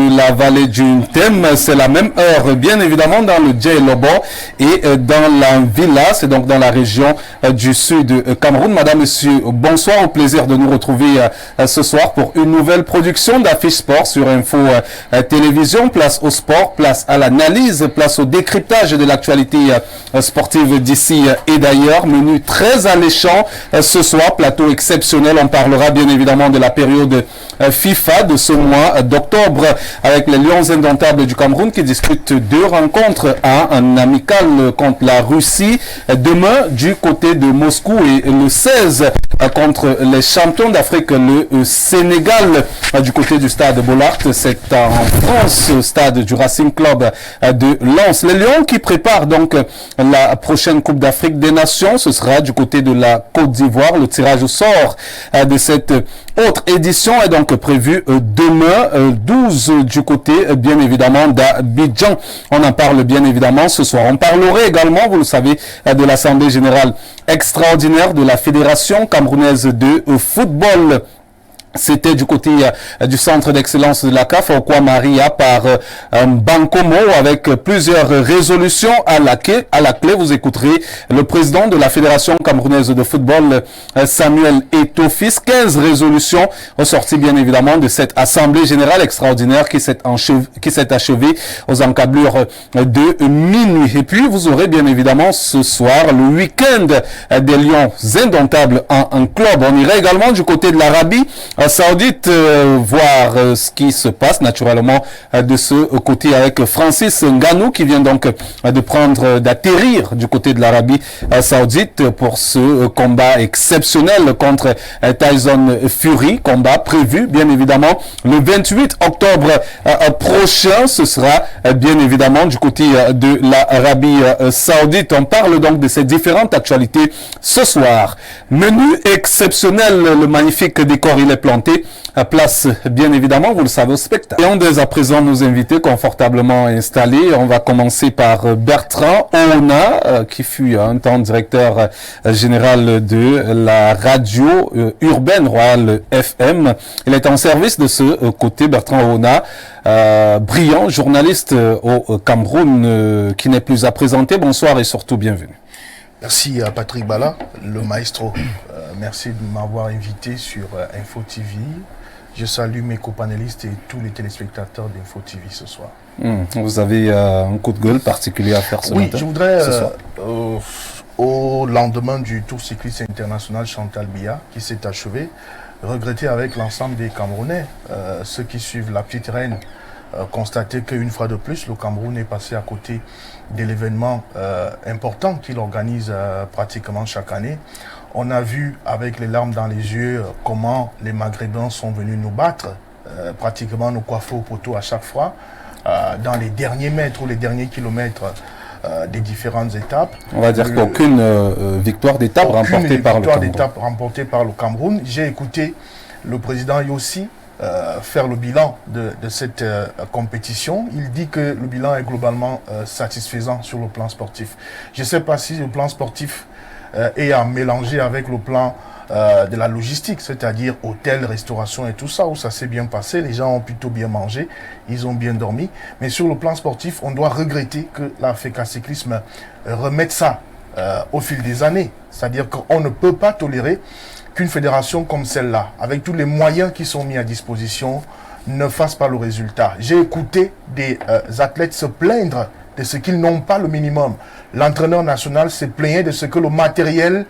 de la vallée du Thème. C'est la même heure, bien évidemment, dans le Djai-Lobo et dans la Villa, c'est donc dans la région du sud Cameroun. Madame, monsieur, bonsoir, au plaisir de nous retrouver ce soir pour une nouvelle production d'Affiche Sport sur Info Télévision. Place au sport, place à l'analyse, place au décryptage de l'actualité sportive d'ici et d'ailleurs. Menu très alléchant ce soir, plateau exceptionnel. On parlera bien évidemment de la période FIFA de ce mois d'octobre avec les Lions indomptables du Cameroun qui disputent 2 rencontres, un amical contre la Russie demain du côté de Moscou et le 16 contre les champions d'Afrique, le Sénégal du côté du stade Bollard. C'est en France, stade du Racing Club de Lens. Les Lions qui préparent donc la prochaine Coupe d'Afrique des Nations, ce sera du côté de la Côte d'Ivoire. Le tirage au sort de cette autre édition est donc prévu demain 12 du côté bien évidemment d'Abidjan. On en parle bien évidemment ce soir. On parlerait également, vous le savez, de l'Assemblée générale extraordinaire de la Fédération camerounaise de football. C'était du côté du centre d'excellence de la CAF, au Maria par Bancomo, avec plusieurs résolutions à la clé. Vous écouterez le président de la Fédération camerounaise de football, Samuel Eto'o-Fils. 15 résolutions ressorties bien évidemment de cette Assemblée générale extraordinaire qui s'est achevée aux encablures de minuit. Et puis vous aurez bien évidemment ce soir le week-end des Lions indomptables en club. On irait également du côté de l'Arabie Saoudite, voir ce qui se passe naturellement de ce côté avec Francis Ngannou qui vient donc d'atterrir du côté de l'Arabie Saoudite pour ce combat exceptionnel contre Tyson Fury, combat prévu bien évidemment le 28 octobre prochain. Ce sera bien évidemment du côté de l'Arabie Saoudite. On parle donc de ces différentes actualités ce soir. Menu exceptionnel, le magnifique décor il est planté. Place bien évidemment, vous le savez, au spectacle. Et on dès à présent nos invités confortablement installés. On va commencer par Bertrand Ouna, qui fut un temps directeur général de la radio urbaine Royal FM. Il est en service de ce côté, Bertrand Ouna, brillant journaliste au Cameroun, qui n'est plus à présenter. Bonsoir et surtout bienvenue. Merci à Patrick Bala, le maestro. Merci de m'avoir invité sur Info TV. Je salue mes copanélistes et tous les téléspectateurs d'Info TV ce soir. Vous avez un coup de gueule particulier à faire ce matin? Oui, je voudrais, au lendemain du Tour cycliste international Chantal Biya qui s'est achevé, regretter avec l'ensemble des Camerounais, ceux qui suivent la petite reine, constater qu'une fois de plus, le Cameroun est passé à côté de l'événement important qu'il organise pratiquement chaque année. On a vu avec les larmes dans les yeux comment les Maghrébins sont venus nous battre, pratiquement nous coiffer au poteau à chaque fois, dans les derniers mètres ou les derniers kilomètres des différentes étapes. On va dire qu'aucune victoire d'étape remportée par le Cameroun. J'ai écouté le président Yossi faire le bilan de cette compétition. Il dit que le bilan est globalement satisfaisant sur le plan sportif. Je ne sais pas si le plan sportif est à mélanger avec le plan de la logistique, c'est-à-dire hôtel, restauration et tout ça, où ça s'est bien passé, les gens ont plutôt bien mangé, ils ont bien dormi. Mais sur le plan sportif, on doit regretter que la FECA Cyclisme remette ça au fil des années. C'est-à-dire qu'on ne peut pas tolérer qu'une fédération comme celle-là, avec tous les moyens qui sont mis à disposition, ne fasse pas le résultat. J'ai écouté des athlètes se plaindre de ce qu'ils n'ont pas le minimum. L'entraîneur national se plaignait de ce que le matériel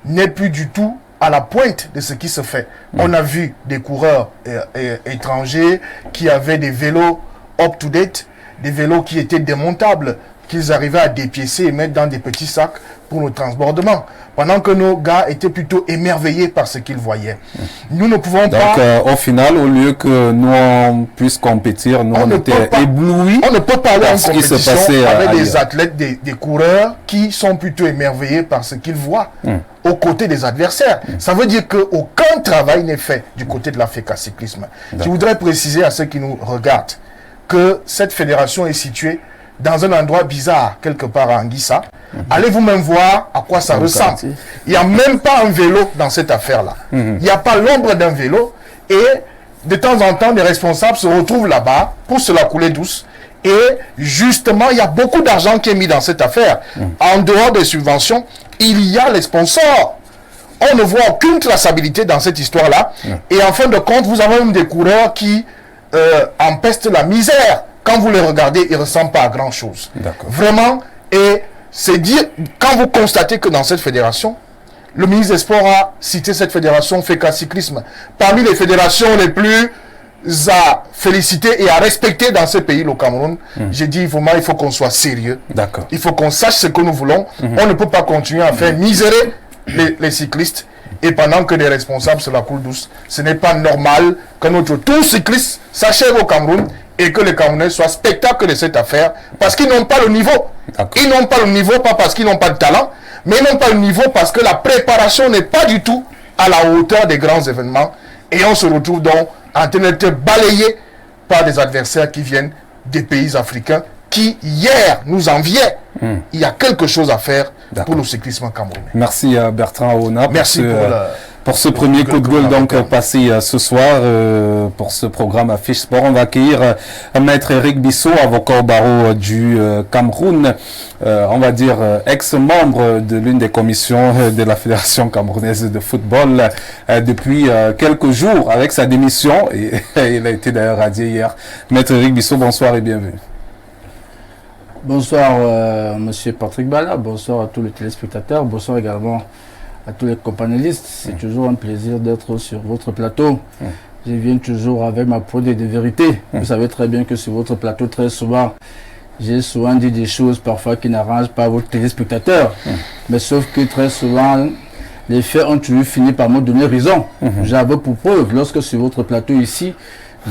n'est plus du tout à la pointe de ce qui se fait. On a vu des coureurs étrangers qui avaient des vélos up-to-date, des vélos qui étaient démontables, qu'ils arrivaient à dépiécer et mettre dans des petits sacs pour le transbordement. Pendant que nos gars étaient plutôt émerveillés par ce qu'ils voyaient. Nous ne pouvons pas... Donc, au final, au lieu que nous on puisse compétir, nous on était éblouis. On ne peut pas aller en compétition avec des athlètes, des coureurs qui sont plutôt émerveillés par ce qu'ils voient aux côtés des adversaires. Ça veut dire qu'aucun travail n'est fait du côté de la FECA Cyclisme. Je voudrais préciser à ceux qui nous regardent que cette fédération est située dans un endroit bizarre, quelque part à Anguissa. Allez vous-même voir à quoi ça ressemble. Il n'y a même pas un vélo dans cette affaire-là. Il n'y a pas l'ombre d'un vélo et de temps en temps, les responsables se retrouvent là-bas pour se la couler douce. Et justement, il y a beaucoup d'argent qui est mis dans cette affaire. En dehors des subventions, il y a les sponsors. On ne voit aucune traçabilité dans cette histoire-là. Et en fin de compte, vous avez même des coureurs qui empestent la misère. Quand vous les regardez, ils ne ressemblent pas à grand-chose. Vraiment, et c'est dire, quand vous constatez que dans cette fédération, le ministre des Sports a cité cette fédération FECA Cyclisme parmi les fédérations les plus à féliciter et à respecter dans ce pays, le Cameroun. J'ai dit, vraiment, il faut qu'on soit sérieux. Il faut qu'on sache ce que nous voulons. On ne peut pas continuer à faire misérer les cyclistes et pendant que les responsables se la coulent douce. Ce n'est pas normal que notre tour cycliste s'achève au Cameroun et que les Camerounais soient spectacles de cette affaire parce qu'ils n'ont pas le niveau. Ils n'ont pas le niveau, pas parce qu'ils n'ont pas de talent, mais ils n'ont pas le niveau parce que la préparation n'est pas du tout à la hauteur des grands événements. Et on se retrouve donc en train d'être balayé par des adversaires qui viennent des pays africains qui, hier, nous enviaient. Il y a quelque chose à faire pour le cyclisme camerounais. Merci Bertrand Aona. Merci pour ce premier coup de gueule donc passé ce soir pour ce programme Affiche Sport. On va accueillir Maître Eric Bissot, avocat au barreau du Cameroun, on va dire ex-membre de l'une des commissions de la Fédération camerounaise de football depuis quelques jours avec sa démission et il a été d'ailleurs radié hier. Maître Eric Bissot, bonsoir et bienvenue. Bonsoir Monsieur Patrick Bala, bonsoir à tous les téléspectateurs, bonsoir également à tous les companélistes. C'est toujours un plaisir d'être sur votre plateau. Je viens toujours avec ma poudre de vérité. Vous savez très bien que sur votre plateau, très souvent, j'ai souvent dit des choses parfois qui n'arrangent pas votre téléspectateur. Mais sauf que très souvent, les faits ont toujours fini par me donner raison. J'avais pour preuve, lorsque sur votre plateau ici,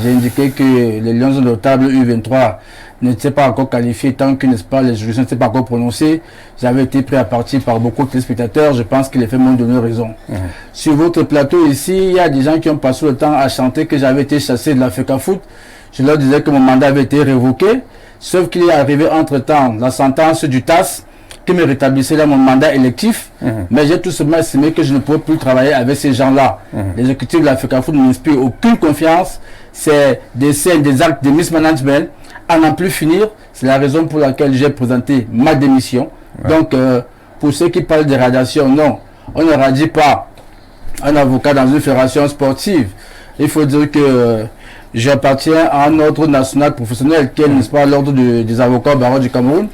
j'ai indiqué que les Lions notables U23 n'étaient pas encore qualifiés tant que, n'est-ce pas, les juridictions n'étaient pas encore prononcées. J'avais été pris à partie par beaucoup de téléspectateurs. Je pense que les faits m'ont donné raison. Sur votre plateau ici, il y a des gens qui ont passé le temps à chanter que j'avais été chassé de la FECA Foot. Je leur disais que mon mandat avait été révoqué. Sauf qu'il est arrivé entre-temps la sentence du TAS qui me rétablissait là mon mandat électif. Mais j'ai tout simplement estimé que je ne pouvais plus travailler avec ces gens-là. L'exécutif de la FECA Foot ne m'inspire aucune confiance. C'est des scènes, des actes de mismanagement à n'en plus finir. C'est la raison pour laquelle j'ai présenté ma démission. Donc, pour ceux qui parlent de radiation, non. On ne radie pas un avocat dans une fédération sportive. Il faut dire que j'appartiens à un ordre national professionnel qui est, n'est-ce pas, l'ordre des avocats au barreau du Cameroun.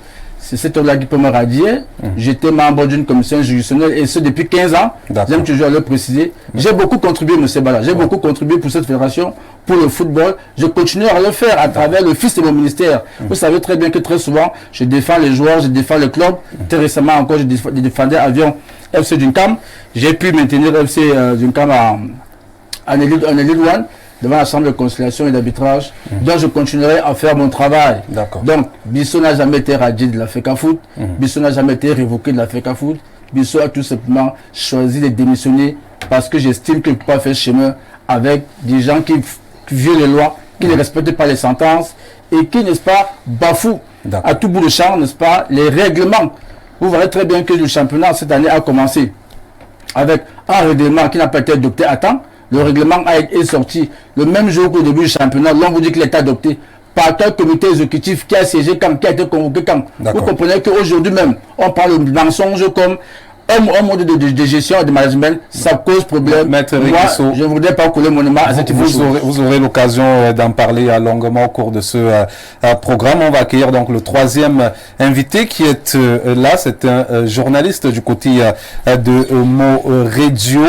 C'est cet ordre-là qui peut me radier. J'étais membre d'une commission juridictionnelle et ce depuis 15 ans. J'aime toujours le préciser. J'ai beaucoup contribué, M. Bala. J'ai beaucoup contribué pour cette fédération, pour le football. Je continue à le faire à travers le fils de mon ministère. Vous savez très bien que très souvent, je défends les joueurs, je défends le club. Très récemment encore, je défendais Avion FC Duncam. J'ai pu maintenir FC Duncam en Elite One. Devant la Chambre de conciliation et d'arbitrage, donc je continuerai à faire mon travail. Donc, Bissot n'a jamais été radié de la FECA Foot, Bissot n'a jamais été révoqué de la FECA Foot, Bissot a tout simplement choisi de démissionner parce que j'estime qu'il ne peut pas faire chemin avec des gens qui violent les lois, qui ne respectent pas les sentences et qui, n'est-ce pas, bafouent à tout bout de champ, n'est-ce pas, les règlements. Vous voyez très bien que le championnat cette année a commencé avec un règlement qui n'a pas été adopté à temps. Le règlement est sorti le même jour qu'au début du championnat. L'on vous dit qu'il est adopté par quel comité exécutif qui a siégé quand, qui a été convoqué quand. Vous comprenez qu'aujourd'hui même, on parle de mensonge comme un mode de gestion et de management, ça cause problème. Maître Moi, Riquisso, je ne voudrais pas coller mon nom à cette vous aurez l'occasion d'en parler longuement au cours de ce programme. On va accueillir donc le troisième invité qui est là. C'est un journaliste du côté de Mo Radio,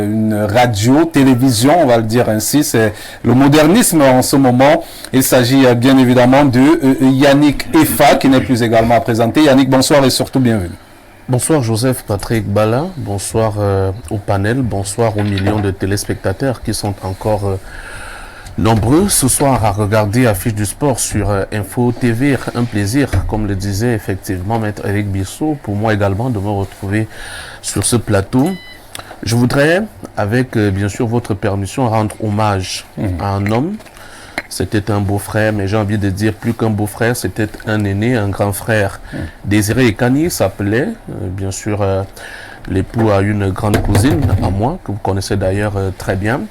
une radio, télévision, on va le dire ainsi. C'est le modernisme en ce moment. Il s'agit bien évidemment de Yannick Effa, qui n'est plus également à présenter. Yannick, bonsoir et surtout bienvenue. Bonsoir Joseph Patrick Bala, bonsoir au panel, bonsoir aux millions de téléspectateurs qui sont encore nombreux ce soir à regarder Affiche du Sport sur Info TV. Un plaisir, comme le disait effectivement Maître Eric Bissot, pour moi également de me retrouver sur ce plateau. Je voudrais, avec bien sûr votre permission, rendre hommage à un homme. C'était un beau-frère, mais j'ai envie de dire plus qu'un beau-frère, c'était un aîné, un grand frère. Désiré Ekani s'appelait, bien sûr, l'époux à une grande cousine à moi, que vous connaissez d'ailleurs très bien.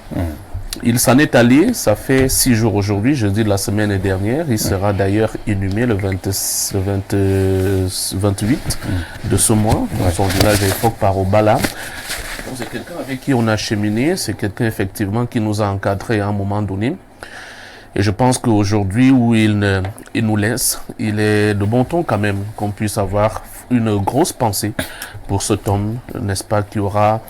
Il s'en est allé, ça fait 6 jours aujourd'hui, jeudi de la semaine dernière. Il sera d'ailleurs inhumé le 28 de ce mois dans son village à l'époque par Obala. C'est quelqu'un avec qui on a cheminé, c'est quelqu'un effectivement qui nous a encadrés à un moment donné. Et je pense qu'aujourd'hui où il nous laisse, il est de bon ton quand même qu'on puisse avoir une grosse pensée pour cet homme, n'est-ce pas, qui aura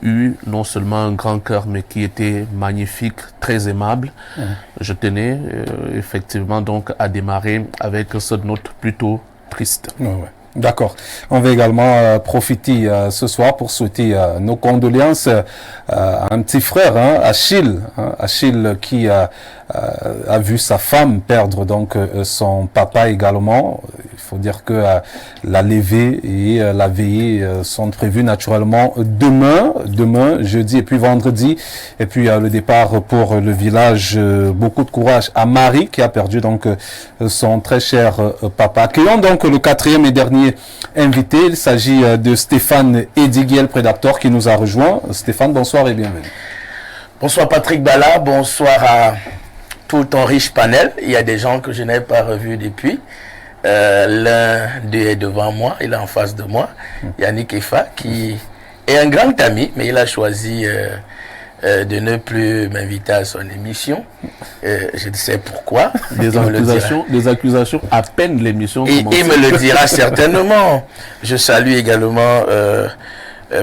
eu non seulement un grand cœur, mais qui était magnifique, très aimable. Je tenais effectivement donc à démarrer avec cette note plutôt triste. D'accord. On va également profiter ce soir pour souhaiter nos condoléances à un petit frère, Achille, Achille qui a vu sa femme perdre donc son papa également. Il faut dire que la levée et la veillée sont prévues naturellement demain, jeudi et puis vendredi. Et puis le départ pour le village. Beaucoup de courage à Marie qui a perdu donc son très cher papa. Accueillons donc le quatrième et dernier invité. Il s'agit de Stéphane Ediguiel, prédateur, qui nous a rejoint. Stéphane, bonsoir et bienvenue. Bonsoir Patrick Bala, bonsoir à tout ton riche panel. Il y a des gens que je n'ai pas revus depuis. L'un d'eux est devant moi, il est en face de moi, Yannick Efa, qui est un grand ami, mais il a choisi de ne plus m'inviter à son émission. Je ne sais pourquoi. Des accusations à peine l'émission commence. Il me le dira certainement. Je salue également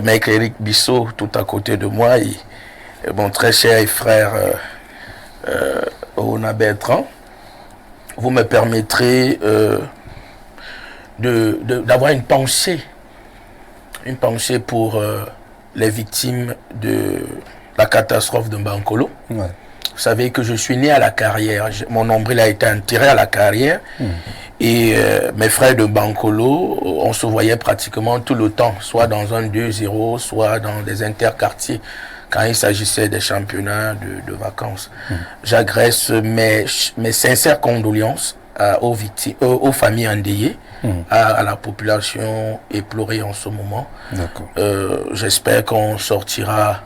Maître Eric Bissot, tout à côté de moi, et mon très cher frère Ona Bertrand. Vous me permettrez d'avoir une pensée pour les victimes de la catastrophe de Mbankolo. Vous savez que je suis né à la carrière, mon nombril a été enterré à la carrière, et mes frères de Mbankolo, on se voyait pratiquement tout le temps, soit dans un 2-0, soit dans des interquartiers, quand il s'agissait des championnats de vacances. J'adresse mes sincères condoléances aux victimes, aux familles endeuillées, à la population éplorée en ce moment. J'espère qu'on sortira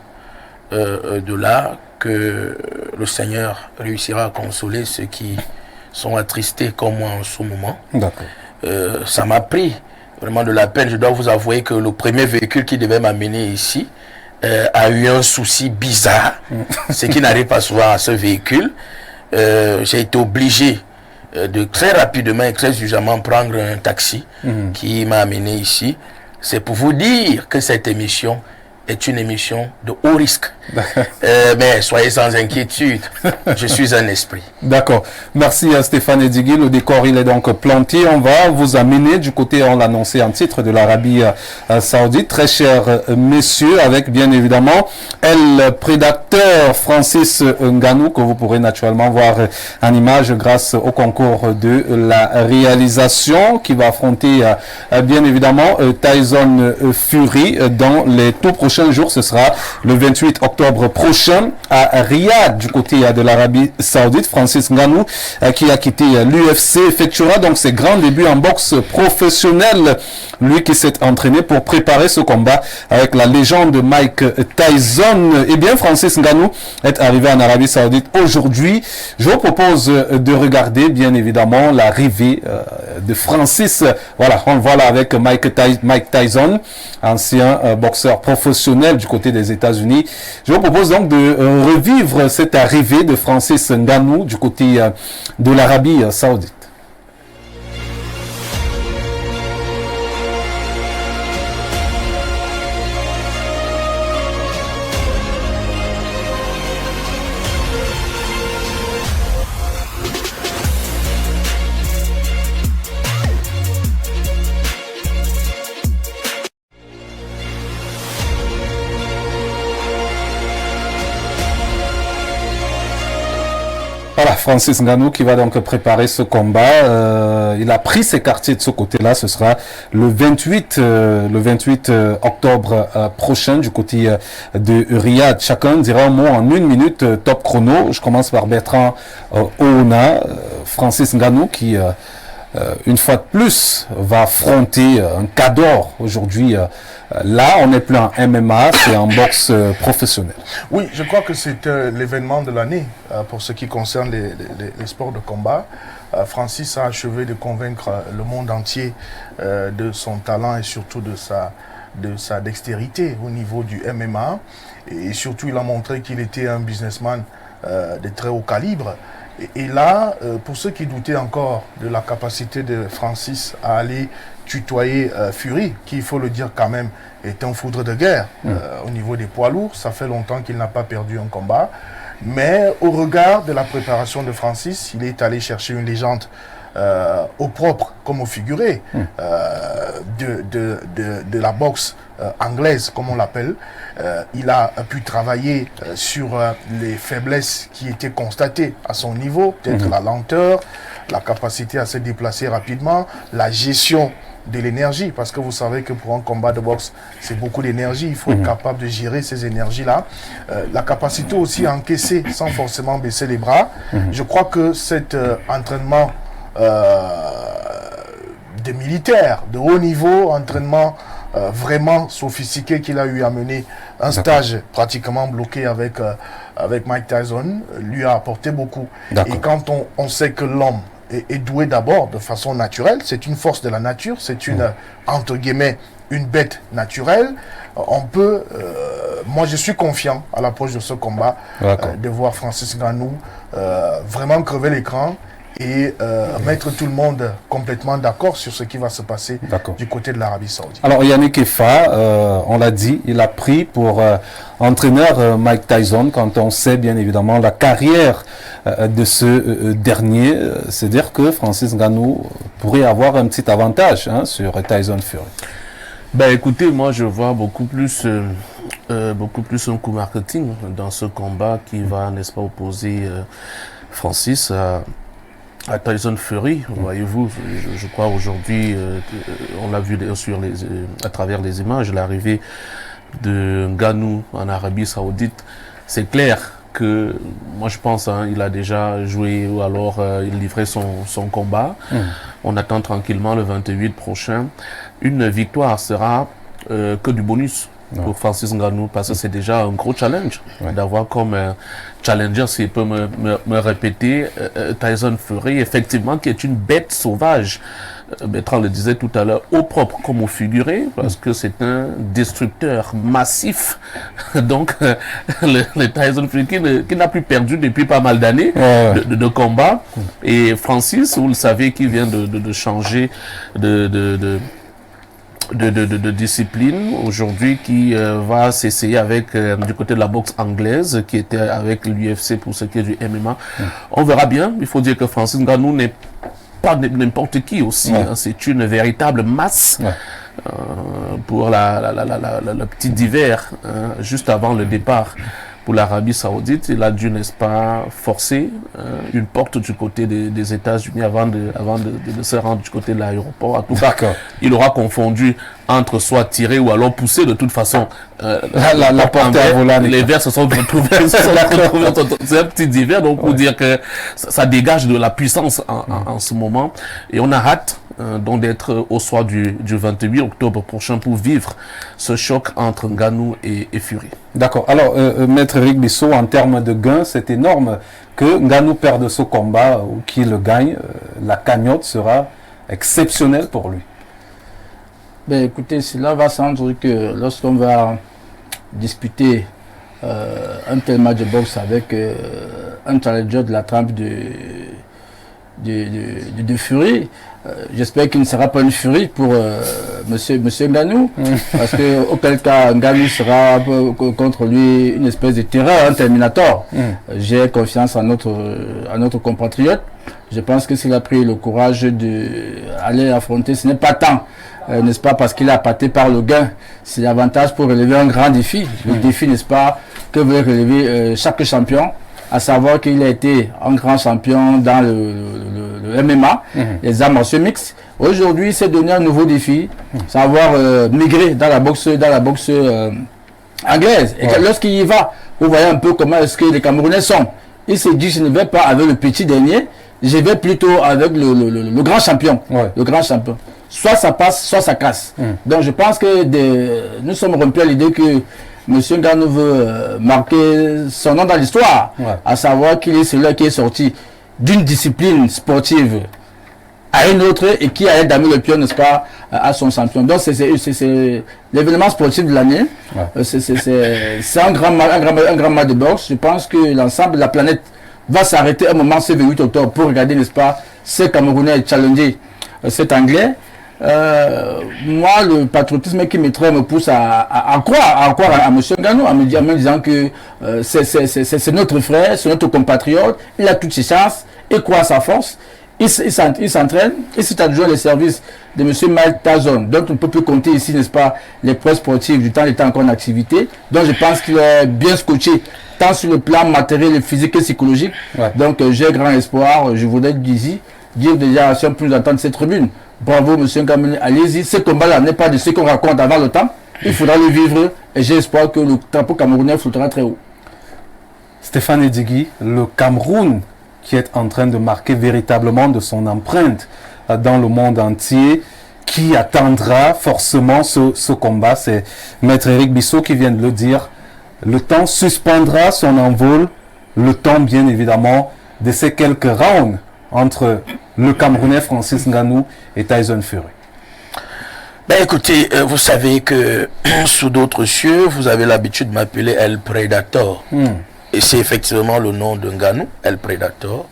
de là, que le Seigneur réussira à consoler ceux qui sont attristés comme moi en ce moment. Ça m'a pris vraiment de la peine. Je dois vous avouer que le premier véhicule qui devait m'amener ici a eu un souci bizarre, ce qui n'arrive pas souvent à ce véhicule. J'ai été obligé de très rapidement et très urgemment prendre un taxi qui m'a amené ici. C'est pour vous dire que cette émission est une émission de haut risque. Mais soyez sans inquiétude, je suis un esprit. D'accord. Merci à Stéphane Ediguiel. Le décor, il est donc planté. On va vous amener du côté, on l'annonçait en titre, de l'Arabie Saoudite. Très chers messieurs, avec bien évidemment El Prédateur Francis Ngannou, que vous pourrez naturellement voir en image grâce au concours de la réalisation, qui va affronter bien évidemment Tyson Fury dans les tout prochains jours. Ce sera le 28 octobre prochain à Riyad, du côté de l'Arabie Saoudite. Francis Ngannou, qui a quitté l'UFC, effectuera donc ses grands débuts en boxe professionnelle. Lui qui s'est entraîné pour préparer ce combat avec la légende Mike Tyson. Eh bien, Francis Ngannou est arrivé en Arabie Saoudite aujourd'hui. Je vous propose de regarder bien évidemment l'arrivée de Francis. Voilà, on le voit là avec Mike Tyson, ancien boxeur professionnel du côté des États-Unis. Je vous propose donc de revivre cette arrivée de Francis Ngannou du côté de l'Arabie Saoudite. Voilà, Francis Ngannou qui va donc préparer ce combat. Il a pris ses quartiers de ce côté-là. Ce sera le 28 octobre prochain du côté de Riyad. Chacun dira un mot en 1 minute, top chrono. Je commence par Bertrand Oona. Francis Ngannou qui une fois de plus, va affronter un cador aujourd'hui. Là, on n'est plus en MMA, c'est en boxe professionnelle. Oui, je crois que c'est l'événement de l'année pour ce qui concerne les sports de combat. Francis a achevé de convaincre le monde entier de son talent et surtout de sa dextérité au niveau du MMA. Et surtout, il a montré qu'il était un businessman de très haut calibre. Et là, pour ceux qui doutaient encore de la capacité de Francis à aller tutoyer Fury, qui, il faut le dire quand même, est un foudre de guerre au niveau des poids lourds. Ça fait longtemps qu'il n'a pas perdu un combat. Mais au regard de la préparation de Francis, il est allé chercher une légende au propre comme au figuré de la boxe anglaise, comme on l'appelle. Il a pu travailler sur les faiblesses qui étaient constatées à son niveau, peut-être la lenteur, la capacité à se déplacer rapidement, la gestion de l'énergie, parce que vous savez que pour un combat de boxe, c'est beaucoup d'énergie, il faut être capable de gérer ces énergies-là. La capacité aussi à encaisser sans forcément baisser les bras. Je crois que cet entraînement de militaires, de haut niveau, entraînement vraiment sophistiqué qu'il a eu à mener, un stage pratiquement bloqué avec Mike Tyson, lui a apporté beaucoup. Et quand on sait que l'homme est doué d'abord de façon naturelle, c'est une force de la nature, c'est une, entre guillemets, une bête naturelle, on peut, moi je suis confiant à l'approche de ce combat, de voir Francis Ngannou vraiment crever l'écran et mettre tout le monde complètement d'accord sur ce qui va se passer du côté de l'Arabie Saoudite. Alors Yannick Effa, on l'a dit, il a pris pour entraîneur Mike Tyson, quand on sait bien évidemment la carrière de ce dernier, c'est-à-dire que Francis Ngannou pourrait avoir un petit avantage sur Tyson Fury. Ben écoutez, moi je vois beaucoup plus un coup marketing dans ce combat qui va, n'est-ce pas, opposer Francis à Tyson Fury. Voyez-vous, je crois aujourd'hui, on l'a vu à travers les images, l'arrivée de Ngannou en Arabie Saoudite. C'est clair que, moi je pense, il a déjà joué ou alors il livrait son combat. On attend tranquillement le 28 prochain. Une victoire sera que du bonus pour Francis Ngannou, parce que c'est déjà un gros challenge d'avoir comme challenger, s'il peut me répéter, Tyson Fury, effectivement, qui est une bête sauvage. Bertrand le disait tout à l'heure, au propre comme au figuré, parce que c'est un destructeur massif. Donc, le Tyson Fury qui n'a plus perdu depuis pas mal d'années de combat. Et Francis, vous le savez, qui vient de changer de discipline aujourd'hui, qui va s'essayer avec du côté de la boxe anglaise, qui était avec l'UFC pour ce qui est du MMA. On verra bien. Il faut dire que Francis Ngannou n'est pas n'importe qui aussi. C'est une véritable masse. Pour le petit divers, juste avant le départ pour l'Arabie Saoudite, il a dû, n'est-ce pas, forcer une porte du côté des États-Unis avant de se rendre du côté de l'aéroport. En tout cas, il aura confondu entre soit tirer ou alors pousser. De toute façon, la porte à volant. Les verts se sont retrouvés. C'est un petit divers, donc pour dire que ça dégage de la puissance en ce moment. Et on a hâte donc d'être au soir du 28 octobre prochain pour vivre ce choc entre Ngannou et Fury. D'accord. Alors, Maître Eric Bissot, en termes de gains, c'est énorme que Ngannou perde ce combat ou qu'il le gagne. La cagnotte sera exceptionnelle pour lui. Ben, écoutez, cela va sans doute que lorsqu'on va disputer un tel match de boxe avec un challenger de la trempe de Fury, j'espère qu'il ne sera pas une furie pour monsieur Ngannou, parce que auquel cas Ngannou sera contre lui une espèce de terreur, un Terminator. J'ai confiance en notre compatriote. Je pense que s'il a pris le courage d'aller affronter, ce n'est pas tant, n'est-ce pas, parce qu'il a pâté par le gain. C'est davantage pour relever un grand défi. Le défi, n'est-ce pas, que veut relever chaque champion, à savoir qu'il a été un grand champion dans le MMA, les arts martiaux mixtes. Aujourd'hui, il s'est donné un nouveau défi, savoir migrer dans la boxe anglaise. Et lorsqu'il y va, vous voyez un peu comment est-ce que les Camerounais sont. Il s'est dit, je ne vais pas avec le petit dernier, je vais plutôt avec le grand champion. Ouais. Le grand champion. Soit ça passe, soit ça casse. Donc je pense que nous sommes rompus à l'idée que M. Ngannou veut marquer son nom dans l'histoire, à savoir qu'il est celui qui est sorti d'une discipline sportive à une autre et qui a damé le pion, n'est-ce pas, à son champion. Donc c'est l'événement sportif de l'année. C'est un grand match de boxe. Je pense que l'ensemble de la planète va s'arrêter un moment ce 28 octobre pour regarder, n'est-ce pas, ces Camerounais challenger cet Anglais. Moi, le patriotisme qui me pousse à croire à M. Ngannou, en me disant que c'est notre frère, c'est notre compatriote, il a toutes ses chances, il croit à sa force, il s'entraîne, il s'est adjoint les services de M. Mike Tyson. Donc on ne peut plus compter ici, n'est-ce pas, les preuves sportives du temps il était encore en activité. Donc je pense qu'il est bien scotché, tant sur le plan matériel, physique et psychologique. Donc j'ai grand espoir, je voudrais dire déjà, si on peut nous entendre cette tribune, bravo M. Ngannou, allez-y, ce combat-là n'est pas de ce qu'on raconte avant le temps, il faudra le vivre et j'ai espoir que le drapeau camerounais flottera très haut. Stéphane Edjigui, le Cameroun qui est en train de marquer véritablement de son empreinte dans le monde entier, qui attendra forcément ce combat, c'est Maître Éric Bissot qui vient de le dire, le temps suspendra son envol, le temps bien évidemment de ces quelques rounds entre le Camerounais Francis Ngannou et Tyson Fury. Ben écoutez, vous savez que sous d'autres cieux, vous avez l'habitude de m'appeler El Predator. Et c'est effectivement le nom de Ngannou, El Predator.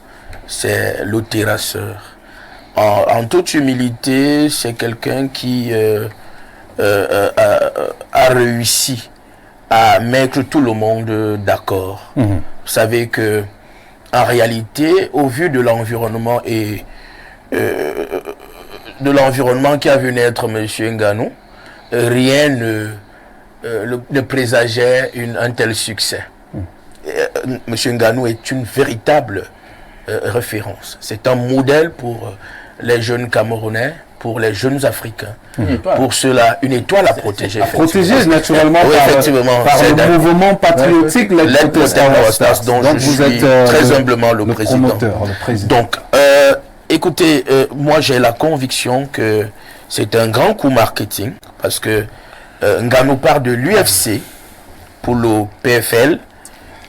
C'est le terrasseur. En toute humilité, c'est quelqu'un qui a réussi à mettre tout le monde d'accord. Vous savez que en réalité, au vu de l'environnement et de l'environnement qui a vu naître M. Ngannou, rien ne présageait un tel succès. M. Ngannou est une véritable référence. C'est un modèle pour les jeunes Camerounais, pour les jeunes Africains. Pour cela, une étoile à protéger. À protéger naturellement par le mouvement patriotique, l'aide Protestant, dont vous êtes très humblement le président. Donc, écoutez, moi j'ai la conviction que c'est un grand coup marketing, parce que Ngannou part de l'UFC pour le PFL.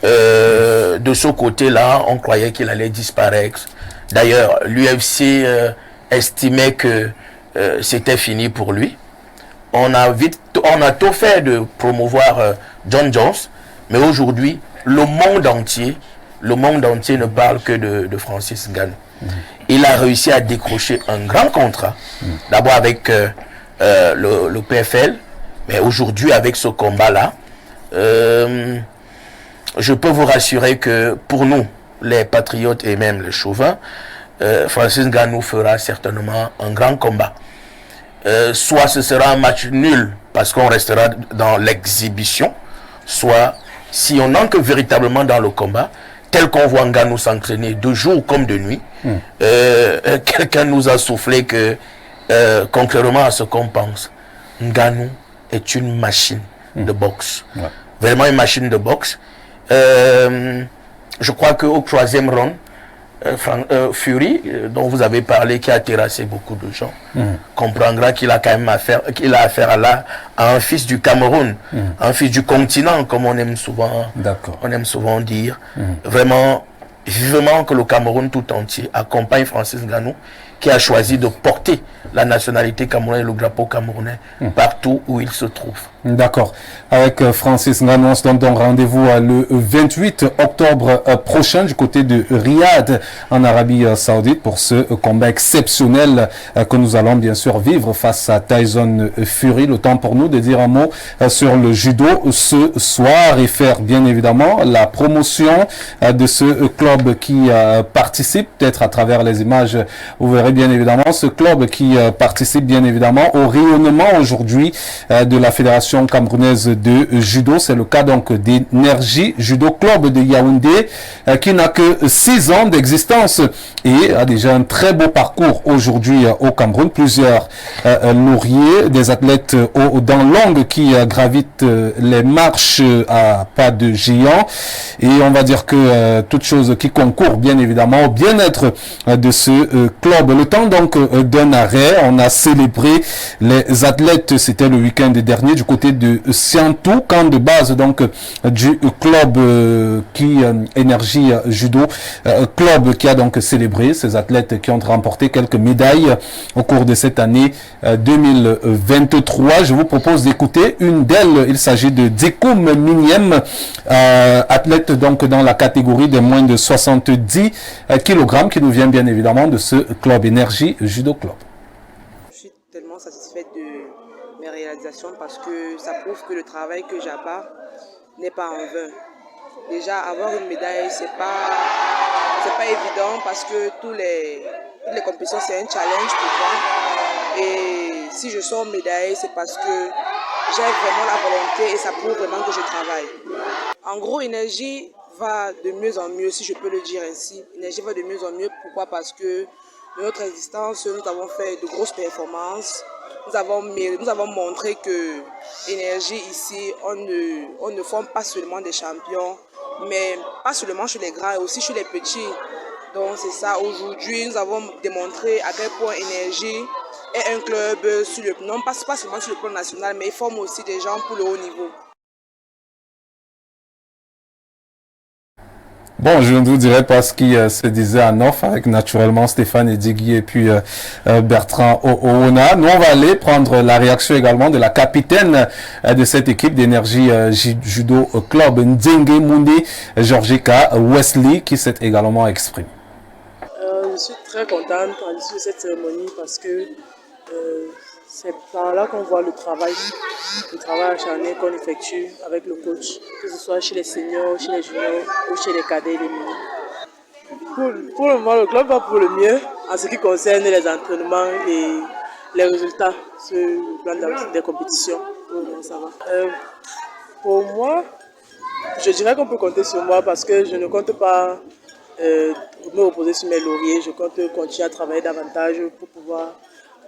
De ce côté-là, on croyait qu'il allait disparaître. D'ailleurs, l'UFC estimait que c'était fini pour lui. On a tout fait de promouvoir John Jones, mais aujourd'hui, le monde entier ne parle que de Francis Ngannou. Il a réussi à décrocher un grand contrat, d'abord avec le PFL, mais aujourd'hui avec ce combat-là, je peux vous rassurer que pour nous, les patriotes et même les chauvins, Francis Ngannou fera certainement un grand combat. Soit ce sera un match nul parce qu'on restera dans l'exhibition, soit si on entre véritablement dans le combat, tel qu'on voit Ngannou s'entraîner de jour comme de nuit, quelqu'un nous a soufflé que, contrairement à ce qu'on pense, Ngannou est une machine de boxe. Vraiment une machine de boxe. Je crois qu'au troisième round, Fury, dont vous avez parlé, qui a terrassé beaucoup de gens, comprendra qu'il a quand même affaire à un fils du Cameroun, un fils du continent, comme on aime souvent dire. Vraiment, vivement que le Cameroun tout entier accompagne Francis Ngannou, qui a choisi de porter la nationalité camerounaise et le drapeau camerounais partout où il se trouve. D'accord. Avec Francis Ngannou, on se donne donc rendez-vous le 28 octobre prochain du côté de Riyad, en Arabie Saoudite, pour ce combat exceptionnel que nous allons bien sûr vivre face à Tyson Fury. Le temps pour nous de dire un mot sur le judo ce soir et faire bien évidemment la promotion de ce club qui participe, peut-être à travers les images, vous verrez bien évidemment, ce club qui participe bien évidemment au rayonnement aujourd'hui de la Fédération camerounaise de judo. C'est le cas donc d'Énergie Judo Club de Yaoundé qui n'a que 6 ans d'existence et a déjà un très beau parcours aujourd'hui au Cameroun. Plusieurs lauriers, des athlètes aux dents longues qui gravitent les marches à pas de géant. Et on va dire que toute chose qui concourt bien évidemment au bien-être de ce club. Le temps donc d'un arrêt, on a célébré les athlètes, c'était le week-end dernier du côté de Siantou, camp de base donc du club Énergie Judo Club qui a donc célébré ces athlètes qui ont remporté quelques médailles au cours de cette année 2023. Je vous propose d'écouter une d'elles. Il s'agit de Dikoum Miniem, athlète donc dans la catégorie des moins de 70 kg qui nous vient bien évidemment de ce club Énergie Judo Club. Je suis tellement satisfaite de mes réalisations parce que ça prouve que le travail que j'abats n'est pas en vain. Déjà, avoir une médaille, c'est pas évident parce que toutes les compétitions, c'est un challenge pour moi. Et si je sors médaille, c'est parce que j'ai vraiment la volonté et ça prouve vraiment que je travaille. En gros, Énergie va de mieux en mieux, si je peux le dire ainsi. Énergie va de mieux en mieux. Pourquoi? Parce que de notre existence, nous avons fait de grosses performances. Nous avons montré que Énergie ici, on ne forme pas seulement des champions, mais pas seulement chez les grands, aussi chez les petits. Donc c'est ça, aujourd'hui, nous avons démontré à quel point Énergie est un club, non pas seulement sur le plan national, mais il forme aussi des gens pour le haut niveau. Bon, je ne vous dirai pas ce qui se disait en off avec naturellement Stéphane Edigui et puis Bertrand Oona. Nous, on va aller prendre la réaction également de la capitaine de cette équipe d'Énergie Judo Club, Nzenge Mundi Georgika Wesley, qui s'est également exprimée. Je suis très contente à l'issue de cette cérémonie parce que c'est par là qu'on voit le travail acharné qu'on effectue avec le coach, que ce soit chez les seniors, chez les juniors ou chez les cadets et les mini. Pour le moment, le club va pour le mieux en ce qui concerne les entraînements et les résultats sur le plan des compétitions. Ça va. Pour moi, je dirais qu'on peut compter sur moi parce que je ne compte pas me reposer sur mes lauriers. Je compte continuer à travailler davantage pour pouvoir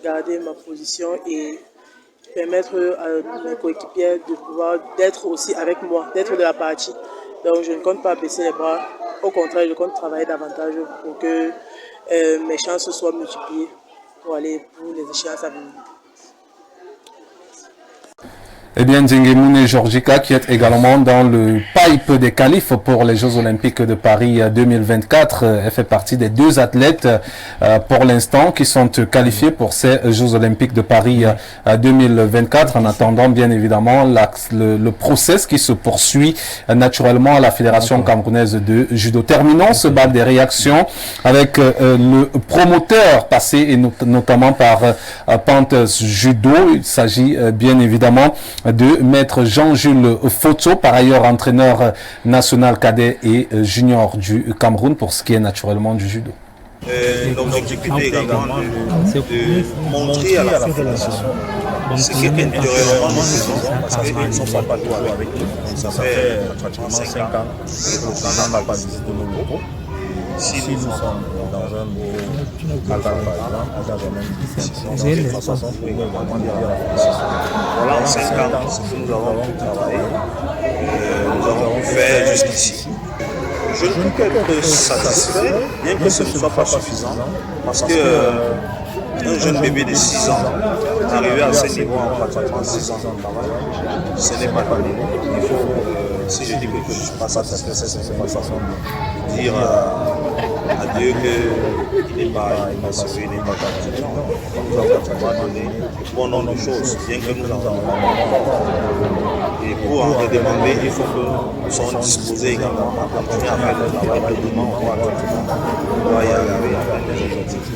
garder ma position et permettre à mes coéquipiers d'être aussi avec moi, d'être de la partie. Donc je ne compte pas baisser les bras, au contraire je compte travailler davantage pour que mes chances soient multipliées pour aller pour les échéances à venir. Eh bien, Nzengemune Georgika, qui est également dans le pipe des qualifs pour les Jeux Olympiques de Paris 2024, elle fait partie des 2 athlètes pour l'instant qui sont qualifiés pour ces Jeux Olympiques de Paris 2024, en attendant bien évidemment le process qui se poursuit naturellement à la Fédération camerounaise de judo. Terminons ce bal des réactions avec le promoteur passé et notamment par Panthers Judo. Il s'agit bien évidemment de maître Jean-Jules Foto, par ailleurs entraîneur national cadet et junior du Cameroun pour ce qui est naturellement du judo. L'objectif est également de montrer à la fédération ce qui est intérieurement nous faisons, parce qu'ils ne sont pas partout avec nous. Ça fait pratiquement 5 ans que le président n'a pas visité nos locaux. Si nous sommes dans un nouveau cadre, par exemple, on a même dit de toute façon pour également dire à la fédération. Voilà, en 5 ans, ce que nous avons travaillé, nous avons fait jusqu'ici. Je ne peux qu'être satisfait, bien que ce ne soit pas suffisant, parce que un jeune bébé de 6 ans, arriver à ce niveau en pratiquement 6 ans de travail, ce n'est pas donné. Il faut, si je dis que je ne suis pas satisfait, c'est ma façon de dire à Dieu qu'il n'est pas sauvé, il n'est pas capturé. Nous avons pratiquement donné bon nombre de choses, bien que nous avons. Et pour en redemander, il faut que nous soyons disposés également à continuer à faire le travail que demain on doit y arriver à faire des objectifs.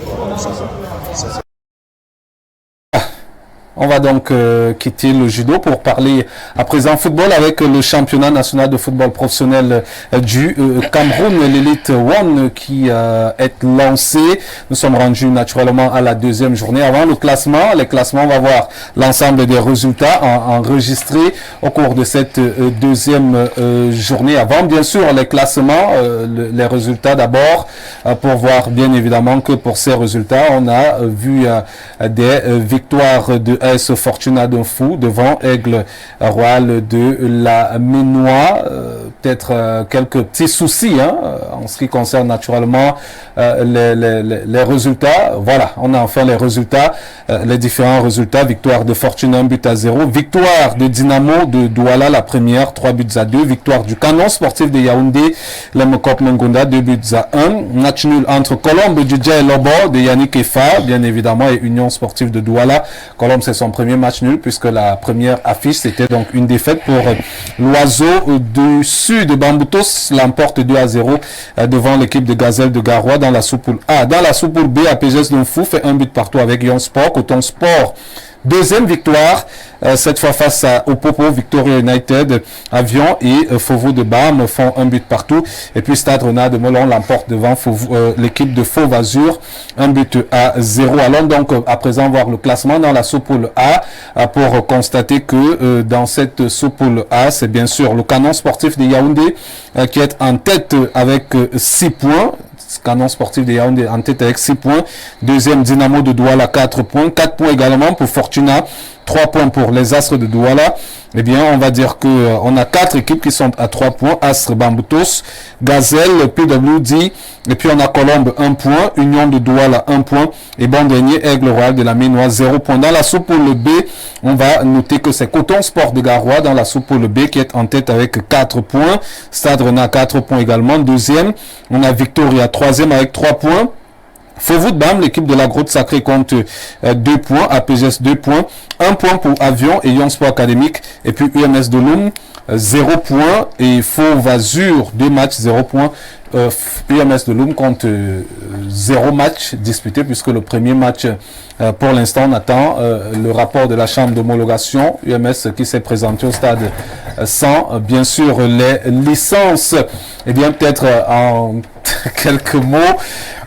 On va donc quitter le judo pour parler à présent football avec le championnat national de football professionnel du Cameroun, l'élite One qui est lancé. Nous sommes rendus naturellement à la deuxième journée. Avant le classement, les classements, on va voir l'ensemble des résultats enregistrés au cours de cette deuxième journée. Avant, bien sûr, les classements, les résultats d'abord, pour voir bien évidemment que pour ces résultats, on a vu des victoires de AS Fortuna d'Unfou devant Aigle Royal de la Ménois. Peut-être quelques petits soucis en ce qui concerne naturellement les résultats. Voilà, on a enfin les résultats, les différents résultats. Victoire de Fortuna 1-0. Victoire de Dynamo de Douala, la première, 3-2. Victoire du Canon Sportif de Yaoundé, Lemokop Mengonda, 2-1. Match nul entre Colombe du Djei Lobo de Yannick Efa, bien évidemment, et Union Sportive de Douala. Colombe, c'est son premier match nul puisque la première affiche, c'était donc une défaite pour l'Oiseau du Sud. Bamboutos l'emporte 2-0 devant l'équipe de Gazelle de Garoua dans la sous-poule A. Dans la sous-poule B, APGS Dunfou fait 1-partout avec Yon Sport. Coton Sport, deuxième victoire, cette fois face au Popo, Victoria United, Avion et Fauveau de Bam font 1-partout. Et puis Stade Renard de Molon l'emporte devant l'équipe de Fauve Azur, 1-0. Allons donc à présent voir le classement dans la sous-poule A pour constater que dans cette sous-poule A, c'est bien sûr le Canon Sportif de Yaoundé qui est en tête avec 6 points. Canon Sportif de Yaoundé en tête avec 6 points. Deuxième, Dynamo de Douala, 4 points. 4 points également pour Fortuna. 3 points pour les Astres de Douala. Eh bien, on va dire que on a 4 équipes qui sont à 3 points. Astres, Bamboutos, Gazelle, PWD. Et puis, on a Colombe, 1 point. Union de Douala, 1 point. Et bon dernier, Aigle Royal de la Ménois, 0 point. Dans la sous-poule B, on va noter que c'est Coton Sport de Garoua dans la sous-poule B qui est en tête avec 4 points. Stade Renard, 4 points également. Deuxième, on a Victoria, 3e avec 3 points. Fauveau de Bam, l'équipe de la Grotte Sacrée compte 2 points, APGS 2 points, 1 point pour Avion et Young Sport Académique, et puis UMS de Loum, 0 points, et Fauve Azur, 2 matchs, 0 points. UMS de Loum compte 0 match disputé puisque le premier match, pour l'instant, on attend le rapport de la chambre d'homologation. UMS qui s'est présenté au stade sans, bien sûr, les licences. Eh bien, peut-être en quelques mots,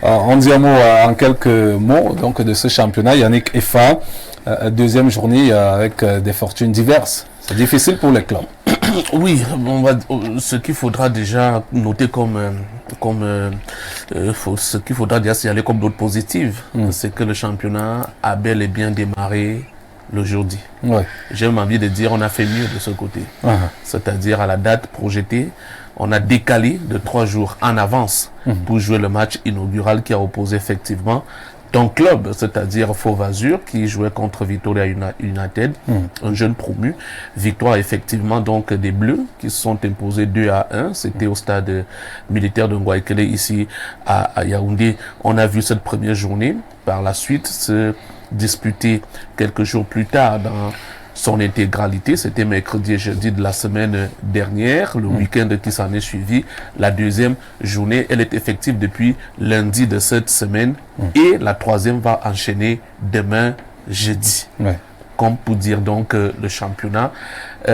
on dit un mot en quelques mots donc de ce championnat. Yannick Efa, deuxième journée avec des fortunes diverses. C'est difficile pour les clubs. Oui, ce qu'il faudra déjà noter ce qu'il faudra déjà signaler comme note positive, c'est que le championnat a bel et bien démarré le jeudi. Ouais. J'ai même envie de dire on a fait mieux de ce côté. C'est-à-dire à la date projetée, on a décalé de 3 jours en avance pour jouer le match inaugural qui a opposé effectivement ton club, c'est-à-dire Fauve Azur, qui jouait contre Victoria United, un jeune promu. Victoire effectivement donc des Bleus qui se sont imposés 2-1. C'était au stade militaire de Ngouaikele ici à Yaoundé. On a vu cette première journée par la suite se disputer quelques jours plus tard dans son intégralité. C'était mercredi et jeudi de la semaine dernière, le week-end qui s'en est suivi. La deuxième journée, elle est effective depuis lundi de cette semaine et la troisième va enchaîner demain jeudi. Comme pour dire donc le championnat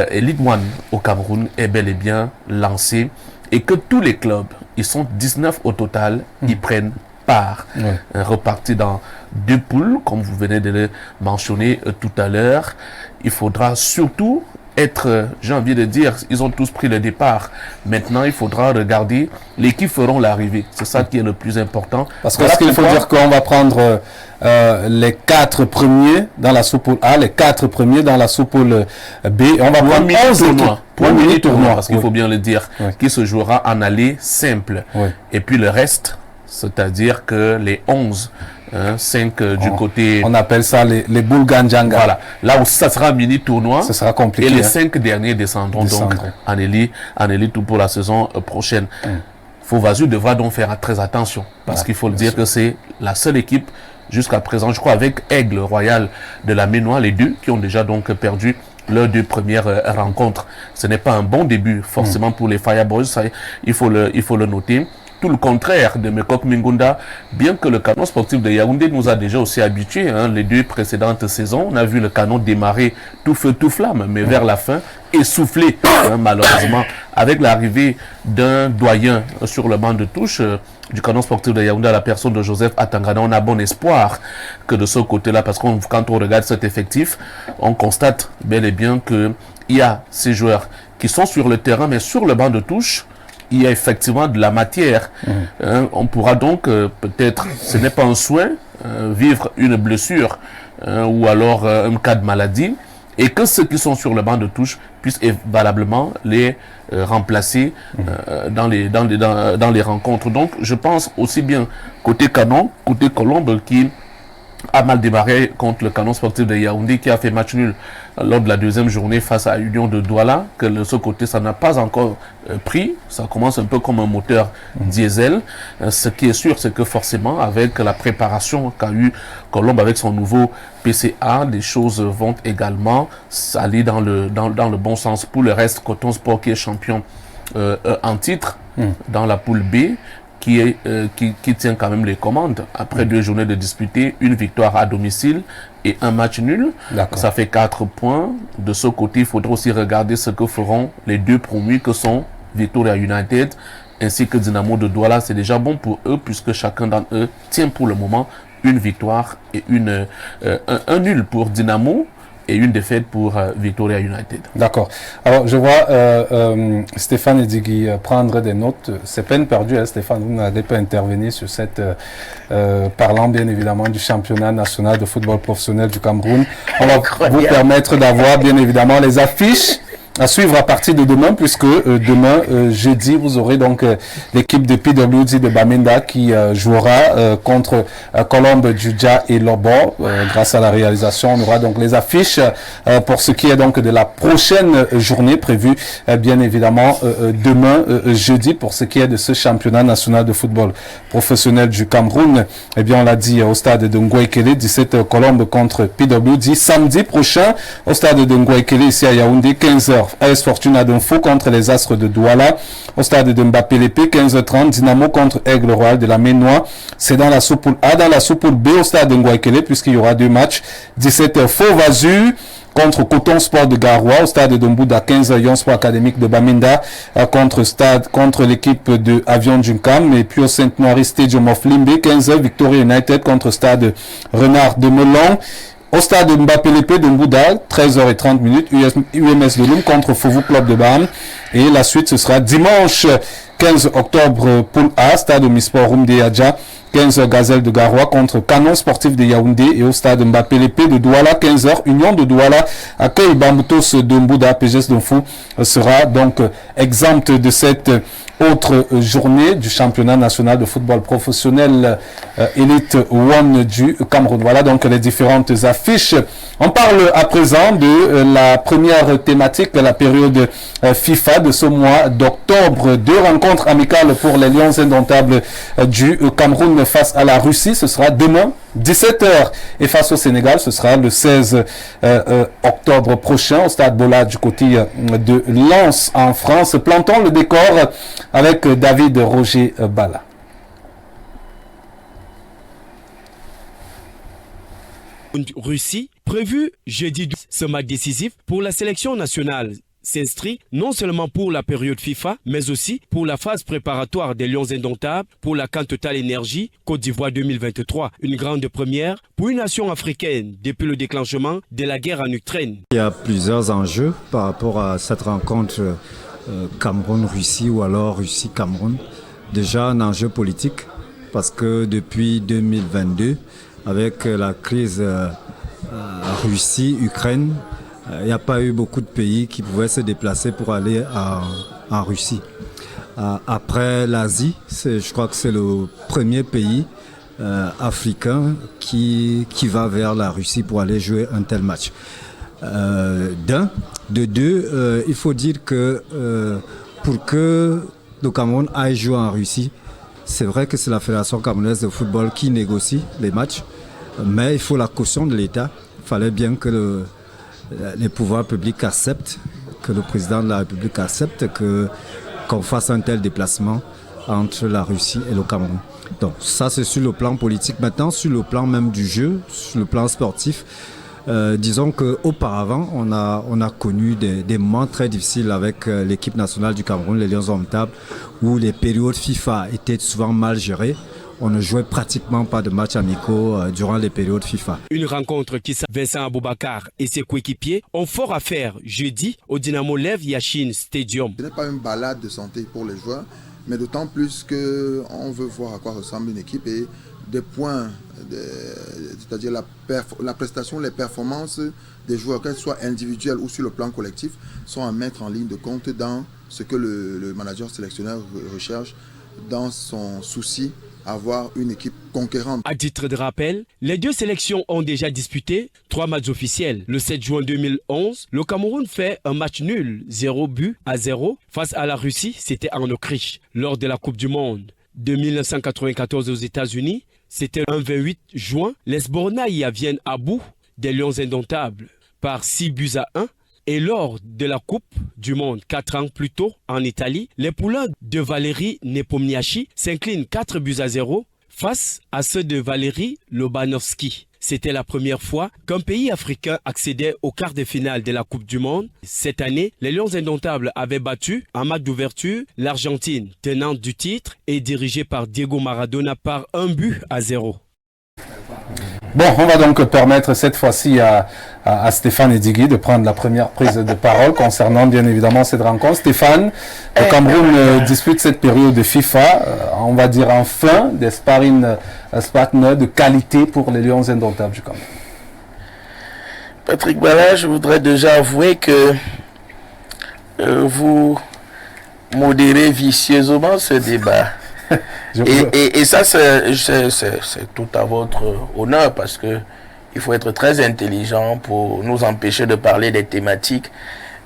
Elite One au Cameroun est bel et bien lancé et que tous les clubs, ils sont 19 au total, ils prennent part, repartis dans 2 poules, comme vous venez de le mentionner tout à l'heure. Il faudra surtout être, j'ai envie de dire, ils ont tous pris le départ. Maintenant, il faudra regarder lesquels feront l'arrivée. C'est ça qui est le plus important. Parce que ce qu'il faut dire qu'on va prendre les 4 premiers dans la sous-poule A, les 4 premiers dans la sous-poule B. Et on va prendre 11 tournois. Pour un mini-tournoi, parce qu'il faut bien le dire, qui se jouera en aller simple. Et puis le reste, c'est-à-dire que les 11, 5 du côté... On appelle ça les boules Ganjanga. Voilà. Là où ça sera un mini-tournoi. Ce sera compliqué. Et les 5 derniers descendront donc en élite tout pour la saison prochaine. Fauve Azur devra donc faire très attention. Parce qu'il faut le dire que c'est la seule équipe jusqu'à présent, je crois, avec Aigle Royal de la Ménois, les deux qui ont déjà donc perdu leurs 2 premières rencontres. Ce n'est pas un bon début forcément pour les Fireboys, ça, il faut le noter. tout le contraire de Mekok Mingunda, bien que le canon sportif de Yaoundé nous a déjà aussi habitués. Les 2 précédentes saisons, on a vu le canon démarrer tout feu, tout flamme, mais vers la fin, essoufflé, malheureusement, avec l'arrivée d'un doyen sur le banc de touche du canon sportif de Yaoundé à la personne de Joseph Atangana. On a bon espoir que de ce côté-là, parce que quand on regarde cet effectif, on constate bel et bien qu'il y a ces joueurs qui sont sur le terrain, mais sur le banc de touche, il y a effectivement de la matière. On pourra donc peut-être, ce n'est pas un souhait, vivre une blessure ou alors un cas de maladie, et que ceux qui sont sur le banc de touche puissent valablement les remplacer dans les rencontres. Donc je pense aussi bien côté canon, côté Colombe qui a mal démarré contre le canon sportif de Yaoundé qui a fait match nul lors de la 2e journée face à Union de Douala, que de ce côté ça n'a pas encore pris, ça commence un peu comme un moteur diesel. Ce qui est sûr, c'est que forcément avec la préparation qu'a eu Colombe avec son nouveau PCA, les choses vont également aller dans le bon sens. Pour le reste, Coton Sport qui est champion en titre dans la poule B, qui tient quand même les commandes. Après 2 journées de disputer, 1 victoire à domicile et 1 match nul. Ça fait 4 points. De ce côté, il faudra aussi regarder ce que feront les 2 promus que sont Victoria United ainsi que Dynamo de Douala. C'est déjà bon pour eux puisque chacun d'entre eux tient pour le moment 1 victoire et un nul pour Dynamo et 1 défaite pour Victoria United. D'accord. Alors, je vois Stéphane Edigui prendre des notes. C'est peine perdue, Stéphane. Vous n'allez pas intervenir sur cette... parlant bien évidemment du championnat national de football professionnel du Cameroun. On va vous permettre d'avoir bien évidemment les affiches à suivre à partir de demain, puisque demain, jeudi, vous aurez donc l'équipe de PWD de Bamenda qui jouera contre Colombe, Djudja et Lobo. Grâce à la réalisation, on aura donc les affiches pour ce qui est donc de la prochaine journée prévue, bien évidemment, demain, jeudi, pour ce qui est de ce championnat national de football professionnel du Cameroun. Eh bien, on l'a dit au stade de Ngouaikele, 17 Colombe contre PWD. Samedi prochain, au stade de Ngouaikele, ici à Yaoundé, 15h. AS Fortuna d'Info contre les Astres de Douala. Au stade de Mbappé-Lépé, 15h30, Dynamo contre Aigle Royal de la Ménois. C'est dans la sous-poule A. Dans la sous-poule B, au stade de Ngouaikele, puisqu'il y aura 2 matchs. 17h, Faux-Vazu contre Coton Sport de Garoua. Au stade de Mbouda, 15h, Yon Sport Académique de Baminda contre l'équipe de Avion Junkam. Et puis au Sainte-Marie Stadium of Limbe, 15h, Victoria United contre stade Renard de Melon. Au stade de Mbappé-Lépé de Mbouda, 13h30, UMS de Loum contre Fouvou Club de Bam. Et la suite, ce sera dimanche 15 octobre, poule A, stade de Misport Roum de Yadja, 15h Gazelle de Garoua contre Canon Sportif de Yaoundé. Et au stade de Mbappé-Lépé de Douala, 15h, Union de Douala accueille Bamboutos de Mbouda. PGS Donfou sera donc exempt de cette autre journée du championnat national de football professionnel Elite One du Cameroun. Voilà donc les différentes affiches. On parle à présent de la première thématique de la période FIFA de ce mois d'octobre. 2 rencontres amicales pour les Lions indomptables du Cameroun face à la Russie. Ce sera demain 17h et face au Sénégal, ce sera le 16 octobre prochain au stade Bola du côté de Lens en France. Plantons le décor avec David Roger Bala. Russie, prévu jeudi 12, ce match décisif pour la sélection nationale s'inscrit non seulement pour la période FIFA, mais aussi pour la phase préparatoire des Lions indomptables pour la CAN Total Énergie Côte d'Ivoire 2023. Une grande première pour une nation africaine depuis le déclenchement de la guerre en Ukraine. Il y a plusieurs enjeux par rapport à cette rencontre Cameroun-Russie ou alors Russie-Cameroun. Déjà un enjeu politique parce que depuis 2022, avec la crise Russie-Ukraine, il n'y a pas eu beaucoup de pays qui pouvaient se déplacer pour aller en Russie. Après l'Asie, je crois que c'est le premier pays africain qui va vers la Russie pour aller jouer un tel match. De deux, il faut dire que pour que le Cameroun aille jouer en Russie, c'est vrai que c'est la Fédération camerounaise de football qui négocie les matchs, mais il faut la caution de l'État. Il fallait bien que les pouvoirs publics acceptent, que le président de la République accepte qu'on fasse un tel déplacement entre la Russie et le Cameroun. Donc ça c'est sur le plan politique. Maintenant sur le plan même du jeu, sur le plan sportif, disons qu'auparavant on a connu des moments très difficiles avec l'équipe nationale du Cameroun, les Lions Indomptables, où les périodes FIFA étaient souvent mal gérées. On ne jouait pratiquement pas de matchs amicaux durant les périodes FIFA. Une rencontre qui Vincent Aboubakar et ses coéquipiers ont fort à faire jeudi au Dynamo Lev Yashin Stadium. Ce n'est pas une balade de santé pour les joueurs, mais d'autant plus qu'on veut voir à quoi ressemble une équipe et des points, c'est-à-dire la prestation, les performances des joueurs, qu'elles soient individuelles ou sur le plan collectif, sont à mettre en ligne de compte dans ce que le manager sélectionneur recherche dans son souci avoir une équipe conquérante. À titre de rappel, les deux sélections ont déjà disputé 3 matchs officiels. Le 7 juin 2011, le Cameroun fait un match nul, 0-0 face à la Russie, c'était en Autriche. Lors de la Coupe du Monde de 1994 aux États-Unis, c'était un 28 juin, les Sbornaïa viennent à bout des Lions Indomptables par 6-1. Et lors de la Coupe du Monde 4 ans plus tôt en Italie, les Poulains de Valérie Nepomniachtchi s'inclinent 4-0 face à ceux de Valérie Lobanovski. C'était la première fois qu'un pays africain accédait au quart de finale de la Coupe du Monde. Cette année, les Lions Indomptables avaient battu en match d'ouverture l'Argentine, tenante du titre et dirigée par Diego Maradona par 1-0. Bon, on va donc permettre cette fois-ci à Stéphane Edigui de prendre la première prise de parole concernant bien évidemment cette rencontre. Stéphane, le Cameroun dispute cette période de FIFA, on va dire enfin, des sparring partners de qualité pour les Lions Indomptables du Cameroun. Patrick Bala, je voudrais déjà avouer que vous modérez vicieusement ce débat. Et ça, c'est tout à votre honneur parce que il faut être très intelligent pour nous empêcher de parler des thématiques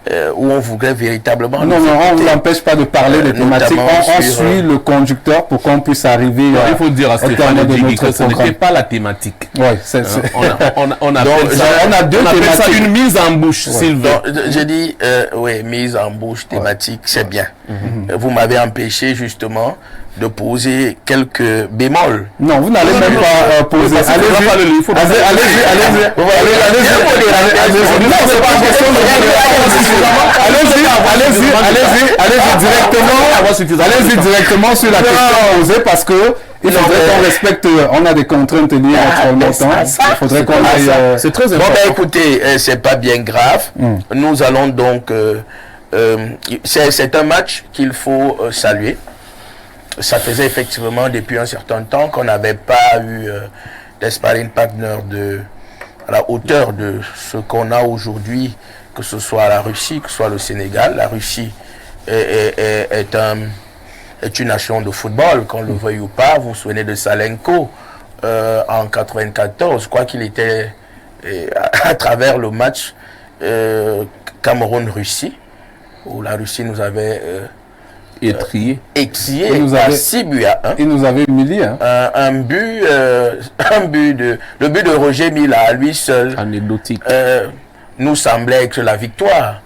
où on voudrait véritablement... Non, on ne vous empêche pas de parler des thématiques. On suit le conducteur pour qu'on puisse arriver il faut dire à Stéphane que ce n'était pas la thématique. Oui, on a deux thématiques. Ça une mise en bouche, Sylvain. Je dis, oui, mise en bouche thématique, c'est bien. Vous m'avez empêché justement de poser quelques bémols. Non, vous n'allez même pas poser. Allez-y. Allez-y directement sur la question posée parce que il faudrait qu'on respecte, on a des contraintes liées naturellement. Il faudrait qu'on aille. C'est très important. Bon, ben écoutez, c'est pas bien grave. Nous allons donc. C'est un match qu'il faut saluer. Ça faisait effectivement depuis un certain temps qu'on n'avait pas eu des sparring partners à la hauteur de ce qu'on a aujourd'hui, que ce soit la Russie, que ce soit le Sénégal. La Russie est une nation de football, qu'on le veuille ou pas. Vous vous souvenez de Salenko en 94, je crois qu'il était à travers le match Cameroun-Russie, où la Russie nous avait... étrié à 6-1. Il nous avait humilié. Le but de Roger Mila à lui seul anecdotique nous semblait être la victoire.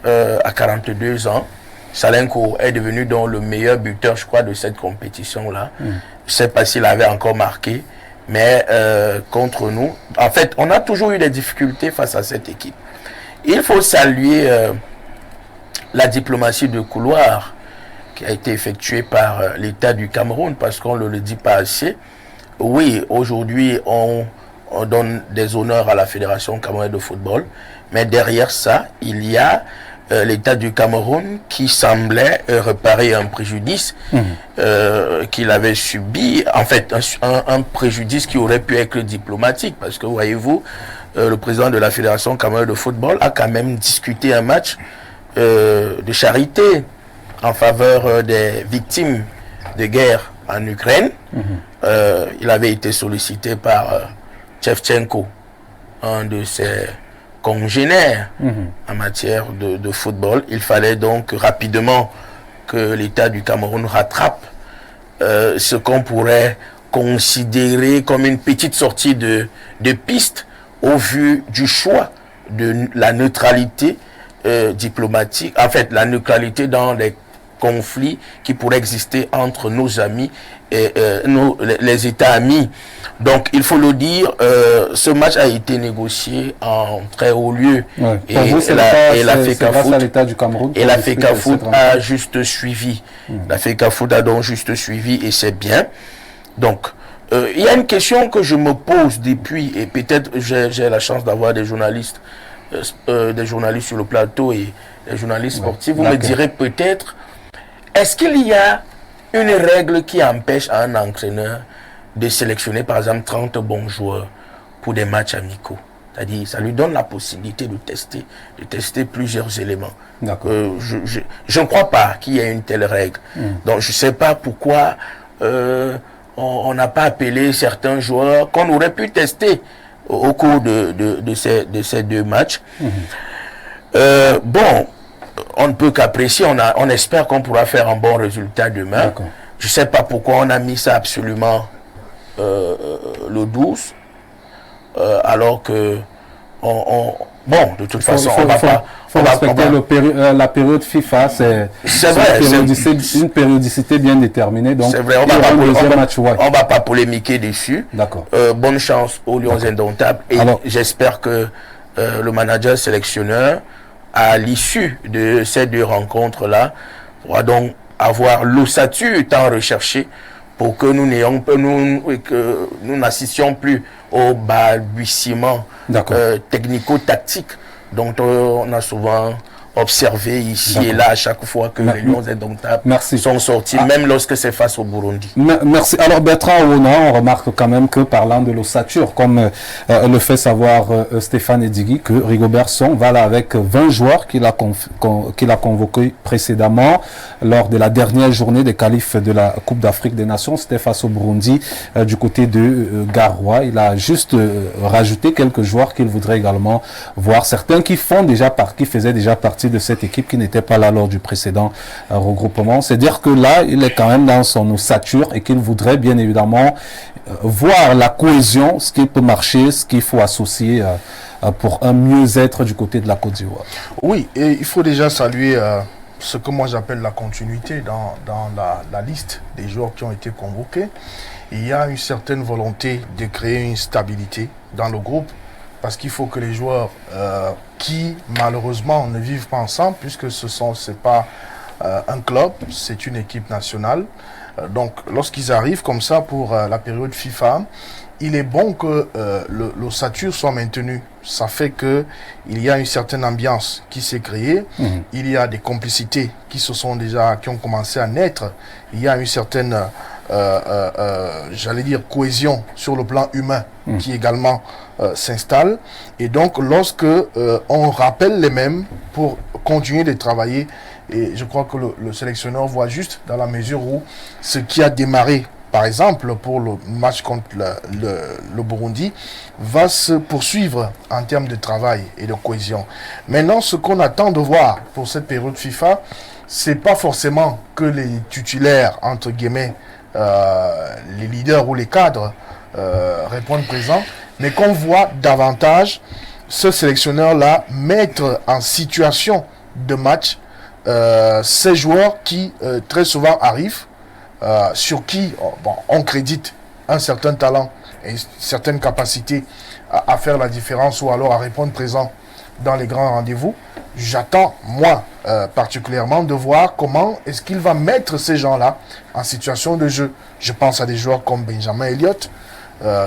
À 42 ans, Salenko est devenu donc le meilleur buteur, je crois, de cette compétition-là. Je ne sais pas s'il avait encore marqué, mais contre nous, en fait, on a toujours eu des difficultés face à cette équipe. Il faut saluer la diplomatie de couloir qui a été effectué par l'État du Cameroun, parce qu'on ne le dit pas assez. Oui, aujourd'hui, on donne des honneurs à la Fédération camerounaise de football, mais derrière ça, il y a l'État du Cameroun qui semblait réparer un préjudice qu'il avait subi, en fait, un préjudice qui aurait pu être diplomatique, parce que, voyez-vous, le président de la Fédération camerounaise de football a quand même discuté un match de charité en faveur des victimes de guerre en Ukraine. Il avait été sollicité par Shevchenko, un de ses congénères en matière de football. Il fallait donc rapidement que l'État du Cameroun rattrape ce qu'on pourrait considérer comme une petite sortie de piste au vu du choix de la neutralité diplomatique, en fait la neutralité dans les conflit qui pourrait exister entre nos amis et les États amis. Donc, il faut le dire, ce match a été négocié en très haut lieu. Ouais. Et la FECAFOOT a juste suivi. La FECAFOOT a donc juste suivi et c'est bien. Donc, il y a une question que je me pose depuis, et peut-être j'ai la chance d'avoir des journalistes sur le plateau et des journalistes sportifs. Vous me direz peut-être, est-ce qu'il y a une règle qui empêche un entraîneur de sélectionner par exemple 30 bons joueurs pour des matchs amicaux? C'est-à-dire, ça lui donne la possibilité de tester plusieurs éléments. Je ne crois pas qu'il y ait une telle règle. Donc, je ne sais pas pourquoi on n'a pas appelé certains joueurs qu'on aurait pu tester au cours de ces 2 matchs. Bon, on ne peut qu'apprécier, on espère qu'on pourra faire un bon résultat demain. Je ne sais pas pourquoi on a mis ça absolument le 12, alors que bon, de toute façon, on va pas... Il faut respecter la période FIFA, c'est une périodicité bien déterminée. Donc, c'est vrai, on ne va pas polémiquer dessus. D'accord. Bonne chance aux Lions Indomptables. Et j'espère que le manager sélectionneur, à l'issue de ces 2 rencontres-là, pourra donc avoir l'ossature tant recherchée pour que nous n'assistions plus au balbutiement technico-tactique dont on a souvent observé ici et là à chaque fois que les Lions Indomptables sont sortis, même lorsque c'est face au Burundi. Merci. Alors Bertrand Ouna, on remarque quand même que parlant de l'ossature, comme le fait savoir Stéphane Edigui, que Rigobert Song va là avec 20 joueurs qu'il a convoqués précédemment lors de la dernière journée des qualifs de la Coupe d'Afrique des Nations. C'était face au Burundi du côté de Garoua. Il a juste rajouté quelques joueurs qu'il voudrait également voir. Certains qui faisaient déjà partie de cette équipe qui n'était pas là lors du précédent regroupement. C'est dire que là, il est quand même dans son ossature et qu'il voudrait bien évidemment voir la cohésion, ce qui peut marcher, ce qu'il faut associer pour un mieux-être du côté de la Côte d'Ivoire. Oui, et il faut déjà saluer ce que moi j'appelle la continuité dans la liste des joueurs qui ont été convoqués. Il y a une certaine volonté de créer une stabilité dans le groupe, parce qu'il faut que les joueurs qui malheureusement ne vivent pas ensemble, puisque c'est pas un club, c'est une équipe nationale. Donc lorsqu'ils arrivent comme ça pour la période FIFA, il est bon que l'ossature soit maintenue. Ça fait que il y a une certaine ambiance qui s'est créée. Il y a des complicités qui ont commencé à naître. Il y a une certaine j'allais dire cohésion sur le plan humain qui également s'installe. Et donc lorsque on rappelle les mêmes pour continuer de travailler, et je crois que le sélectionneur voit juste dans la mesure où ce qui a démarré par exemple pour le match contre le Burundi va se poursuivre en termes de travail et de cohésion. Maintenant, ce qu'on attend de voir pour cette période FIFA, c'est pas forcément que les titulaires entre guillemets, les leaders ou les cadres répondent présents, mais qu'on voit davantage ce sélectionneur-là mettre en situation de match ces joueurs qui très souvent arrivent, sur qui on crédite un certain talent et une certaine capacité à faire la différence ou alors à répondre présent dans les grands rendez-vous. J'attends, moi, particulièrement, de voir comment est-ce qu'il va mettre ces gens-là en situation de jeu. Je pense à des joueurs comme Benjamin Elliott,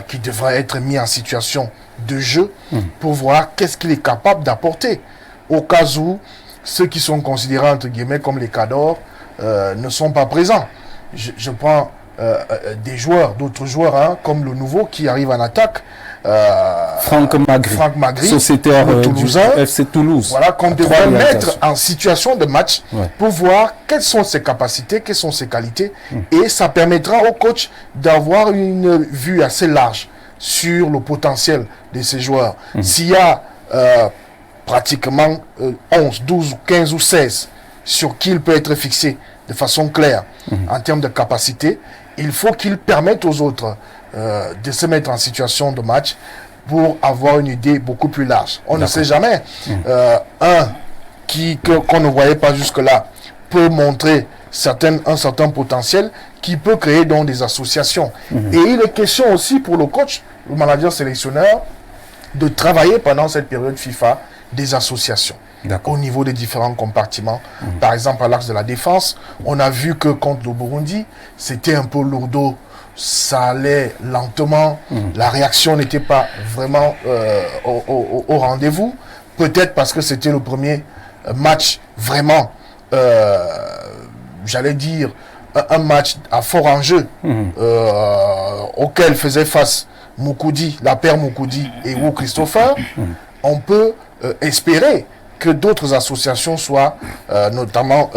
qui devraient être mis en situation de jeu pour voir qu'est-ce qu'il est capable d'apporter. Au cas où ceux qui sont considérés, entre guillemets, comme les cadors, ne sont pas présents. Je prends des joueurs, d'autres joueurs, comme le nouveau qui arrive en attaque, Franck Magri, sociétaire Toulousain, du FC Toulouse. Voilà, qu'on devrait mettre en situation de match pour voir quelles sont ses capacités, quelles sont ses qualités. Et ça permettra au coach d'avoir une vue assez large sur le potentiel de ces joueurs. S'il y a pratiquement 11, 12, 15 ou 16 sur qui il peut être fixé de façon claire en termes de capacité, il faut qu'il permette aux autres de se mettre en situation de match pour avoir une idée beaucoup plus large. On ne sait jamais. Qu'on ne voyait pas jusque-là peut montrer un certain potentiel qui peut créer donc des associations. Et il est question aussi pour le coach, le manager sélectionneur, de travailler pendant cette période FIFA des associations au niveau des différents compartiments. Par exemple, à l'axe de la défense, on a vu que contre le Burundi, c'était un peu lourdeau, ça allait lentement, la réaction n'était pas vraiment au rendez-vous, peut-être parce que c'était le premier match vraiment, j'allais dire, un match à fort enjeu auquel faisait face Moukoudi, la paire Moukoudi et Wu Christopher. On peut espérer que d'autres associations soient notamment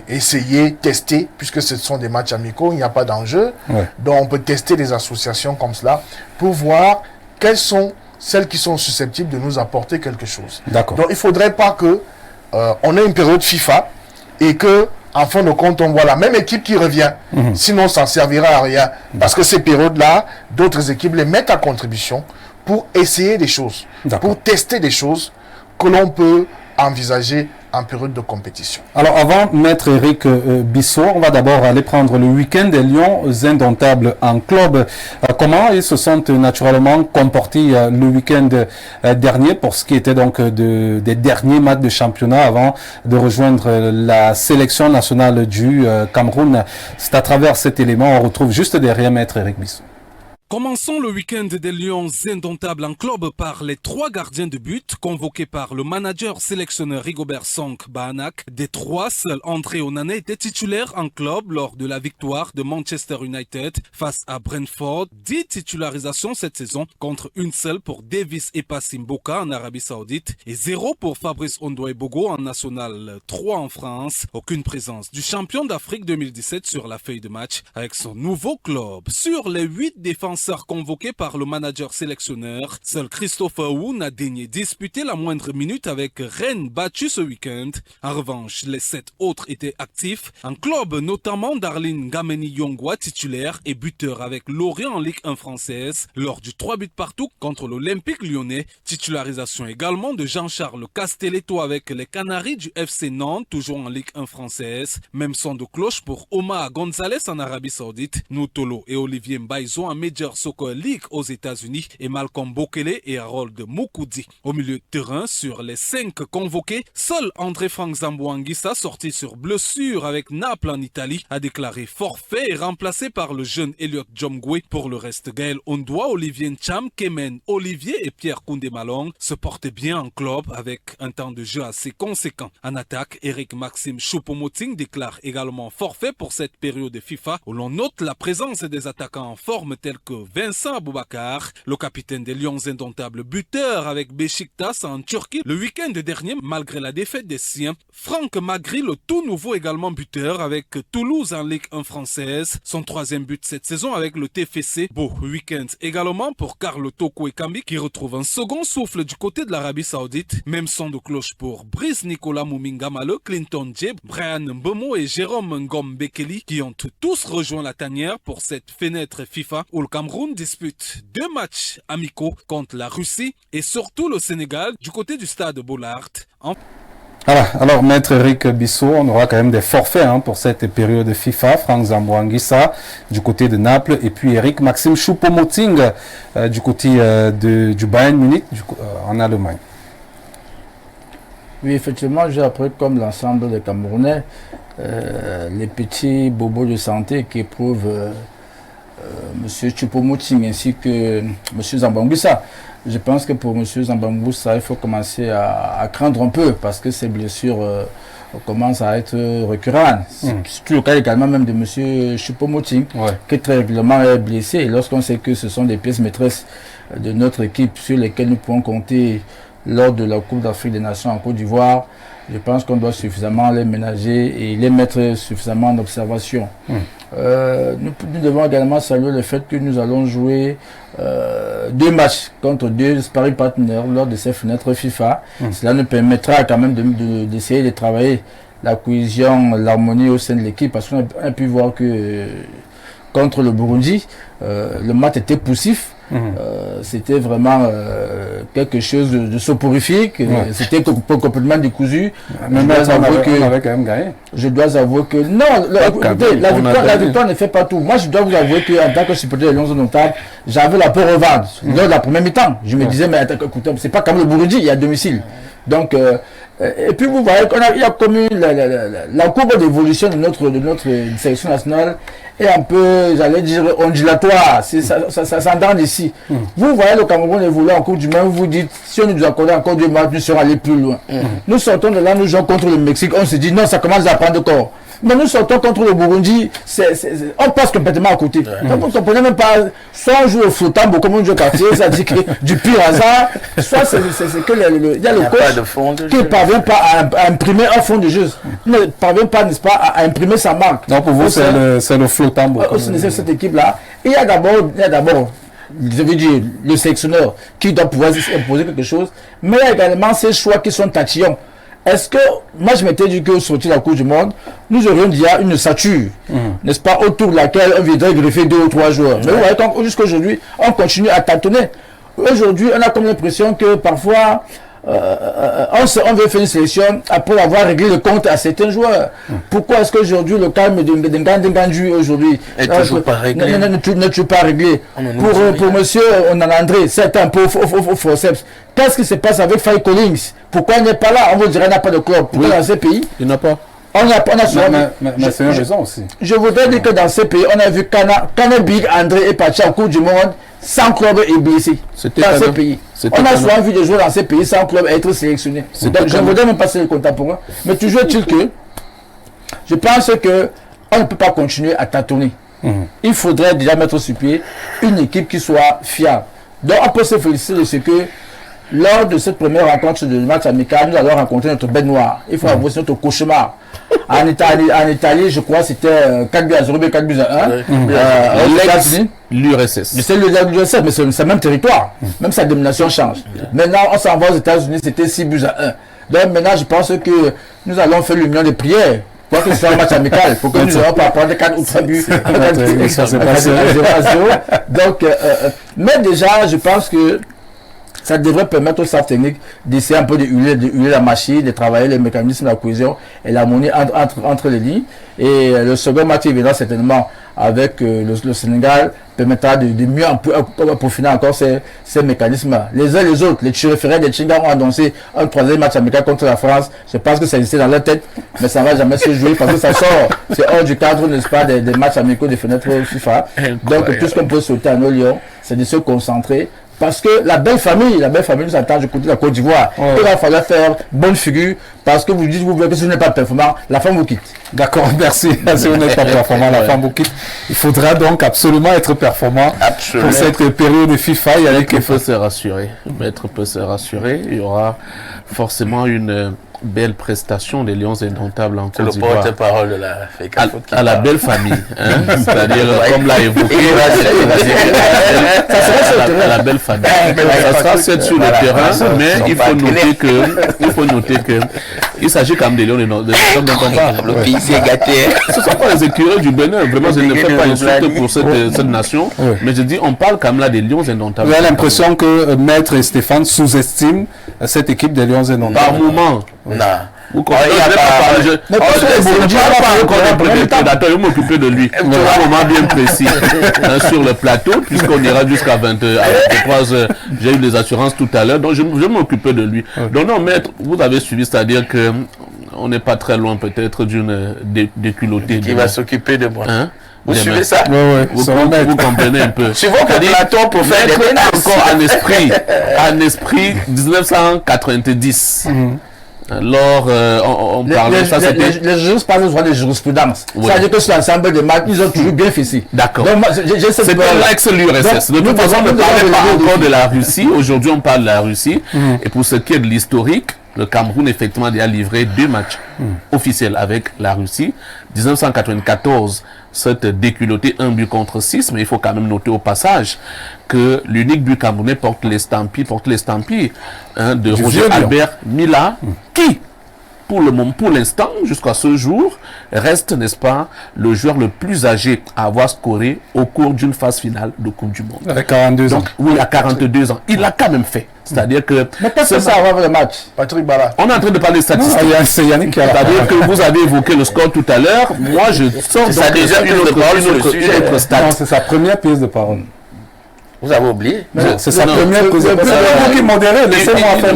essayées, testées, puisque ce sont des matchs amicaux, il n'y a pas d'enjeu. Donc on peut tester des associations comme cela pour voir quelles sont celles qui sont susceptibles de nous apporter quelque chose. Donc il ne faudrait pas que on ait une période FIFA et que en fin de compte, on voit la même équipe qui revient. Sinon, ça ne servira à rien. Parce que ces périodes-là, d'autres équipes les mettent à contribution pour essayer des choses, pour tester des choses que l'on peut envisager en période de compétition. Alors, avant, Maître Eric Bissot, on va d'abord aller prendre le week-end des Lions indomptables en club. Comment ils se sont naturellement comportés le week-end dernier pour ce qui était donc des derniers matchs de championnat avant de rejoindre la sélection nationale du Cameroun. C'est à travers cet élément, on retrouve juste derrière Maître Eric Bissot. Commençons le week-end des Lions indomptables en club par les 3 gardiens de but convoqués par le manager sélectionneur Rigobert Song Bahanak. Des 3, seuls André Onana était titulaire en club lors de la victoire de Manchester United face à Brentford. 10 titularisations cette saison contre une seule pour Davis Epassim Boka en Arabie Saoudite et 0 pour Fabrice Ondoye-Bogo en National 3 en France. Aucune présence du champion d'Afrique 2017 sur la feuille de match avec son nouveau club. Sur les 8 défenseurs convoqués par le manager sélectionneur, seul Christopher Wu n'a daigné disputer la moindre minute avec Rennes battu ce week-end. En revanche, les 7 autres étaient actifs en club, notamment Darlene Gameni Yongwa, titulaire et buteur avec Lorient en Ligue 1 française lors du 3 buts partout contre l'Olympique lyonnais. Titularisation également de Jean-Charles Castelletto avec les Canaries du FC Nantes, toujours en Ligue 1 française. Même son de cloche pour Omar Gonzalez en Arabie Saoudite, Nutolo et Olivier Mbaizo en Major Soccer League aux États-Unis et Malcolm Bokele et Harold Moukoudi. Au milieu de terrain, sur les 5 convoqués, seul André-Franck Zambo-Anguissa, sorti sur blessure avec Naples en Italie, a déclaré forfait et remplacé par le jeune Elliot Jomgwe. Pour le reste, Gaël Ondoa, Olivier Ncham, Kemen Olivier et Pierre Koundé-Malong se portaient bien en club avec un temps de jeu assez conséquent. En attaque, Eric Maxime Choupo-Moting déclare également forfait pour cette période de FIFA où l'on note la présence des attaquants en forme tels que Vincent Aboubakar, le capitaine des Lions indomptables, buteur avec Beşiktaş en Turquie le week-end dernier malgré la défaite des siens. Franck Magri, le tout nouveau également buteur avec Toulouse en Ligue 1 française. Son 3e but cette saison avec le TFC. Beau week-end également pour Carlo Toko Ekambi qui retrouve un second souffle du côté de l'Arabie Saoudite. Même son de cloche pour Brice Nicolas Moumingamale, Clinton Djeb, Brian Mbemo et Jérôme Ngom Bekeli qui ont tous rejoint la tanière pour cette fenêtre FIFA où le Cameroun dispute 2 matchs amicaux contre la Russie et surtout le Sénégal du côté du stade Bollard. Alors, Maître Eric Bissot, on aura quand même des forfaits pour cette période FIFA. Franck Zambo-Anguissa du côté de Naples et puis Eric Maxime Choupo-Moting du côté du Bayern Munich en Allemagne. Oui, effectivement, j'ai appris comme l'ensemble des Camerounais les petits bobos de santé qui éprouvent M. Choupo-Moting ainsi que M. Zambo-Anguissa. Je pense que pour M. Zambo-Anguissa, il faut commencer à craindre un peu parce que ces blessures commencent à être récurrentes. C'est le cas également même de M. Choupo-Moting qui très régulièrement est blessé. Et lorsqu'on sait que ce sont des pièces maîtresses de notre équipe sur lesquelles nous pouvons compter lors de la Coupe d'Afrique des Nations en Côte d'Ivoire, je pense qu'on doit suffisamment les ménager et les mettre suffisamment en observation. Nous devons également saluer le fait que nous allons jouer 2 matchs contre 2 sparring partenaires lors de ces fenêtres FIFA. Cela nous permettra quand même d'essayer de travailler la cohésion, l'harmonie au sein de l'équipe parce qu'on a pu voir que contre le Burundi, le match était poussif. C'était vraiment quelque chose de soporifique. C'était complètement décousu. Mais on avait quand même gagné. Je dois avouer que non, écoutez, la victoire ne fait pas tout. Moi, je dois vous avouer qu'en tant que supporter des Lions indomptables, j'avais la peur au ventre. Lors de la première mi-temps, je me disais, mais écoutez, c'est pas comme le Burundi, il y a domicile. Donc, et puis vous voyez qu'il y a comme la courbe d'évolution de notre sélection nationale est un peu, j'allais dire, ondulatoire. Ça s'entend ici. Vous voyez le Cameroun évoluer en Coupe du Monde, vous dites, si on nous accordait encore 2 matchs, nous serons allés plus loin. Nous sortons de là, nous jouons contre le Mexique, on se dit, non, ça commence à prendre corps. Mais nous sortons contre le Burundi, on passe complètement à côté. Donc, on ne comprenait même pas, soit on joue au flottant, comme on joue au quartier, c'est-à-dire que du pur hasard, soit c'est que il y a le coach qui ne parvient pas à imprimer un fond de jeu. Il ne parvient pas, n'est-ce pas, à imprimer sa marque. Donc pour vous, c'est le flottant. Au sein de cette équipe-là, il y a d'abord, je veux dire, le sélectionneur qui doit pouvoir imposer quelque chose, mais il y a également ces choix qui sont tatillons. Est-ce que, moi je m'étais dit que sortir la Coupe du Monde, nous aurions déjà une ossature, n'est-ce pas, autour de laquelle on viendrait greffer 2 ou 3 joueurs. Mais vous voyez, jusqu'à aujourd'hui, on continue à tâtonner. Aujourd'hui, on a comme l'impression que parfois, on veut faire une sélection après avoir réglé le compte à certains joueurs. Pourquoi est-ce qu'aujourd'hui, le calme de Ngandu aujourd'hui n'est toujours pas réglé? N'est toujours pas réglé. Pour monsieur Onana-André, c'est un peu au forceps. Qu'est-ce qui se passe avec Faye Collins? Pourquoi il n'est pas là? On vous dirait qu'il n'a pas de club. Pourquoi dans ces pays? Il n'a pas. Mais c'est une raison aussi. Je voudrais dire que dans ces pays, on a vu Kana Big André est parti en Coupe du Monde sans club et blessé. Dans ces pays. On a souvent vu des joueurs dans ces pays sans club être sélectionnés. Donc je ne voudrais même pas passer le compte pour moi. Mais toujours est-il que je pense qu'on ne peut pas continuer à tâtonner. Il faudrait déjà mettre sur pied une équipe qui soit fiable. Donc on peut se féliciter de ce que lors de cette première rencontre de match amical, nous allons rencontrer notre bête noire. Il faut avouer notre cauchemar. En Italie, je crois, c'était 4-0, 4-1. L'URSS. C'est l'URSS, mais c'est le même territoire. Même sa domination change. Maintenant, on s'en va aux États-Unis, c'était 6-1. Donc maintenant, je pense que nous allons faire l'union de prières. Pour que ce soit un match amical, pour que nous n'ayons pas à prendre 4 ou 3 buts. Donc, mais déjà, je pense que ça devrait permettre au staff technique d'essayer un peu de huiler la machine, de travailler les mécanismes de la cohésion et l'harmonie entre les lignes. Et le second match, évidemment, certainement, avec le Sénégal, permettra de mieux peaufiner encore ces mécanismes-là. Les uns et les autres, les référents des Tchinga ont annoncé un 3e match amical contre la France. Je pense que ça existait dans leur tête, mais ça ne va jamais se jouer parce que ça sort. C'est hors du cadre, n'est-ce pas, des matchs amicaux des fenêtres FIFA. Donc, tout ce qu'on peut souhaiter à nos Lions, c'est de se concentrer. Parce que la belle famille nous attend du côté de la Côte d'Ivoire. Il va falloir faire bonne figure parce que vous dites, vous voulez que si vous n'êtes pas performant, la femme vous quitte. D'accord, merci. Si vous n'êtes pas performant, la femme vous quitte. Il faudra donc absolument être performant pour cette période de FIFA. Il faut se rassurer. Maître peut se rassurer. Il y aura forcément une belle prestation des Lions indomptables en Côte d'Ivoire. C'est le porte-parole de la FECAFOOT à la belle famille, c'est-à-dire comme l'a évoqué, à la belle famille. Ça sera certes sur le terrain, mais il faut noter que il s'agit quand même des Lions indomptables. Le pays s'est gâté. Ce ne sont pas les écureuils du Bénin. Vraiment, je ne fais pas insulte pour cette nation, mais je dis, on parle quand même là des Lions indomptables. J'ai l'impression que Maître et Stéphane sous-estiment cette équipe des Lions indomptables. Par moment. Non. Vous comprenez? Je ne parle pas m'occuper de lui. Un moment bien précis sur le plateau, puisqu'on ira jusqu'à 23h. J'ai eu des assurances tout à l'heure, donc je vais m'occuper de lui. Donc non, maître, vous avez suivi, c'est-à-dire que on n'est pas très loin peut-être d'une déculottée. Qui va s'occuper de moi. Vous suivez ça? Vous comprenez un peu. Suivons que plateau pour faire des menaces. Encore un esprit 1990. Alors, on parlait ça, c'était... Les juristes parlent souvent de jurisprudence. C'est-à-dire que sur l'ensemble des matchs, ils ont toujours bien fait ici. D'accord. C'était l'ex-l'URSS. De toute façon, on ne parlait pas encore de la Russie. Aujourd'hui, on parle de la Russie. Et pour ce qui est de l'historique, le Cameroun, effectivement, a livré 2 matchs officiels avec la Russie. 1994, cette déculottée 1-6, mais il faut quand même noter au passage que l'unique but camerounais porte l'estampille de Roger Albert Mila, qui pour l'instant, jusqu'à ce jour, reste, n'est-ce pas, le joueur le plus âgé à avoir scoré au cours d'une phase finale de Coupe du Monde. Avec 42 ans. Oui, à 42 ans. Il l'a quand même fait. C'est-à-dire que... Mais qu'est-ce que ça avant le match? Patrick Bala. On est en train de parler de statistiques. C'est Yannick qui a C'est-à-dire que vous avez évoqué le score tout à l'heure. Moi, je sors ça déjà une autre stat. Non, c'est sa première prise de parole. Vous avez oublié? C'est sa première prise de parole. C'est vous qui modérez, laissez-moi faire.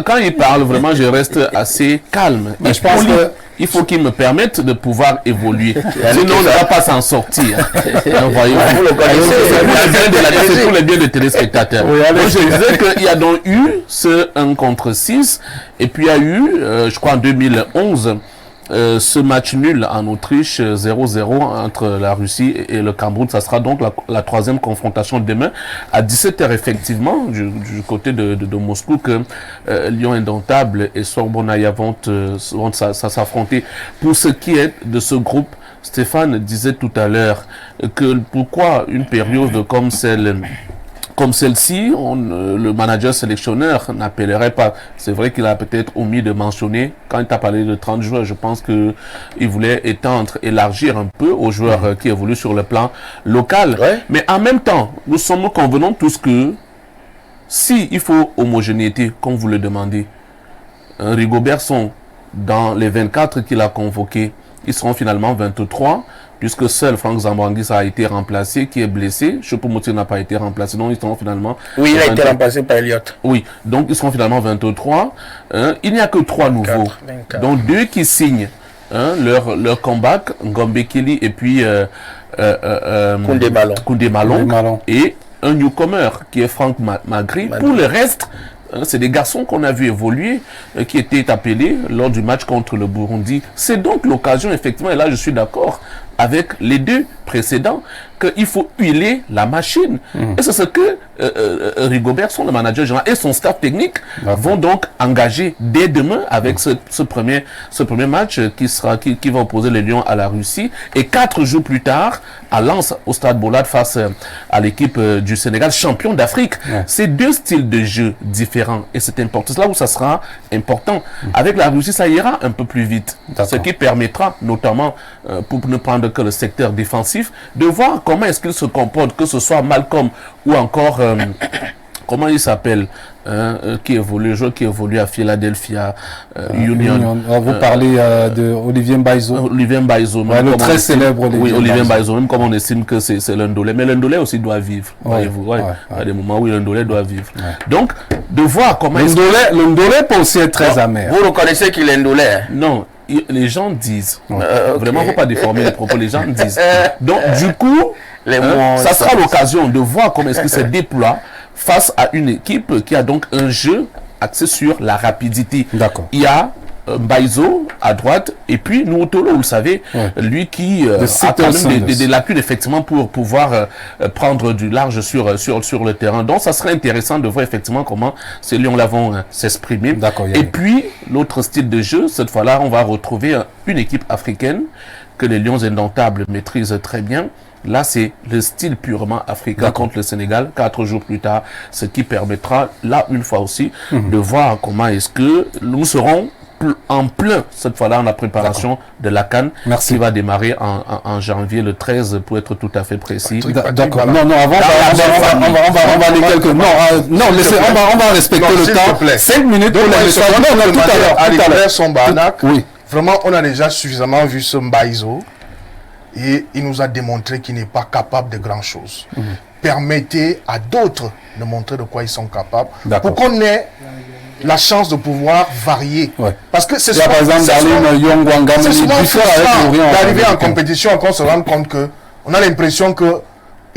Quand il parle, vraiment, je reste assez calme. Mais je pense que il faut qu'il me permette de pouvoir évoluer. Sinon, on ne va pas s'en sortir. Voyez, vous le connaissez. C'est pour les biens des téléspectateurs. Donc, je disais qu'il y a donc eu ce 1 contre 6. Et puis, il y a eu, je crois, en 2011, ce match nul en Autriche, 0-0 entre la Russie et le Cameroun. Ça sera donc la troisième confrontation demain à 17h, effectivement, du côté de Moscou, que Lyon Indomptable et Sorbonaya vont s'affronter. Pour ce qui est de ce groupe, Stéphane disait tout à l'heure que pourquoi une période comme celle-ci, le manager sélectionneur n'appellerait pas. C'est vrai qu'il a peut-être omis de mentionner, quand il a parlé de 30 joueurs, je pense qu'il voulait élargir un peu aux joueurs qui évoluent sur le plan local. Ouais. Mais en même temps, nous convenons tous que si il faut homogénéité, comme vous le demandez, Rigobert sont dans les 24 qu'il a convoqués, ils seront finalement 23, puisque seul Franck Zamboanguis a été remplacé, qui est blessé. Choupo-Moting n'a pas été remplacé, donc ils seront finalement... Oui, il a été remplacé par Elliott. Oui, donc ils seront finalement 23. Il n'y a que 3 nouveaux, 24. Donc 2 qui signent leur comeback, Ngombe Kelly et puis Koundé Malong, et un newcomer qui est Franck Magri. Pour le reste... c'est des garçons qu'on a vu évoluer, qui étaient appelés lors du match contre le Burundi. C'est donc l'occasion, effectivement, et là je suis d'accord avec les deux précédents, qu'il faut huiler la machine. Et c'est ce que Rigobert, le manager général, et son staff technique vont donc engager dès demain avec ce premier match qui va opposer les Lions à la Russie. Et 4 jours plus tard, à Lens, au Stade Bollade, face à l'équipe du Sénégal, champion d'Afrique. C'est 2 styles de jeu différents. Et c'est important. C'est là où ça sera important. Avec la Russie, ça ira un peu plus vite. Ce qui permettra, notamment, pour ne prendre que le secteur défensif, de voir comment est-ce qu'il se comporte, que ce soit Malcolm ou encore, comment il s'appelle, le joueur qui évolue à Philadelphia Union. Vous parlez de Olivier Mbaizo. Olivier Mbaizo. Le très célèbre Olivier Mbaizo, même comme on estime que c'est l'Indolais. Mais l'Indolais aussi doit vivre, voyez-vous. Il y a des moments où l'Indolais doit vivre. Donc, de voir comment... L'Indolais peut aussi être très amer. Vous reconnaissez qu'il est Indolais? Non. Les gens disent, vraiment, il ne faut pas déformer les propos, les gens disent. Donc, du coup, ça sera l'occasion de voir comment est-ce qu'il se déploie face à une équipe qui a donc un jeu axé sur la rapidité. Il y a Mbaizo à droite et puis Nuotolo, vous le savez, lui qui a quand même des lacunes effectivement pour pouvoir prendre du large sur le terrain. Donc ça serait intéressant de voir effectivement comment ces Lions-là vont s'exprimer. Et puis l'autre style de jeu, cette fois-là, on va retrouver une équipe africaine que les Lions Indomptables maîtrisent très bien. Là, c'est le style purement africain contre le Sénégal, 4 jours plus tard, ce qui permettra, là, une fois aussi, de voir comment est-ce que nous serons en plein, cette fois-là, en la préparation de la CAN, qui va démarrer en janvier, le 13, pour être tout à fait précis. D'accord. Non, avant, on va aller quelques... Non, laissez, on va respecter le temps. 5 minutes pour les messages. Non, tout à l'heure. Son Bahanak, vraiment, on a déjà suffisamment vu ce Mbaizo. Et il nous a démontré qu'il n'est pas capable de grand-chose. Permettez à d'autres de montrer de quoi ils sont capables pour qu'on ait la chance de pouvoir varier. Parce que c'est souvent d'arriver en compétition et qu'on se rend compte qu'on a l'impression qu'il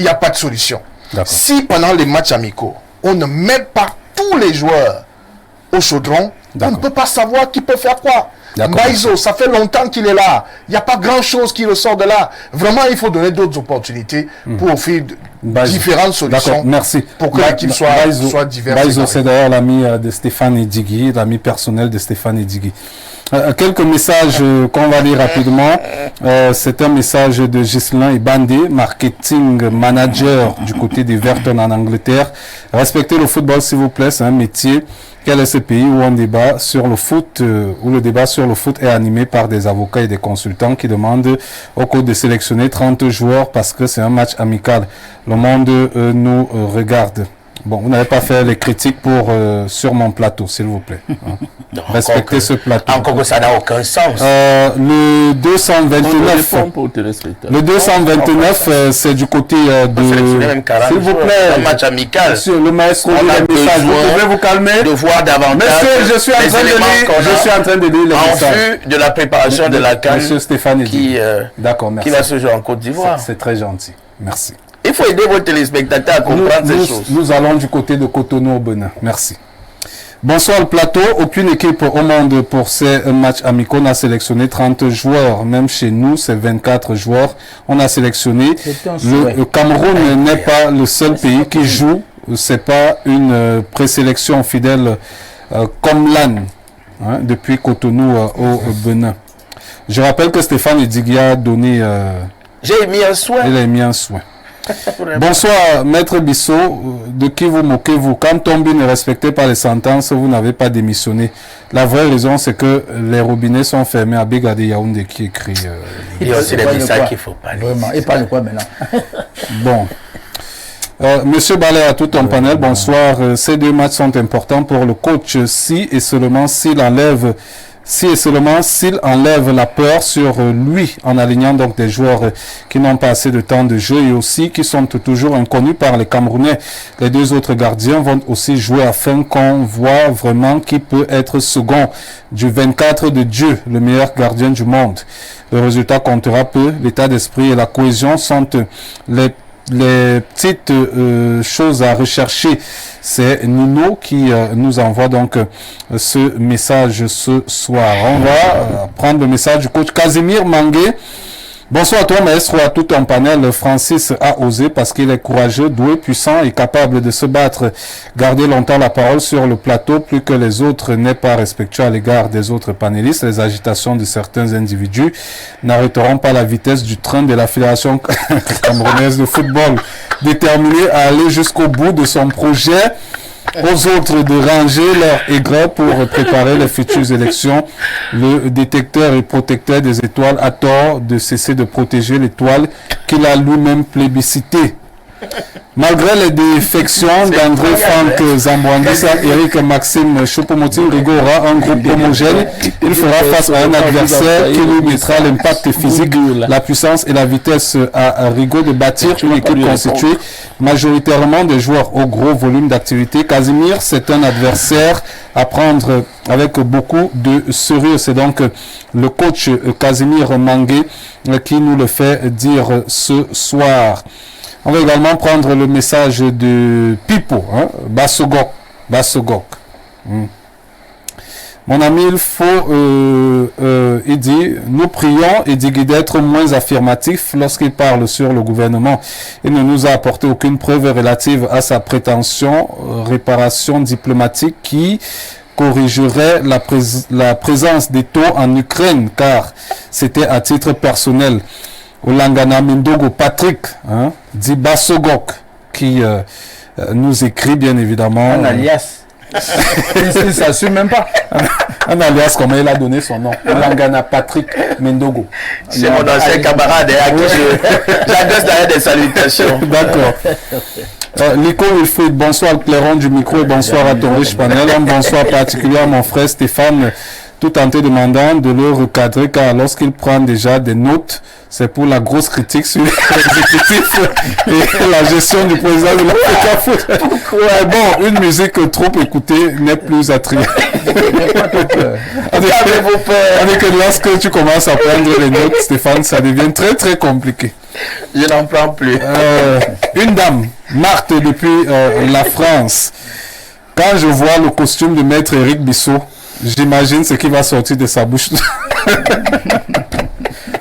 n'y a pas de solution. Si pendant les matchs amicaux, on ne met pas tous les joueurs au chaudron, on ne peut pas savoir qui peut faire quoi. Mbaizo, ça fait longtemps qu'il est là. Il n'y a pas grand-chose qui ressort de là. Vraiment, il faut donner d'autres opportunités pour offrir différentes solutions merci. pour que l'équipe soit diverse. C'est d'ailleurs l'ami de Stéphane Edigui, l'ami personnel de Stéphane Edigui. Quelques messages qu'on va lire rapidement. C'est un message de Ghislain Ibandé, marketing manager du côté d'Everton en Angleterre. Respectez le football s'il vous plaît, c'est un métier. Quel est ce pays où on débat sur le foot, où le débat sur le foot est animé par des avocats et des consultants qui demandent au coach de sélectionner 30 joueurs parce que c'est un match amical. Le monde nous regarde. Bon, vous n'avez pas fait les critiques pour sur mon plateau, s'il vous plaît. Hein. Respectez ce plateau. Encore que ça n'a aucun sens. Le 229. Le 229, c'est du côté de. S'il vous plaît. Un match amical. Monsieur le maestro lit les messages. Vous pouvez vous calmer. De voir davantage. Monsieur, je suis en train de lire les messages. En vue de la préparation de la CAN. Monsieur Stéphane D'accord, merci. Qui va se jouer en Côte d'Ivoire. C'est très gentil. Merci. Il faut aider vos téléspectateurs à comprendre ces choses. Nous allons du côté de Cotonou au Bénin. Merci. Bonsoir le plateau. Aucune équipe au monde pour ces matchs amicaux n'a sélectionné 30 joueurs. Même chez nous, c'est 24 joueurs. On a sélectionné. Le Cameroun n'est pas le seul pays qui joue. C'est pas une présélection fidèle comme l'AN depuis Cotonou au Bénin. Je rappelle que Stéphane Edigui a donné... J'ai émis un souhait. Il a émis un souhait. Bonsoir, Maître Bissot. De qui vous moquez-vous? Quand Tombi ne respectait pas les sentences, vous n'avez pas démissionné. La vraie raison, c'est que les robinets sont fermés. à Bigade Yaoundé qui écrit. Il y a aussi des messages qu'il faut parler. Vraiment. Et parle de quoi maintenant? Bon. Monsieur Ballet à tout ton panel, bonsoir. Ces deux matchs sont importants pour le coach si et seulement s'il enlève la peur sur lui en alignant donc des joueurs qui n'ont pas assez de temps de jeu et aussi qui sont toujours inconnus par les Camerounais. Les deux autres gardiens vont aussi jouer afin qu'on voit vraiment qui peut être second du 24 de Dieu, le meilleur gardien du monde. Le résultat comptera peu. L'état d'esprit et la cohésion sont les petites choses à rechercher. C'est Nino qui nous envoie donc ce message ce soir. On va prendre le message du coach Casimir Mangué. Bonsoir à toi, maestro, à tout ton panel. Francis a osé parce qu'il est courageux, doué, puissant et capable de se battre. Garder longtemps la parole sur le plateau, plus que les autres, n'est pas respectueux à l'égard des autres panélistes. Les agitations de certains individus n'arrêteront pas la vitesse du train de la Fédération camerounaise de football. Déterminé à aller jusqu'au bout de son projet, aux autres de ranger leur aigreur pour préparer les futures élections. Le détecteur et protecteur des étoiles a tort de cesser de protéger l'étoile qu'il a lui-même plébiscitée. Malgré les défections d'André Franck Zambouandissa, Eric Maxime Choupo-Moting Rigora, un groupe homogène, il fera face à un adversaire qui lui mettra l'impact physique, la puissance et la vitesse à Rigo de bâtir une équipe constituée majoritairement de joueurs au gros volume d'activité. Casimir, c'est un adversaire à prendre avec beaucoup de sérieux. C'est donc le coach Casimir Mangué qui nous le fait dire ce soir. On va également prendre le message de Pipo, Bassogok. Mon ami, il faut, il dit, nous prions et dit d'être moins affirmatif lorsqu'il parle sur le gouvernement. Il ne nous a apporté aucune preuve relative à sa prétention, réparation diplomatique qui corrigerait la présence des taux en Ukraine, car c'était à titre personnel. Olangana Mendogo Patrick, dit Bassogok, qui nous écrit bien évidemment. Un alias. Il ne s'assume même pas. Un alias, comment il a donné son nom. Olangana Patrick Mendogo. C'est mon ancien camarade à qui j'adresse derrière des salutations. D'accord. Nico Wilfried, bonsoir Clairon du micro et bonsoir à ton riche panel. Un bonsoir particulier à mon frère Stéphane, tout en te demandant de le recadrer car lorsqu'il prend déjà des notes, c'est pour la grosse critique sur l'exécutif et la gestion du président de l'Africa Foot. Pourquoi? Bon, une musique trop écoutée n'est plus attrayante. Avec que lorsque tu commences à prendre les notes, Stéphane, ça devient très très compliqué. Je n'en prends plus. Une dame, Marthe depuis la France. Quand je vois le costume de maître Eric Bissot, j'imagine ce qui va sortir de sa bouche.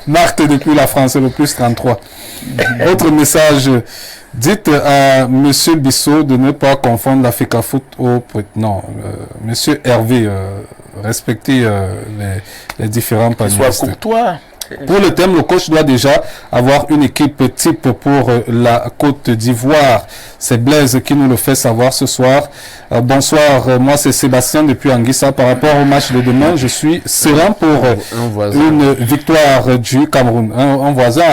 Marthe depuis la France, le plus 33. Autre message Dites à M. Bissot de ne pas confondre la FECAFOOT au... Non, M. Hervé, respectez les différents paniers. Sois courtois. Pour le thème, le coach doit déjà avoir une équipe type pour la Côte d'Ivoire. C'est Blaise qui nous le fait savoir ce soir. Bonsoir, moi c'est Sébastien depuis Anguissa. Par rapport au match de demain, je suis serein pour une victoire du Cameroun. Un voisin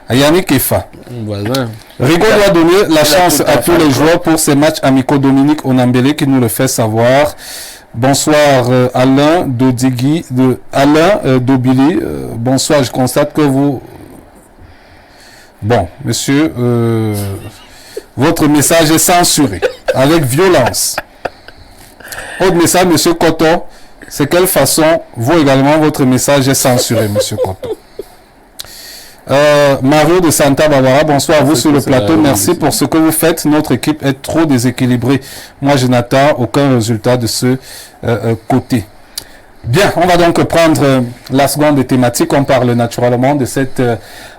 à Yannick Efa. Rigo doit donner la chance à tous les joueurs pour ces matchs amicaux. Dominique Onambele qui nous le fait savoir. Bonsoir Alain Dodigui, Alain Dobili. Bonsoir, je constate que vous... Bon, monsieur, votre message est censuré avec violence. Autre message, monsieur Koto. C'est quelle façon, vous également, votre message est censuré, monsieur Koto. Mario de Santa Barbara, bonsoir à vous sur le plateau. Merci pour ce que vous faites. Notre équipe est trop déséquilibrée. Moi, je n'attends aucun résultat de ce côté. Bien, on va donc prendre la seconde thématique. On parle naturellement de cette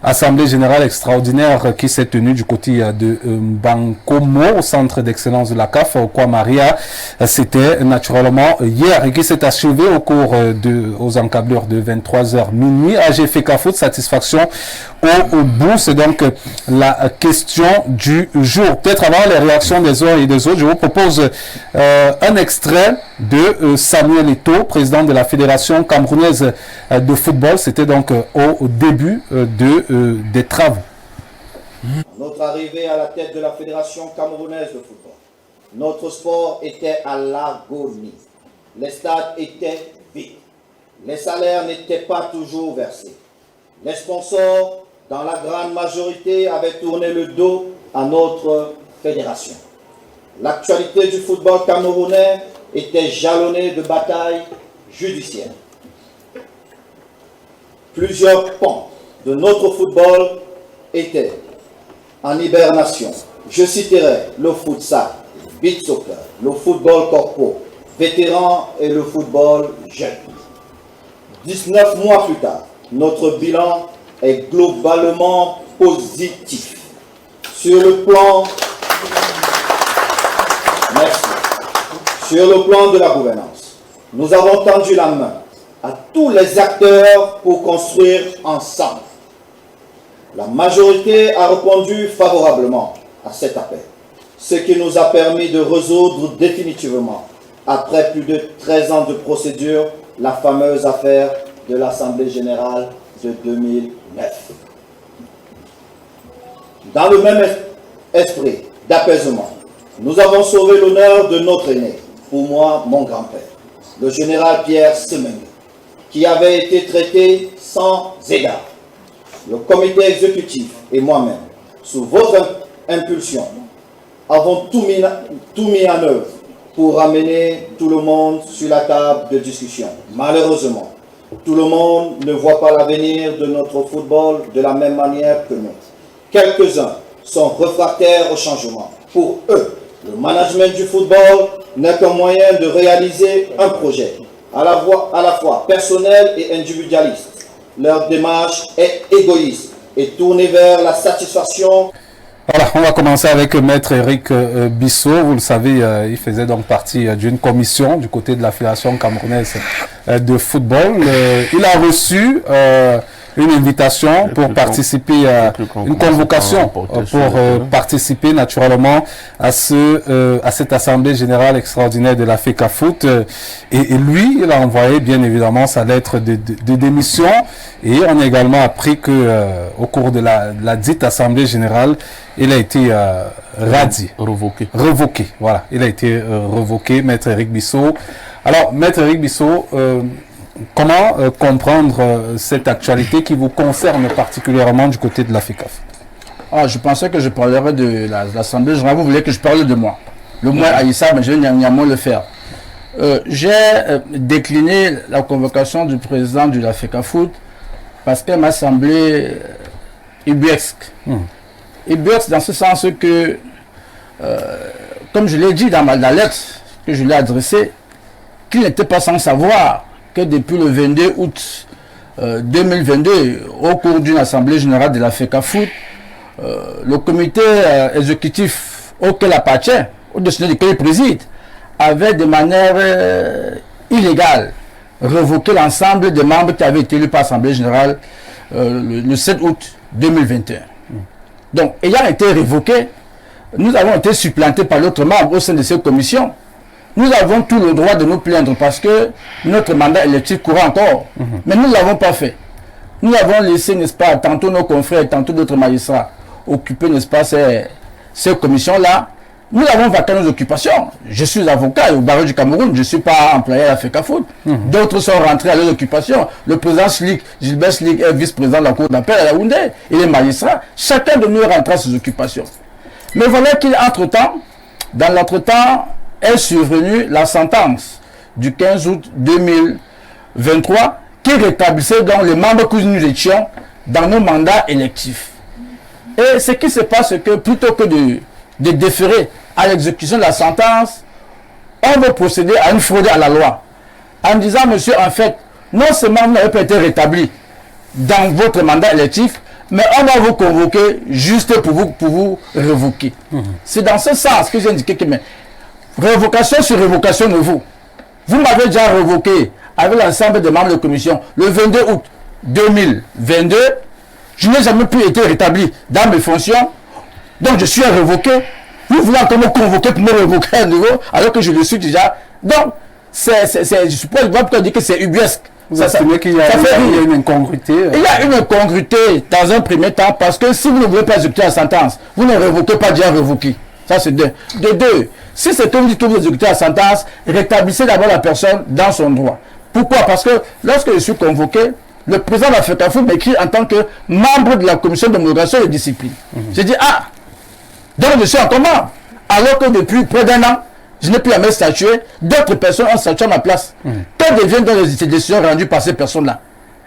assemblée générale extraordinaire qui s'est tenue du côté de Bankomo, au centre d'excellence de la CAF, au Kwa Maria. C'était naturellement hier et qui s'est achevé au cours aux encablures de 23h minuit. AG FECAFOOT, satisfaction au bout. C'est donc la question du jour. Peut-être avant les réactions des uns et des autres, je vous propose un extrait de Samuel Eto'o, président de la Fédération camerounaise de football. C'était donc au début des travaux. Notre arrivée à la tête de la Fédération camerounaise de football, notre sport était à l'agonie. Les stades étaient vides. Les salaires n'étaient pas toujours versés. Les sponsors, dans la grande majorité, avaient tourné le dos à notre fédération. L'actualité du football camerounais était jalonnée de batailles judiciaires. Plusieurs pans de notre football étaient en hibernation. Je citerai le futsal, beach soccer, le football corpo, vétéran et le football jeune. 19 mois plus tard, notre bilan est globalement positif. Sur le plan de la gouvernance, nous avons tendu la main à tous les acteurs pour construire ensemble. La majorité a répondu favorablement à cet appel, ce qui nous a permis de résoudre définitivement, après plus de 13 ans de procédure, la fameuse affaire de l'Assemblée générale de 2009. Dans le même esprit d'apaisement, nous avons sauvé l'honneur de notre aîné, pour moi, mon grand-père, le général Pierre Semengue, qui avait été traité sans égard. Le comité exécutif et moi-même, sous votre impulsion, avons tout mis en œuvre pour ramener tout le monde sur la table de discussion. Malheureusement, tout le monde ne voit pas l'avenir de notre football de la même manière que nous. Quelques-uns sont réfractaires au changement. Pour eux, le management du football n'est qu'un moyen de réaliser un projet, à la fois personnel et individualiste. Leur démarche est égoïste et tournée vers la satisfaction. Voilà, on va commencer avec Maître Eric Bissot. Vous le savez, il faisait donc partie d'une commission du côté de la Fédération camerounaise de football. Il a reçu une invitation pour participer à une convocation pour participer naturellement à cette assemblée générale extraordinaire de la FECAFOOT. Et lui, il a envoyé bien évidemment sa lettre de démission. Et on a également appris que au cours de la dite assemblée générale, il a été radié. Revoqué. Voilà, il a été revoqué, Maître Eric Bissot. Alors, Maître Eric Bissot, comment comprendre cette actualité qui vous concerne particulièrement du côté de la FECAF? Je pensais que je parlerais de l'Assemblée générale. Vous voulez que je parle de moi. Le moi Aïssa, mais je vais néanmoins le faire. J'ai décliné la convocation du président de la FECAFOOT parce qu'elle m'a semblé ubuesque. Ubuesque dans ce sens que, comme je l'ai dit dans la lettre que je l'ai adressée, qu'il n'était pas sans savoir que depuis le 22 août 2022, au cours d'une assemblée générale de la FECAFOOT, le comité exécutif auquel appartient, au-dessus duquel il préside, avait de manière illégale révoqué l'ensemble des membres qui avaient été élus par l'Assemblée générale le 7 août 2021. Donc, ayant été révoqué, nous avons été supplantés par l'autre membre au sein de cette commission. Nous avons tout le droit de nous plaindre parce que notre mandat électif court encore. Mais nous ne l'avons pas fait. Nous avons laissé, n'est-ce pas, tantôt nos confrères, tantôt d'autres magistrats occuper, n'est-ce pas, ces commissions-là. Nous avons vaqué nos occupations. Je suis avocat au barreau du Cameroun, je ne suis pas employé à la FECAFOOT. D'autres sont rentrés à leurs occupations. Le président Slik, Gilbert Slik, est vice-président de la Cour d'appel à Yaoundé. Il est magistrat. Chacun de nous est rentré à ses occupations. Mais voilà qu'entre-temps, dans l'entretemps, est survenue la sentence du 15 août 2023 qui rétablissait donc les membres que nous étions dans nos mandats électifs. Et ce qui se passe, c'est que plutôt que de déférer à l'exécution de la sentence, on va procéder à une fraude à la loi. En disant, monsieur, en fait, non seulement vous n'avez pas été rétabli dans votre mandat électif, mais on va vous convoquer juste pour vous révoquer. C'est dans ce sens que j'ai indiqué que révocation sur révocation de vous. Vous m'avez déjà révoqué avec l'ensemble des membres de la commission le 22 août 2022. Je n'ai jamais pu être rétabli dans mes fonctions. Donc je suis révoqué. Vous voulez encore me convoquer pour me révoquer à nouveau alors que je le suis déjà. Donc, je suppose que vous pouvez dire que c'est ubuesque. Vous estimez qu'il y a une incongruité. Il y a une incongruité dans un premier temps parce que si vous ne voulez pas exécuter la sentence, vous ne révoquez pas déjà révoqué. Ça c'est deux. De deux, si c'est que vous dites que vous exécutez la sentence, rétablissez d'abord la personne dans son droit. Pourquoi? Parce que lorsque je suis convoqué, le président de la FECAFOOT m'écrit en tant que membre de la commission de modération et de discipline. J'ai dit, ah, donc je suis encore membre. Alors que depuis près d'un an, je n'ai plus à me statuer, d'autres personnes ont statué à ma place. Que deviennent donc les décisions rendues par ces personnes-là?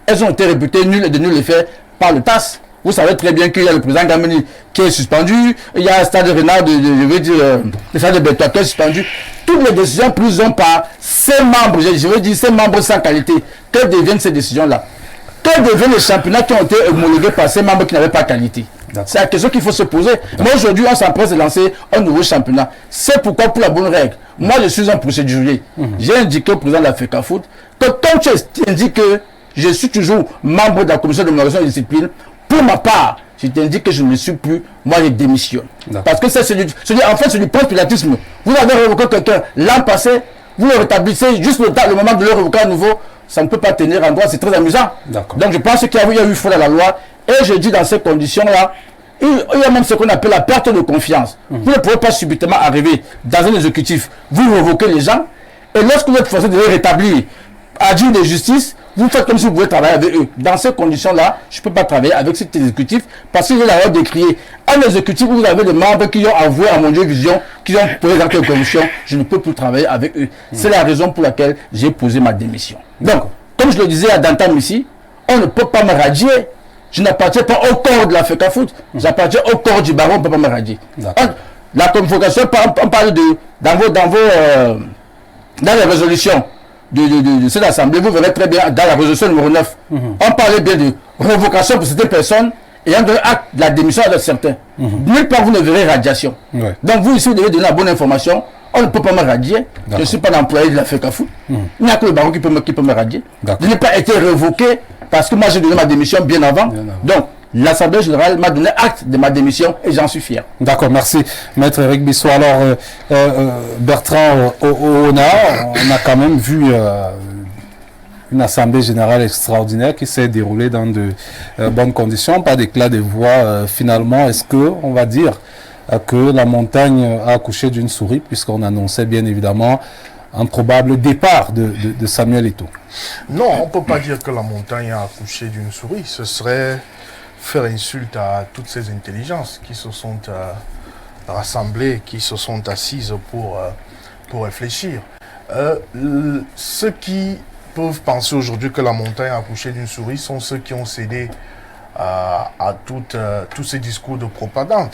Elles ont été réputées nulles et de nul effet par le TAS. Vous savez très bien qu'il y a le président Gamini qui est suspendu, il y a un stade Renard, le stade de Bertois qui est suspendu. Toutes les décisions prises par ces membres, je veux dire ces membres sans qualité, que deviennent ces décisions-là? Que deviennent les championnats qui ont été homologués par ces membres qui n'avaient pas qualité? C'est la question qu'il faut se poser. Mais aujourd'hui, on s'empresse de lancer un nouveau championnat. C'est pourquoi, pour la bonne règle, moi je suis un procédurier. J'ai indiqué au président de la FECAFOOT que quand tu indiques que je suis toujours membre de la commission de modération et de discipline, pour ma part, je t'indique que je ne le suis plus, moi je démissionne. Parce que c'est en fait c'est du post-pilatisme. Vous avez révoqué quelqu'un l'an passé, vous le rétablissez juste le moment de le révoquer à nouveau, ça ne peut pas tenir en droit, c'est très amusant. Donc je pense qu'il y a eu faute à la loi, et je dis dans ces conditions-là, il y a même ce qu'on appelle la perte de confiance. Vous ne pouvez pas subitement arriver dans un exécutif, vous révoquez les gens, et lorsque vous êtes forcé de les rétablir à dire de justice, vous faites comme si vous pouvez travailler avec eux. Dans ces conditions-là, je ne peux pas travailler avec cet exécutif parce que j'ai la loi décriée. Un exécutif où vous avez des membres qui ont avoué à mon Dieu Vision, qui ont posé dans quelques commissions, je ne peux plus travailler avec eux. C'est la raison pour laquelle j'ai posé ma démission. Donc, comme je le disais à Dantam ici, on ne peut pas me radier. Je n'appartiens pas au corps de la FECAFOOT, j'appartiens au corps du barreau, on ne peut pas me radier. La convocation, on parle dans les résolutions de cette assemblée, vous verrez très bien dans la résolution numéro 9, on parlait bien de révocation pour certaines personnes ayant donné acte de la démission à certains. Nulle part vous ne verrez radiation. Donc vous ici vous devez donner la bonne information. On ne peut pas me radier. Je ne suis pas l'employé de la FECAFOOT. Il n'y a que le barreau qui peut me radier. Je n'ai pas été révoqué parce que moi j'ai donné ma démission bien avant. Donc l'Assemblée générale m'a donné acte de ma démission et j'en suis fier. D'accord, merci. Maître Eric Bissot. Alors, Bertrand Oona, on a quand même vu une Assemblée générale extraordinaire qui s'est déroulée dans de bonnes conditions, pas d'éclat de voix. Finalement, est-ce que, on va dire, que la montagne a accouché d'une souris, puisqu'on annonçait bien évidemment un probable départ de Samuel Eto'o? Non, on ne peut pas dire que la montagne a accouché d'une souris. Ce serait faire insulte à toutes ces intelligences qui se sont rassemblées, qui se sont assises pour réfléchir. Ceux qui peuvent penser aujourd'hui que la montagne a accouché d'une souris sont ceux qui ont cédé à tous ces discours de propagande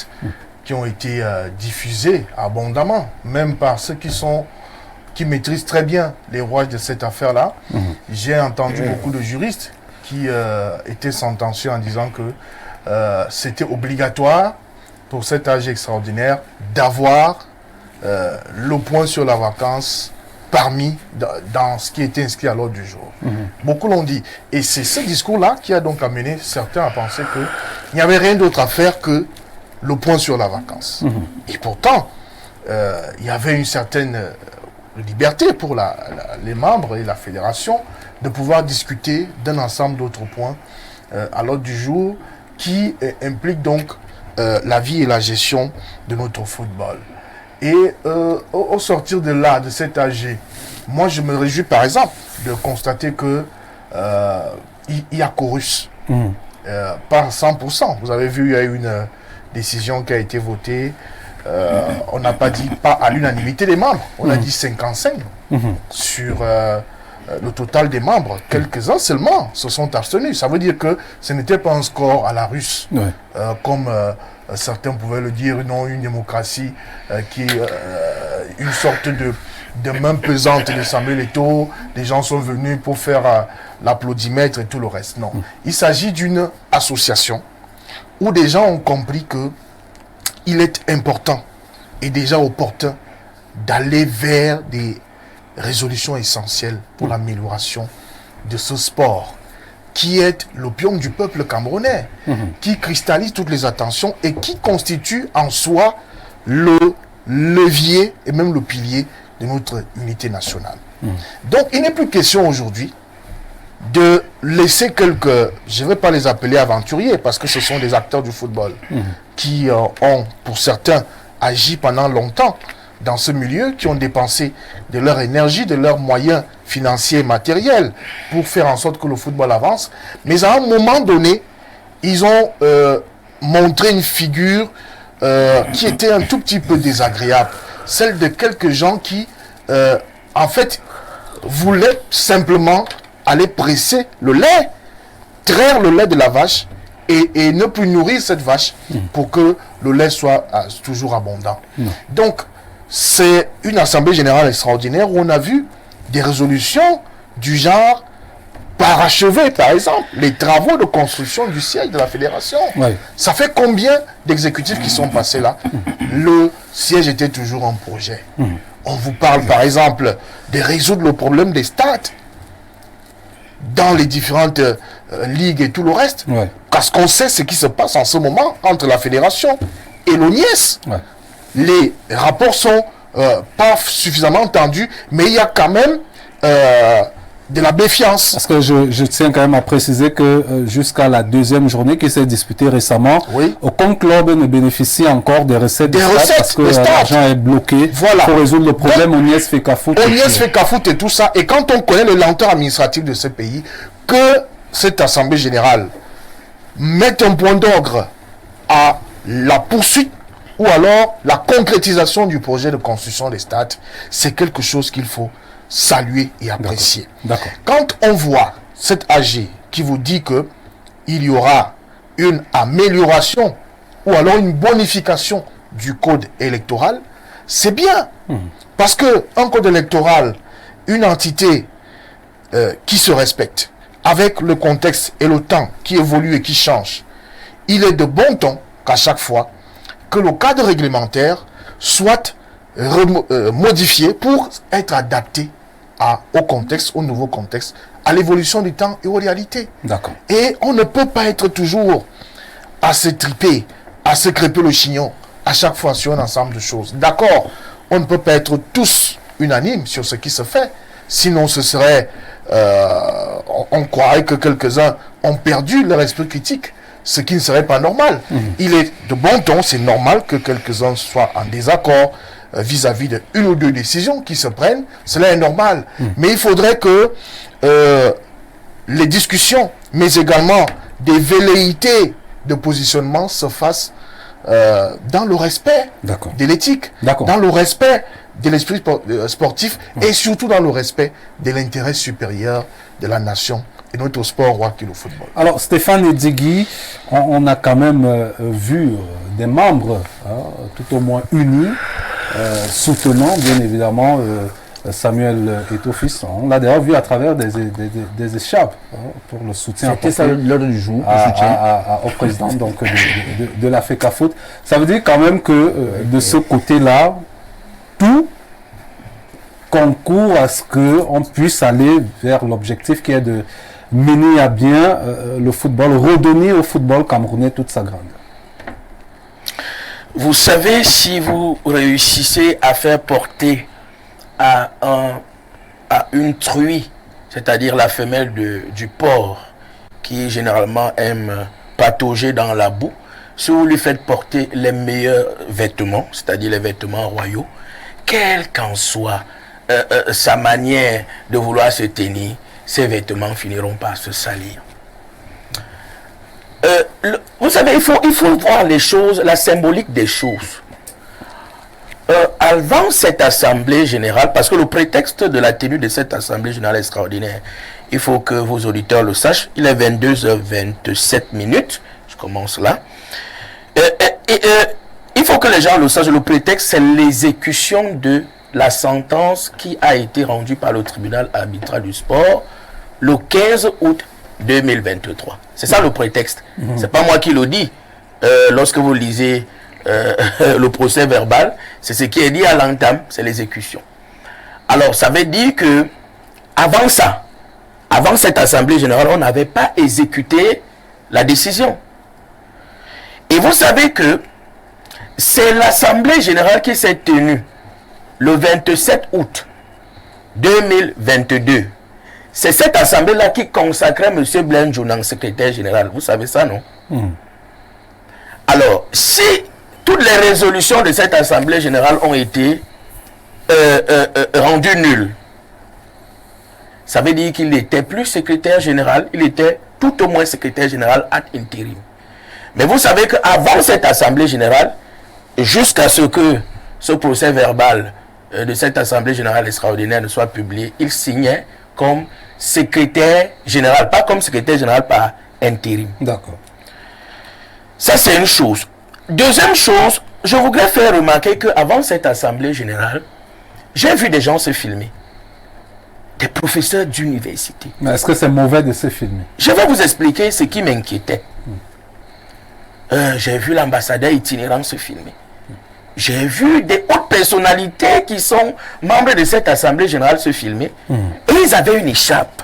qui ont été diffusés abondamment, même par ceux qui maîtrisent très bien les rouages de cette affaire-là. J'ai entendu beaucoup de juristes qui étaient sentenciés en disant que c'était obligatoire pour cet AG extraordinaire d'avoir le point sur la vacance parmi dans ce qui était inscrit à l'ordre du jour. Beaucoup l'ont dit. Et c'est ce discours-là qui a donc amené certains à penser qu'il n'y avait rien d'autre à faire que le point sur la vacance. Et pourtant, il y avait une certaine liberté pour les membres et la fédération de pouvoir discuter d'un ensemble d'autres points à l'ordre du jour qui impliquent donc la vie et la gestion de notre football. Et au sortir de là, de cet AG, moi je me réjouis par exemple de constater que il y a chorus. Pas 100%. Vous avez vu, il y a eu une décision qui a été votée. On n'a pas dit pas à l'unanimité des membres, on a dit 55 sur le total des membres. Quelques-uns seulement se sont abstenus. Ça veut dire que ce n'était pas un score à la russe, comme certains pouvaient le dire, non, une démocratie qui est une sorte de main pesante de Samuel Eto'o. Les gens sont venus pour faire l'applaudimètre et tout le reste. Non. Il s'agit d'une association où des gens ont compris que il est important et déjà opportun d'aller vers des résolutions essentielles pour l'amélioration de ce sport qui est l'opium du peuple camerounais, qui cristallise toutes les attentions et qui constitue en soi le levier et même le pilier de notre unité nationale. Donc il n'est plus question aujourd'hui de laisser quelques, je ne vais pas les appeler aventuriers parce que ce sont des acteurs du football qui ont pour certains agi pendant longtemps dans ce milieu, qui ont dépensé de leur énergie, de leurs moyens financiers et matériels pour faire en sorte que le football avance. Mais à un moment donné, ils ont montré une figure qui était un tout petit peu désagréable. Celle de quelques gens qui, en fait, voulaient simplement aller presser le lait, traire le lait de la vache et ne plus nourrir cette vache pour que le lait soit toujours abondant. Donc, c'est une assemblée générale extraordinaire où on a vu des résolutions du genre parachever, par exemple, les travaux de construction du siège de la fédération. Ça fait combien d'exécutifs qui sont passés là? Le siège était toujours un projet. On vous parle, par exemple, de résoudre le problème des stades dans les différentes ligues et tout le reste. Parce qu'on sait ce qui se passe en ce moment entre la fédération et l'ONIES. Les rapports sont pas suffisamment tendus, mais il y a quand même de la méfiance. Parce que je tiens quand même à préciser que jusqu'à la deuxième journée qui s'est disputée récemment, aucun club ne bénéficie encore des recettes parce que l'argent est bloqué. Pour résoudre le problème, ONIES fait Cafout. ONIES fait Cafout et tout ça. Et quand on connaît le lenteur administratif de ce pays, que cette assemblée générale mette un point d'ordre à la poursuite ou alors la concrétisation du projet de construction des stades, c'est quelque chose qu'il faut saluer et apprécier. Quand on voit cette AG qui vous dit que il y aura une amélioration ou alors une bonification du code électoral, c'est bien. Parce que un code électoral, une entité qui se respecte, avec le contexte et le temps qui évolue et qui change, il est de bon ton qu'à chaque fois que le cadre réglementaire soit modifié pour être adapté au contexte, au nouveau contexte, à l'évolution du temps et aux réalités. Et on ne peut pas être toujours à se triper, à se crêper le chignon à chaque fois sur un ensemble de choses. D'accord, on ne peut pas être tous unanimes sur ce qui se fait, sinon ce serait, on croirait que quelques-uns ont perdu leur esprit critique, ce qui ne serait pas normal. Il est de bon ton, c'est normal que quelques-uns soient en désaccord vis-à-vis de une ou deux décisions qui se prennent, cela est normal. Mais il faudrait que les discussions, mais également des velléités de positionnement se fassent dans le respect de l'éthique, dans le respect de l'esprit sportif et surtout dans le respect de l'intérêt supérieur de la nation et notre sport roi qui est le football. Alors Stéphane Edjigui, on a quand même vu des membres tout au moins unis, soutenant bien évidemment Samuel Eto'o-Fils. On l'a d'ailleurs vu à travers des écharpes pour le soutien. C'était ça l'ordre du jour, au président donc, de la FECAFOOT. Ça veut dire quand même que de ce côté-là, tout concourt à ce qu'on puisse aller vers l'objectif qui est de mener à bien le football, redonner au football camerounais toute sa grandeur. Vous savez, si vous réussissez à faire porter à une truie, c'est-à-dire la femelle du porc, qui généralement aime patauger dans la boue, si vous lui faites porter les meilleurs vêtements, c'est-à-dire les vêtements royaux, quelle qu'en soit sa manière de vouloir se tenir, ces vêtements finiront par se salir. Vous savez, il faut voir les choses, la symbolique des choses. Avant cette assemblée générale, parce que le prétexte de la tenue de cette assemblée générale extraordinaire, il faut que vos auditeurs le sachent, il est 22h27, je commence là. Il faut que les gens le sachent, le prétexte c'est l'exécution de la sentence qui a été rendue par le tribunal arbitral du sport le 15 août 2023. C'est ça le prétexte. C'est pas moi qui le dis. Lorsque vous lisez le procès verbal, c'est ce qui est dit à l'entame, c'est l'exécution. Alors, ça veut dire que avant ça, avant cette assemblée générale, on n'avait pas exécuté la décision. Et vous savez que c'est l'assemblée générale qui s'est tenue le 27 août 2022. C'est cette assemblée-là qui consacrait M. Blaine Jounan, secrétaire général. Vous savez ça, non? Alors, si toutes les résolutions de cette assemblée générale ont été rendues nulles, ça veut dire qu'il n'était plus secrétaire général, il était tout au moins secrétaire général ad interim. Mais vous savez qu'avant cette assemblée générale, jusqu'à ce que ce procès verbal de cette assemblée générale extraordinaire ne soit publié, il signait comme secrétaire général, pas comme secrétaire général par intérim. D'accord. Ça, c'est une chose. Deuxième chose, je voudrais faire remarquer qu'avant cette assemblée générale, j'ai vu des gens se filmer. Des professeurs d'université. Mais est-ce que c'est mauvais de se filmer? Je vais vous expliquer ce qui m'inquiétait. J'ai vu l'ambassadeur itinérant se filmer. J'ai vu des hautes personnalités qui sont membres de cette assemblée générale se filmer. Et ils avaient une écharpe.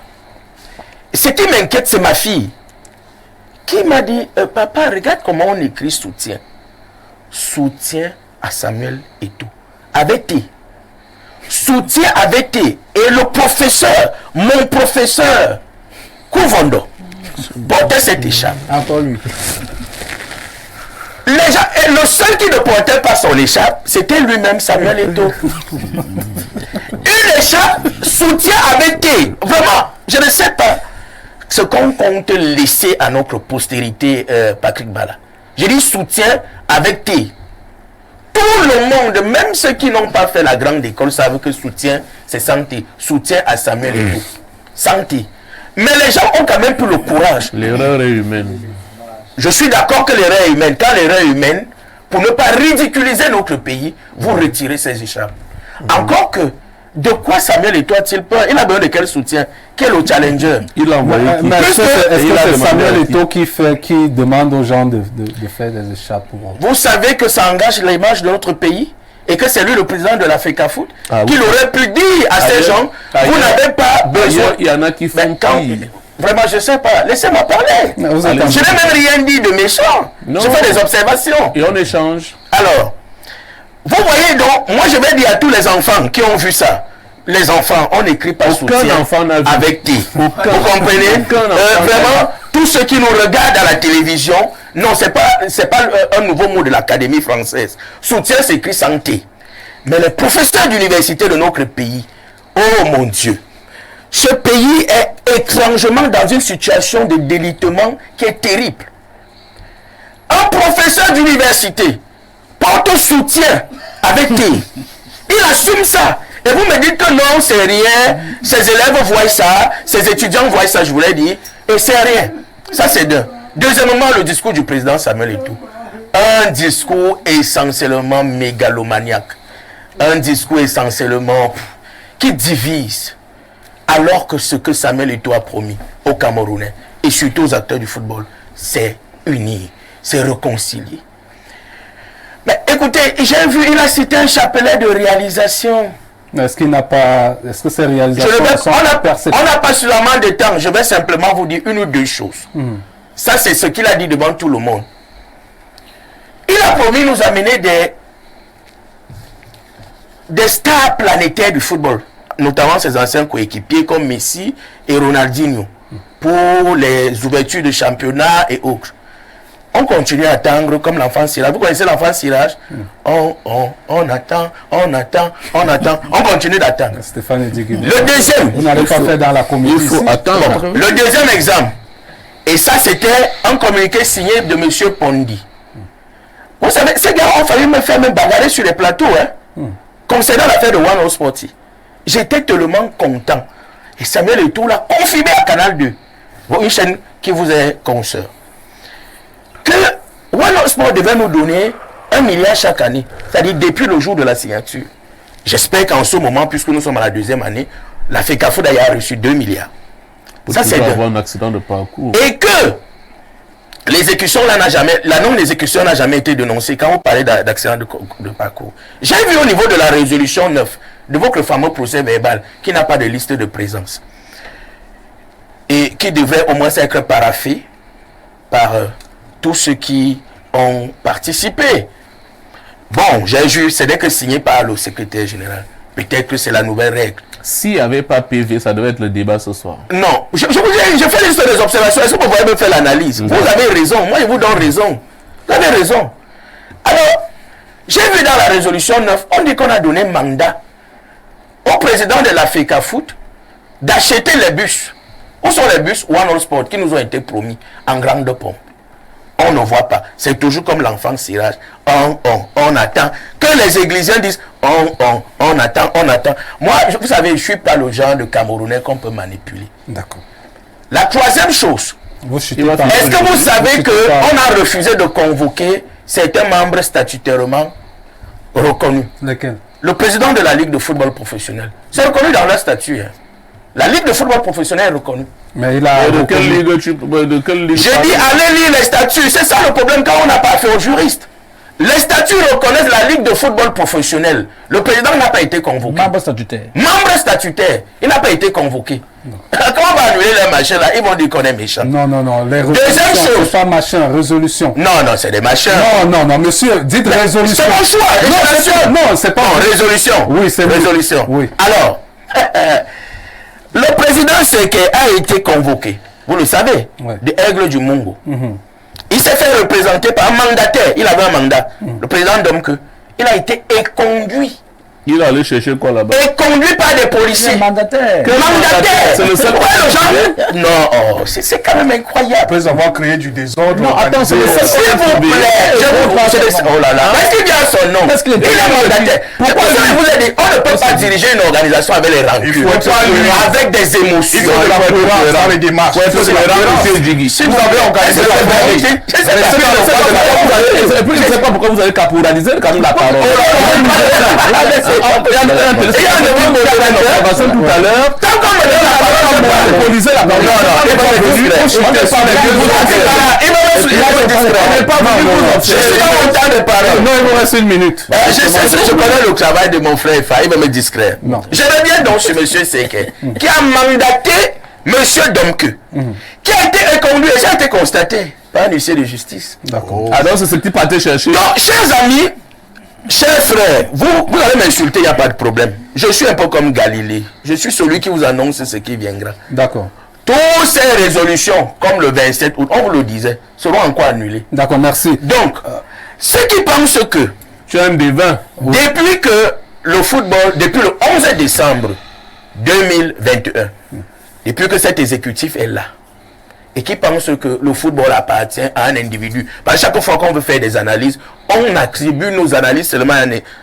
Ce qui m'inquiète, c'est ma fille qui m'a dit, papa, regarde comment on écrit soutien. Soutien à Samuel Eto'o. Avec T. Soutien avec T. Et le professeur, mon professeur, Kouvondo, portait cette écharpe. Encore lui. Les gens, et le seul qui ne portait pas son écharpe, c'était lui-même, Samuel Eto'o. Une écharpe, soutien avec T. Vraiment, je ne sais pas ce qu'on compte laisser à notre postérité, Patrick Bala. J'ai dit soutien avec T. Tout le monde, même ceux qui n'ont pas fait la grande école, savent que soutien, c'est santé. Soutien à Samuel Eto'o. Santé. Mais les gens ont quand même plus le courage. L'erreur est humaine. Je suis d'accord que l'erreur est humaine. Quand l'erreur est humaine, pour ne pas ridiculiser notre pays, vous retirez ces écharpes. Encore que, de quoi Samuel Eto'o a-t-il peur? Il a besoin de quel soutien? Quel est le challenger? Il a envoyé qui? Mais est-ce que c'est Samuel Eto'o qui demande aux gens de faire des écharpes pour... Vous savez que ça engage l'image de notre pays? Et que c'est lui le président de la FECAFOOT qu'il aurait pu dire à ces gens, vous n'avez pas besoin... Il y en a qui font pire. Vraiment, je ne sais pas. Laissez-moi parler. Je n'ai même rien dit de méchant. Je fais des observations. Et on échange. Alors, vous voyez donc, moi je vais dire à tous les enfants qui ont vu ça, les enfants, on n'écrit pas soutien avec T. Vous comprenez? Vraiment, tous ceux qui nous regardent à la télévision, non, c'est pas un nouveau mot de l'Académie française. Soutien s'écrit sans T. Mais les professeurs d'université de notre pays, oh mon Dieu, ce pays est étrangement dans une situation de délitement qui est terrible. Un professeur d'université porte soutien avec T. Il assume ça. Et vous me dites que non, c'est rien. Ses élèves voient ça, ses étudiants voient ça, je vous l'ai dit. Et c'est rien. Ça, c'est deux. Deuxièmement, le discours du président Samuel Eto'o. Un discours essentiellement mégalomaniaque. Un discours essentiellement qui divise, alors que ce que Samuel Eto'o a promis aux Camerounais et surtout aux acteurs du football, c'est unir, c'est réconcilier. Mais écoutez, j'ai vu, il a cité un chapelet de réalisation. Est-ce qu'il n'a pas... Est-ce que ces réalisations sont percées? On n'a pas suffisamment de temps. Je vais simplement vous dire une ou deux choses. Ça, c'est ce qu'il a dit devant tout le monde. Il a promis nous amener des stars planétaires du football, notamment ses anciens coéquipiers comme Messi et Ronaldinho, pour les ouvertures de championnat et autres. On continue à attendre comme l'enfant Sirage. Vous connaissez l'enfant Sirage? On attend, on attend, on attend. On continue d'attendre. Stéphane dit que le deuxième, vous n'allez pas faire dans la comédie. Il faut attendre. Le deuxième exemple, et ça c'était un communiqué signé de M. Pondi. Vous savez, ces gars ont failli me faire me bagarrer sur les plateaux, concernant l'affaire de One House Sporty. J'étais tellement content. Et Samuel Eto'o l'a confirmé à Canal 2, une chaîne qui vous est consoeur, que One House Sport devait nous donner 1 milliard chaque année, c'est-à-dire depuis le jour de la signature. J'espère qu'en ce moment, puisque nous sommes à la 2e année, la FECAFOOT a reçu 2 milliards. Ça, c'est avoir un accident de parcours. Et que l'exécution là la non-exécution n'a jamais été dénoncée quand on parlait d'accident de parcours. J'ai vu au niveau de la résolution 9 de votre fameux procès verbal qui n'a pas de liste de présence et qui devrait au moins être paraphé par tous ceux qui ont participé. Bon, j'ai vu, c'est dès que signé par le secrétaire général. Peut-être que c'est la nouvelle règle. S'il n'y avait pas PV, ça devait être le débat ce soir. Non, je fais juste des observations. Est-ce que vous pouvez me faire l'analyse? Vous avez raison, moi je vous donne raison. Vous avez raison. Alors, j'ai vu dans la résolution 9, on dit qu'on a donné mandat au président de la FECAFOOT d'acheter les bus. Où sont les bus One All Sport qui nous ont été promis en grande pompe? On ne voit pas. C'est toujours comme l'enfant Sirage. On attend. Que les églisiens disent on attend, on attend. Moi, vous savez, je ne suis pas le genre de Camerounais qu'on peut manipuler. D'accord. La troisième chose, est-ce que vous savez qu'on a refusé de convoquer certains membres statutairement reconnus? Lesquels? Le président de la Ligue de football professionnel. C'est reconnu dans leur statut. La Ligue de football professionnel est reconnue. Mais il a... de quelle ligue J'ai dit allez lire les statuts. C'est ça le problème quand on n'a pas fait aux juristes. Les statuts reconnaissent la Ligue de football professionnel. Le président n'a pas été convoqué. Membre statutaire. Membre statutaire. Il n'a pas été convoqué. Quand on va annuler les machins là, ils vont dire qu'on est méchant. Non. Les deuxième chose. C'est pas machin, résolution. Non, c'est des machins. Non, monsieur, dites résolution. C'est mon choix. Non, c'est pas... Non, résolution. Oui, c'est résolution. Oui. Alors, le président Seke a été convoqué. Vous le savez, de Aigle du Mungo. Il s'est fait représenter par un mandataire. Il avait un mandat. Le président Domke. Il a été éconduit. Il allait chercher quoi là-bas? Éconduit par des policiers. Mandataire. C'est le seul. Non, c'est quand même incroyable. Après avoir créé du désordre. Non, attends, s'il vous plaît. Oh là là. Est-ce qu'il y a son nom? Il est mandataire. Pourquoi je vous ai dit, on ne peut pas diriger une organisation avec les rancunes, avec des émotions. Il faut de la cohérence dans les démarches. Si vous avez organisé je ne sais pas pourquoi vous avez caporalisé quand même la parole. Il y a une intervention tout à l'heure. Tant qu'on me donne la parole, on poliser la parole. Non, il me reste une minute. Je connais le travail de mon frère, il va me distraire. Je reviens donc sur M. Seke, qui a mandaté M. Domke, qui a été reconduit et ça a été constaté par un huissier de justice. D'accord. Alors c'est ce type à te chercher. Donc, chers amis, chers frères, vous allez m'insulter, il n'y a pas de problème. Je suis un peu comme Galilée. Je suis celui qui vous annonce ce qui viendra. D'accord. Toutes ces résolutions, comme le 27 août, on vous le disait, seront encore annulées. D'accord, merci. Donc, ceux qui pensent que tu as un dévin. Depuis que le football, depuis le 11 décembre 2021, depuis que cet exécutif est là, et qui pensent que le football appartient à un individu. Parce que chaque fois qu'on veut faire des analyses, on attribue nos analyses seulement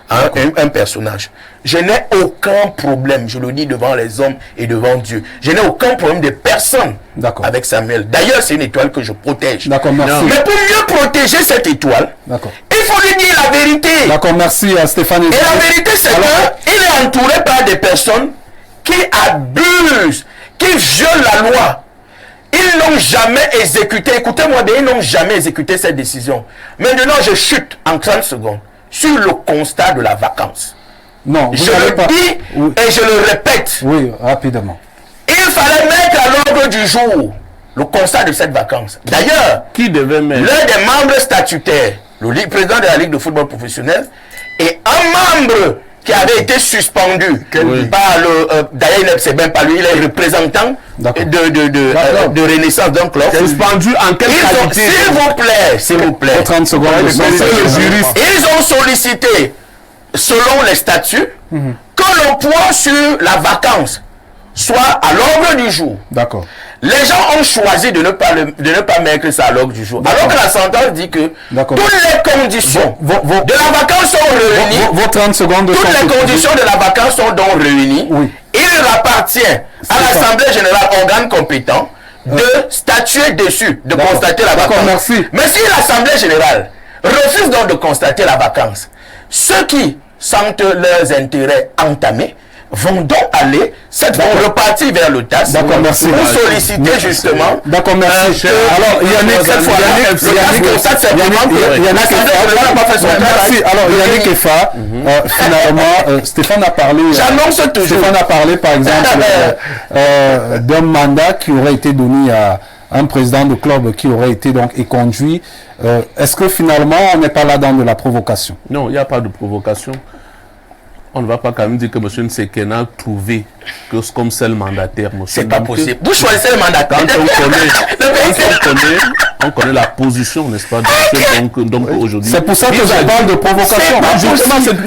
à un personnage. Je n'ai aucun problème, je le dis devant les hommes et devant Dieu. Je n'ai aucun problème de personne avec Samuel. D'ailleurs, c'est une étoile que je protège. D'accord, merci. Mais pour mieux protéger cette étoile, il faut lui dire la vérité. D'accord, merci Stéphane. Et la vérité, c'est qu'il est entouré par des personnes qui abusent, qui violent la loi. Ils n'ont jamais exécuté, écoutez-moi bien, ils n'ont jamais exécuté cette décision. Maintenant, je chute en 30 secondes sur le constat de la vacance. Non, je le dis et je le répète. Oui, rapidement. Il fallait mettre à l'ordre du jour le constat de cette vacance. D'ailleurs, qui devait mettre l'un des membres statutaires, le président de la Ligue de football professionnel, et un membre qui avait été suspendu par le... D'ailleurs, c'est même pas lui, il est représentant de Renaissance d'un club. Suspendu en quelle qualité? S'il vous plaît. 30 secondes. Ils ont sollicité, selon les statuts, que le point sur la vacance soit à l'ordre du jour. D'accord. Les gens ont choisi de ne pas mettre ça à l'ordre du jour. Alors que la sentence dit que toutes les conditions de la vacance sont réunies. Vos 30 secondes toutes les conditions de la vacance sont donc réunies. Oui. Il appartient à l'Assemblée générale, organe compétent, de statuer dessus, de constater la vacance. Merci. Mais si l'Assemblée générale refuse donc de constater la vacance, ceux qui sentent leurs intérêts entamés vont donc aller, cette fois repartir vers le TAS pour solliciter justement. D'accord, merci. Alors, Yannick, cette fois, merci. Alors, Yannick Effa, finalement, Stéphane a parlé. J'annonce toujours. Stéphane a parlé, par exemple, d'un mandat qui aurait été donné à un président de club qui aurait été donc éconduit. Est-ce que finalement, on n'est pas là dans de la provocation? Non, il n'y a pas de provocation. On ne va pas quand même dire que M. Nsekena a trouvé que comme seul mandataire. C'est pas possible. Vous choisissez le mandataire. On connaît la position, n'est-ce pas, donc aujourd'hui. C'est pour ça que je parle de provocation.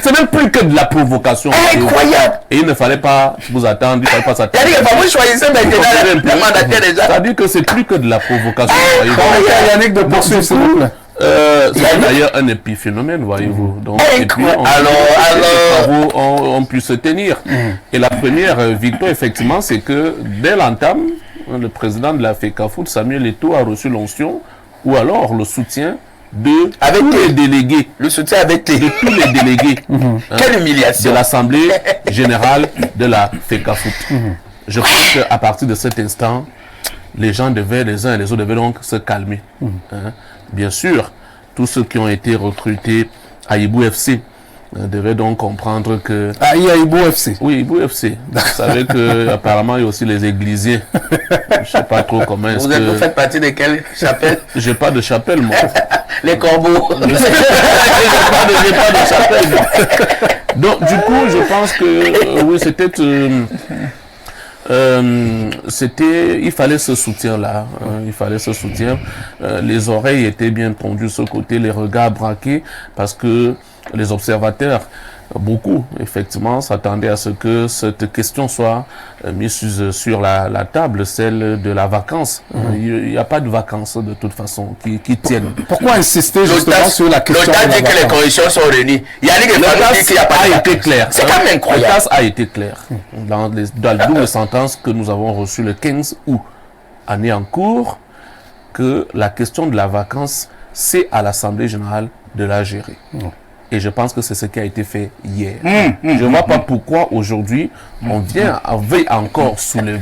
C'est même plus que de la provocation. Incroyable. Et il ne fallait pas vous attendre, il ne fallait pas s'attendre. Vous choisissez maintenant le mandataire déjà. C'est-à-dire que c'est plus que de la provocation. Yannick de poursuivre, s'il vous plaît. C'est d'ailleurs un épiphénomène, voyez-vous. Donc, et puis, on pu se tenir. Et la première victoire, effectivement, c'est que dès l'entame, le président de la FECAFOOT, Samuel Eto'o, a reçu l'onction ou alors le soutien de tous les délégués. Le soutien avec de tous les délégués. Quelle humiliation. De l'Assemblée générale de la FECAFOOT. Je pense qu'à partir de cet instant, les gens devaient, les uns et les autres, devaient donc se calmer. Bien sûr, tous ceux qui ont été recrutés à Ibou FC devaient donc comprendre que... Ah, il y a Ibou FC. Oui, Ibou FC. Vous savez qu'apparemment, il y a aussi les églisiers. Je ne sais pas trop comment est-ce que... Vous faites partie de quelle chapelle? J'ai pas de chapelle, moi. Les corbeaux. J'ai pas de chapelle. Donc, du coup, je pense que... oui, il fallait ce soutien-là, il fallait ce soutien. Les oreilles étaient bien tendues de ce côté, les regards braqués, parce que les observateurs, beaucoup, effectivement, s'attendaient à ce que cette question soit mise sur la table, celle de la vacance. Il n'y a pas de vacances, de toute façon, qui tiennent. Pourquoi insister justement sur la question de la vacance? L'OTAS dit que les conditions sont réunies. Yannick dit qu'il n'y a pas de été clair. C'est quand même incroyable. Le TAS a été clair. Dans la double sentence que nous avons reçue le 15 août, année en cours, que la question de la vacance, c'est à l'Assemblée générale de la gérer. Et je pense que c'est ce qui a été fait hier. Je ne vois pas pourquoi aujourd'hui, on veut encore soulever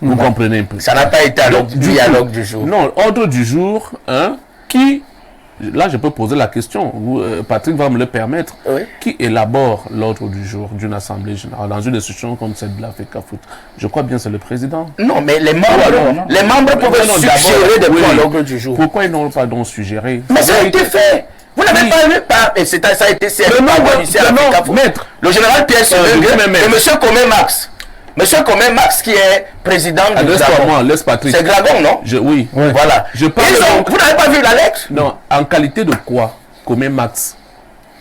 vous comprenez un peu. Ça n'a pas été à l'ordre du jour. Non, ordre du jour, qui... Là, je peux poser la question. Patrick va me le permettre. Qui élabore l'ordre du jour d'une assemblée générale dans une institution comme celle de la FECAFOOT? Je crois bien que c'est le président. Non, mais les membres peuvent suggérer des points à l'ordre du jour. Pourquoi ils n'ont pas donc suggéré? Mais ça a été fait. Vous n'avez pas vu et ça a été le général Pierre Semengue et M. Comé Max. Monsieur Comé Max qui est président de Dragon. C'est Dragon, non? Oui. Voilà. Vous n'avez pas vu la lettre? Non. En qualité de quoi Comé Max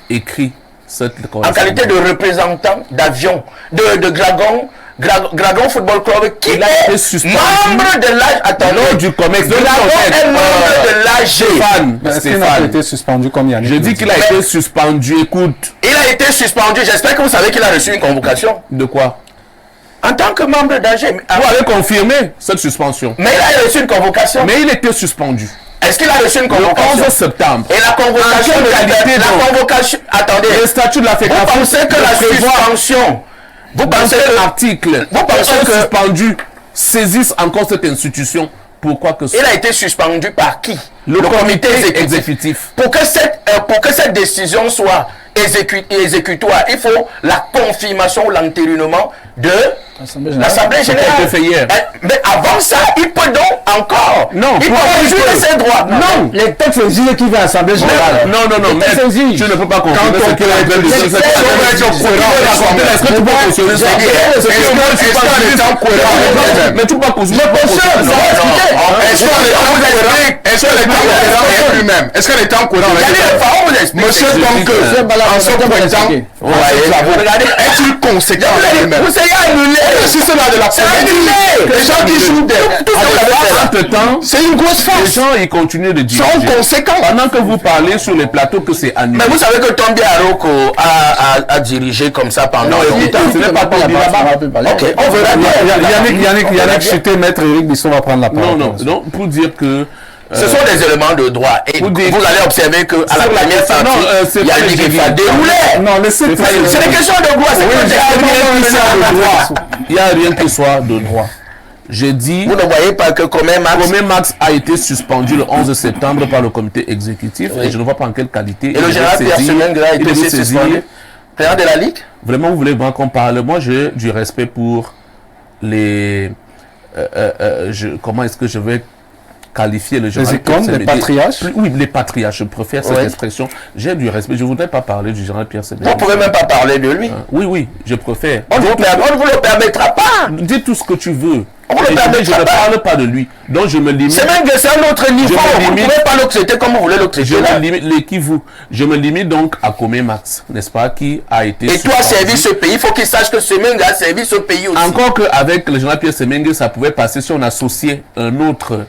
écrit cette en qualité de représentant d'avion, de Dragon. Dragon Football Club qui est membre de l'AG. Attendez, du COMEX. Dragon est membre de l'AG. Est-ce qu'il a été suspendu comme Yannick? Je dis qu'il a été suspendu, écoute. Il a été suspendu, j'espère que vous savez qu'il a reçu une convocation. De quoi? En tant que membre d'AG. Vous avez confirmé cette suspension. Mais il a reçu une convocation. Mais il était suspendu. Est-ce qu'il a reçu une convocation? Le 11 septembre. Et la convocation, attendez. Le statut de la FECAFOOT. Vous pensez que la suspension Vous pensez que l'article, vous pensez que suspendu saisisse encore cette institution? Pourquoi que ça? Il a été suspendu par qui? Le comité exécutif. Pour que cette décision soit exécutoire, il faut la confirmation ou l'entérinement de l'Assemblée générale. Mais avant ça, il peut donc encore. Non, il peut juger ses droits. Non, les textes exigent qu'il va à l'Assemblée générale. Non, mais tu ne peux pas confirmer ce qu'il a dit. Est-ce que tu peux cautionner ça? Mais tu peux pas cautionner. Est-ce que l'État cohérent lui-même? Est-ce que l'État cohérent avec lui-même? Monsieur Tonke, en son président, est-il conséquent avec lui-même? Si c'est là de la politique, les gens qui jouent c'est une grosse force. Les gens, ils continuent de dire. Sont conséquents. Pendant que vous parlez sur les plateaux que c'est annulé. Mais vous savez que Tombi Aroko a dirigé comme ça pendant longtemps. Ce n'est pas Tombi. Ok, on verra. Yannick Chité, maître Eric Bisson va prendre la parole. Non, pour dire que ce sont des éléments de droit. Et vous allez observer qu'à la première partie, Yannick va dérouler. Non, laissez. C'est des questions de droit. Il n'y a rien qui soit de droit. J'ai dit. Vous ne voyez pas que Max a été suspendu le 11 septembre par le comité exécutif et je ne vois pas en quelle qualité. Et le général Pierre Semengue a été suspendu. Président de la Ligue. Vraiment, vous voulez vraiment qu'on parle? Moi, j'ai du respect pour les. Comment est-ce que je vais qualifier le général Pierre Semengue? Les patriarches? Oui, les patriarches, je préfère cette expression. J'ai du respect. Je ne voudrais pas parler du général Pierre Semengue. Vous ne pouvez même pas parler de lui. Oui, je préfère. On ne vous le permettra pas. Dis tout ce que tu veux. Je ne parle pas de lui. Donc je me limite. C'est même que c'est un autre niveau. Vous ne pouvez pas le traiter comme vous voulez le traiter. Je me limite donc à Comé Max, n'est-ce pas, qui a été. Et toi, servi ce pays. Il faut qu'il sache que Semengue a servi ce pays aussi. Encore qu'avec le général Pierre Semengue, ça pouvait passer si on associait un autre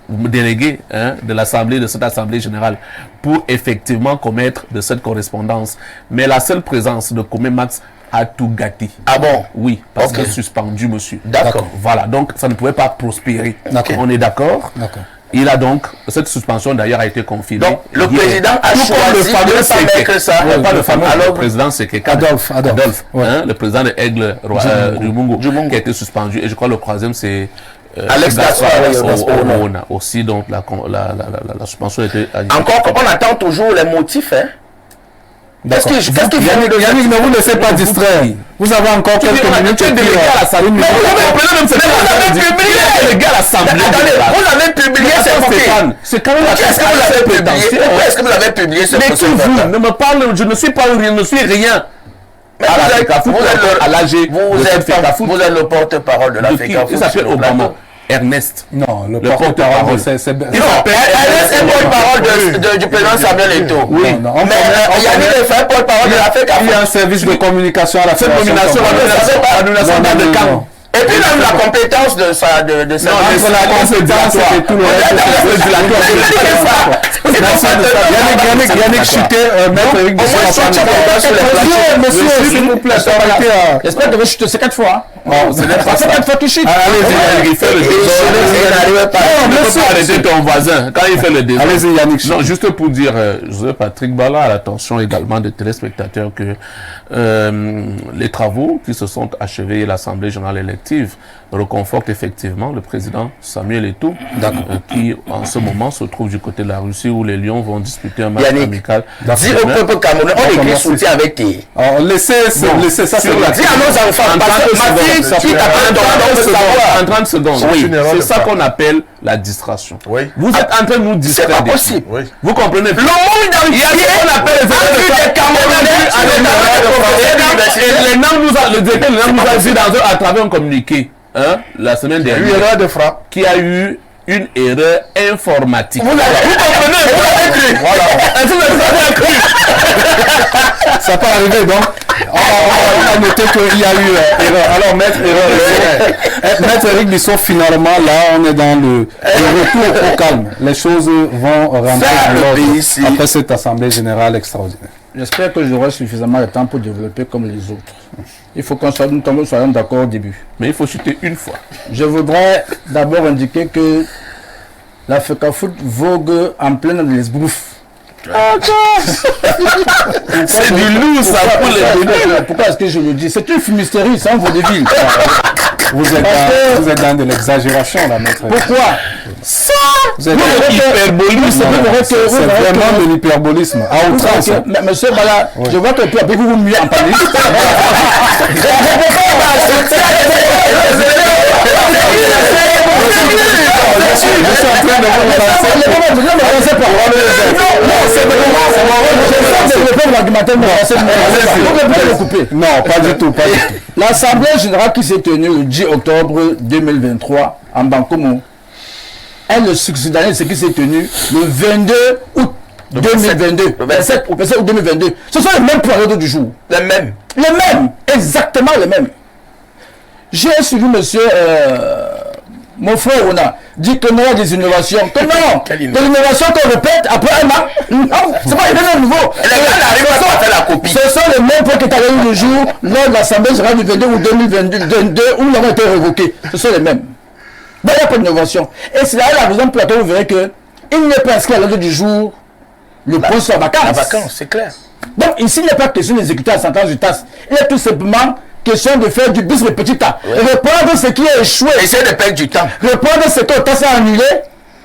délégué de l'Assemblée, de cette Assemblée générale, pour effectivement commettre de cette correspondance. Mais la seule présence de Comé Max a tout gâté. Ah bon? Oui, parce qu'il est suspendu, monsieur. D'accord. Voilà, donc ça ne pouvait pas prospérer. On est d'accord? Il a donc, cette suspension d'ailleurs a été confirmée. Donc, le président a choisi de ne pas mettre ça. Pas le fameux, alors, le président, c'est quelqu'un. Adolphe. Le président de Aigle du Mungo, qui a été suspendu. Et je crois le troisième, c'est Alex Gaspard aussi. Donc, la suspension a été. Encore qu'on attend toujours les motifs, Qu'est-ce qu'il Yannick, ne vous laissez pas distraire. Vous avez encore quelques minutes. Tu es délégué à l'Assemblée. Mais vous avez publié. Délégué à l'Assemblée. Vous l'avez publié, c'est quand même la Qu'est-ce que vous avez publié? Pourquoi est-ce que vous avez publié ce procès? Mais qui vous ne me parle, je ne suis pas rien, je ne suis rien. Vous êtes le porte-parole de la FECAFOOT. Il s'appelle Obama. Ernest. Non, le porte-parole, c'est... Ernest est porte-parole du président Samuel Eto'o. Oui, mais Yannick est fait porte-parole de la FECAFOOT. Il y a un service de communication à la Fédération. Cette nomination de camp. Et puis même la compétence de sa... Non, entre la compétence et tout le reste, Yannick Chité, maître Eric Bisson. Monsieur, s'il vous plaît, j'espère que vous chutez, c'est 4 fois. Non, c'est 4 fois qu'il chute. Allez-y, il fait le désolé. Ton voisin, quand il fait le désolé. Allez-y, Yannick. Non, juste pour dire, José Patrick Bala, à l'attention également des téléspectateurs, que les travaux qui se sont achevés, l'Assemblée générale élective reconforte effectivement le président Samuel Eto'o, qui en ce moment se trouve du côté de la Russie où les Lions vont disputer un match amical. Dis au peuple camerounais, on écrit soutien avec tes. Laissez ça sur la. Dis à nos enfants, en 30 secondes. C'est ça qu'on appelle la distraction. Vous êtes en train de nous distraire. C'est pas possible. Vous comprenez? Le monde entier, il y a ce qu'on appelle les Camerounais. Le directeur nous a dit à travers un communiqué la semaine dernière. Une erreur de frappe. Qui a eu une erreur informatique. Vous comprenez? Vous l'avez cru. Voilà. Vous avez cru. Ça peut arriver donc. On a noté qu'il y a eu erreur. Alors, maître Eric Bisson, finalement, là, on est dans le retour au calme. Les choses vont rentrer dans l'ordre après cette assemblée générale extraordinaire. J'espère que j'aurai suffisamment de temps pour développer comme les autres. Il faut qu'on soyons d'accord au début. Mais il faut chuter une fois. Je voudrais d'abord indiquer que la FECAFOOT vogue en plein dans les esbroufs. C'est du lourd, ça, pour les donner. Pourquoi est-ce que je le dis? C'est une fumisterie, c'est un vaudeville. Vous êtes dans de l'exagération, là, maître. Pourquoi? Ça, vous êtes hyperbolisme. C'est vraiment de l'hyperbolisme. À outrance. Monsieur Bala, je vois que peu à peu vous mieux en parler. Je suis en train de vous non, pas du tout. L'Assemblée générale qui s'est tenue le 10 octobre 2023 en Bankomo est le succédaire de ce qui s'est tenu le 22 août 2022. 27 août 2022. Ce sont les mêmes points d'ordre du jour. Les mêmes. Les mêmes. Exactement les mêmes. J'ai suivi monsieur... mon frère Ona dit que nous avons des innovations. Que non, des innovations qu'on répète après un an. Non, c'est pas un nouveau. Ce sont les mêmes points qui étaient arrivés le jour lors de l'Assemblée générale du 22 août 2022 où nous avons été révoqués. Ce sont les mêmes. Donc il n'y a pas d'innovation. Et c'est là la raison pour laquelle vous verrez qu'il n'est pas inscrit à l'ordre du jour le point sur la vacance. La vacance, c'est clair. Donc ici, il n'est pas question d'exécuter la sentence du TAS. Il est tout simplement question de faire du bis repetita. Répondre ce qui a échoué. Essayer de perdre du temps. Répondre ce que le TAS a annulé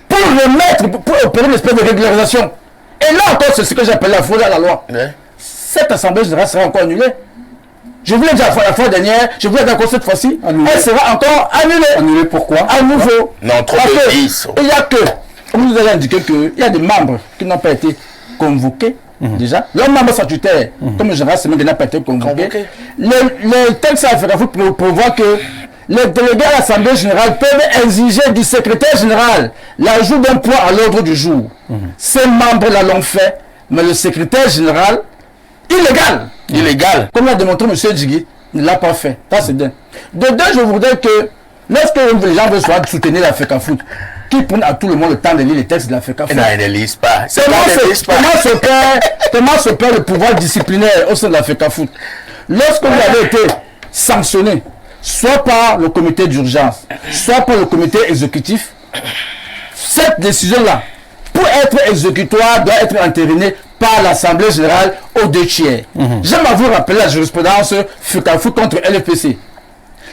pour remettre, pour opérer une espèce de régularisation. Et là encore, c'est ce que j'appelle la fraude à la loi. Cette assemblée générale sera encore annulée. Je voulais dire la fois dernière, je voulais dire encore cette fois-ci, elle sera encore annulée. Annulée pourquoi? À nouveau. Non, trop de 10. Il y a que, comme vous avez indiqué, qu'il y a des membres qui n'ont pas été convoqués. Déjà, leurs membres statutaires, comme le général Semeng n'a pas été convoqué. Les textes à faire prévoient que les délégués à l'Assemblée générale peuvent exiger du secrétaire général l'ajout d'un point à l'ordre du jour. Ces membres-là l'ont fait, mais le secrétaire général, illégal, comme l'a démontré M. Djigui, ne l'a pas fait. Ça, c'est bien. De deux, je voudrais que, lorsque les gens veulent soutenir la FECAFOOT, qu'ils prennent à tout le monde le temps de lire les textes de la FECAFOOT. Non, ils ne lisent pas. Comment se perd le pouvoir disciplinaire au sein de la FECAFOOT? Lorsque vous avez été sanctionné, soit par le comité d'urgence, soit par le comité exécutif, cette décision-là, pour être exécutoire, doit être entérinée par l'Assemblée générale aux 2 tiers. J'aime à vous rappeler la jurisprudence FECAFOOT contre LFPC.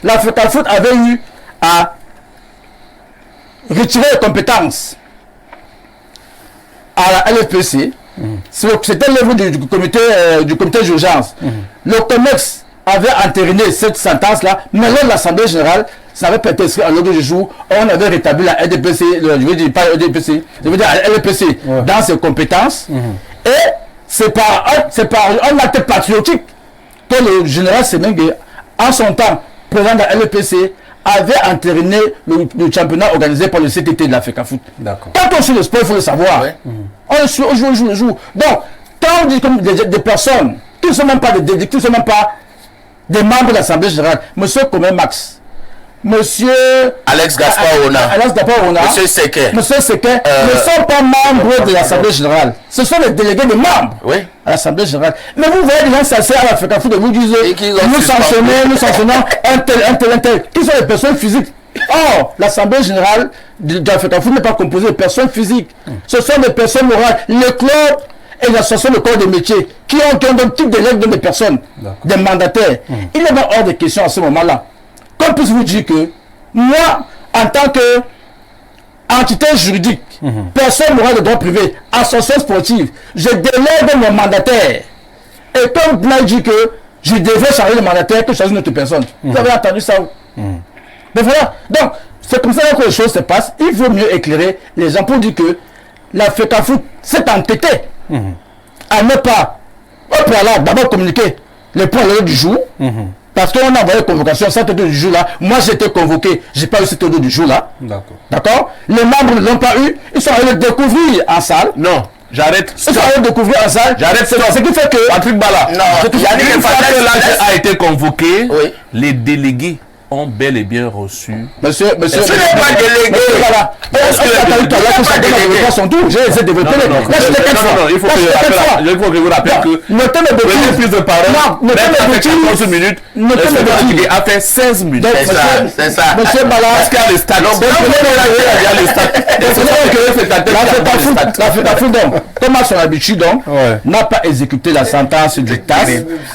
La FECAFOOT avait eu à retirer les compétences à la LFPC. C'était l'œuvre du comité d'urgence. Le COMEX avait entériné cette sentence-là, mais lors de l'Assemblée générale, ça n'avait pas été inscrit à l'ordre du jour. On avait rétabli la LDPC, je veux dire pas LDPC, je veux dire la LPC dans ses compétences. Et c'est par un acte patriotique que le général Semeng, en son temps, président de la LPC, avait entériné le championnat organisé par le CTT de la FECAFOOT. Quand on suit le sport, il faut le savoir. On le suit au jour le jour. Donc, quand on dit comme des personnes qui ne sont même pas des membres de l'Assemblée générale, monsieur Comé Max, monsieur Alex Gaspard Ona, monsieur Seké, ne sont pas membres de l'Assemblée générale. Ce sont les délégués des membres à l'Assemblée générale. Mais vous voyez des gens s'asseoir à la FECAFOOT et vous disent nous sanctionnons un tel. Qui sont les personnes physiques? Or, l'Assemblée générale de la FECAFOOT n'est pas composée de personnes physiques. Ce sont des personnes morales. Le club et l'association de corps de métier qui ont donc type d'élèves de des personnes, des mandataires. Il n'est pas hors de question à ce moment-là. Comme puisse vous dire que moi, en tant que entité juridique, personne morale de droit privé, association sportive, je délègue mon mandataire. Et comme vous m'avez dit que je devrais changer le mandataire que choisir une autre personne. Vous avez entendu ça? Mais voilà. Donc, c'est comme ça que les choses se passent. Il vaut mieux éclairer les gens pour dire que la FECAFOOT s'est entêtée à ne pas, au préalable, d'abord communiquer les points à l'ordre du jour. Parce qu'on a envoyé convocation, cet ordre du jour-là. Moi, j'ai été convoqué, j'ai pas eu cet ordre du jour-là. D'accord. Les membres ne l'ont pas eu. Ils sont allés le découvrir en salle. Non, j'arrête. Ils sont allés le découvrir en salle. J'arrête. Ce qui fait que... Patrick Bala. Non, une fois que l'âge a été convoqué, les délégués ont bel et bien reçu. Monsieur, Tu n'es pas délégué. voilà. Son tour, je les ai développés. Non, il faut que je vous rappelle que notez mes bêtises. Plus de parole. Non, notez mes bêtises. 14 minutes. Notez mes bêtises. A fait 16 minutes. C'est ça. Monsieur Bala. Parce qu'il y a les stats. La FECAFOOT, donc, comme à son habitude, donc, n'a pas exécuté la sentence du TAS,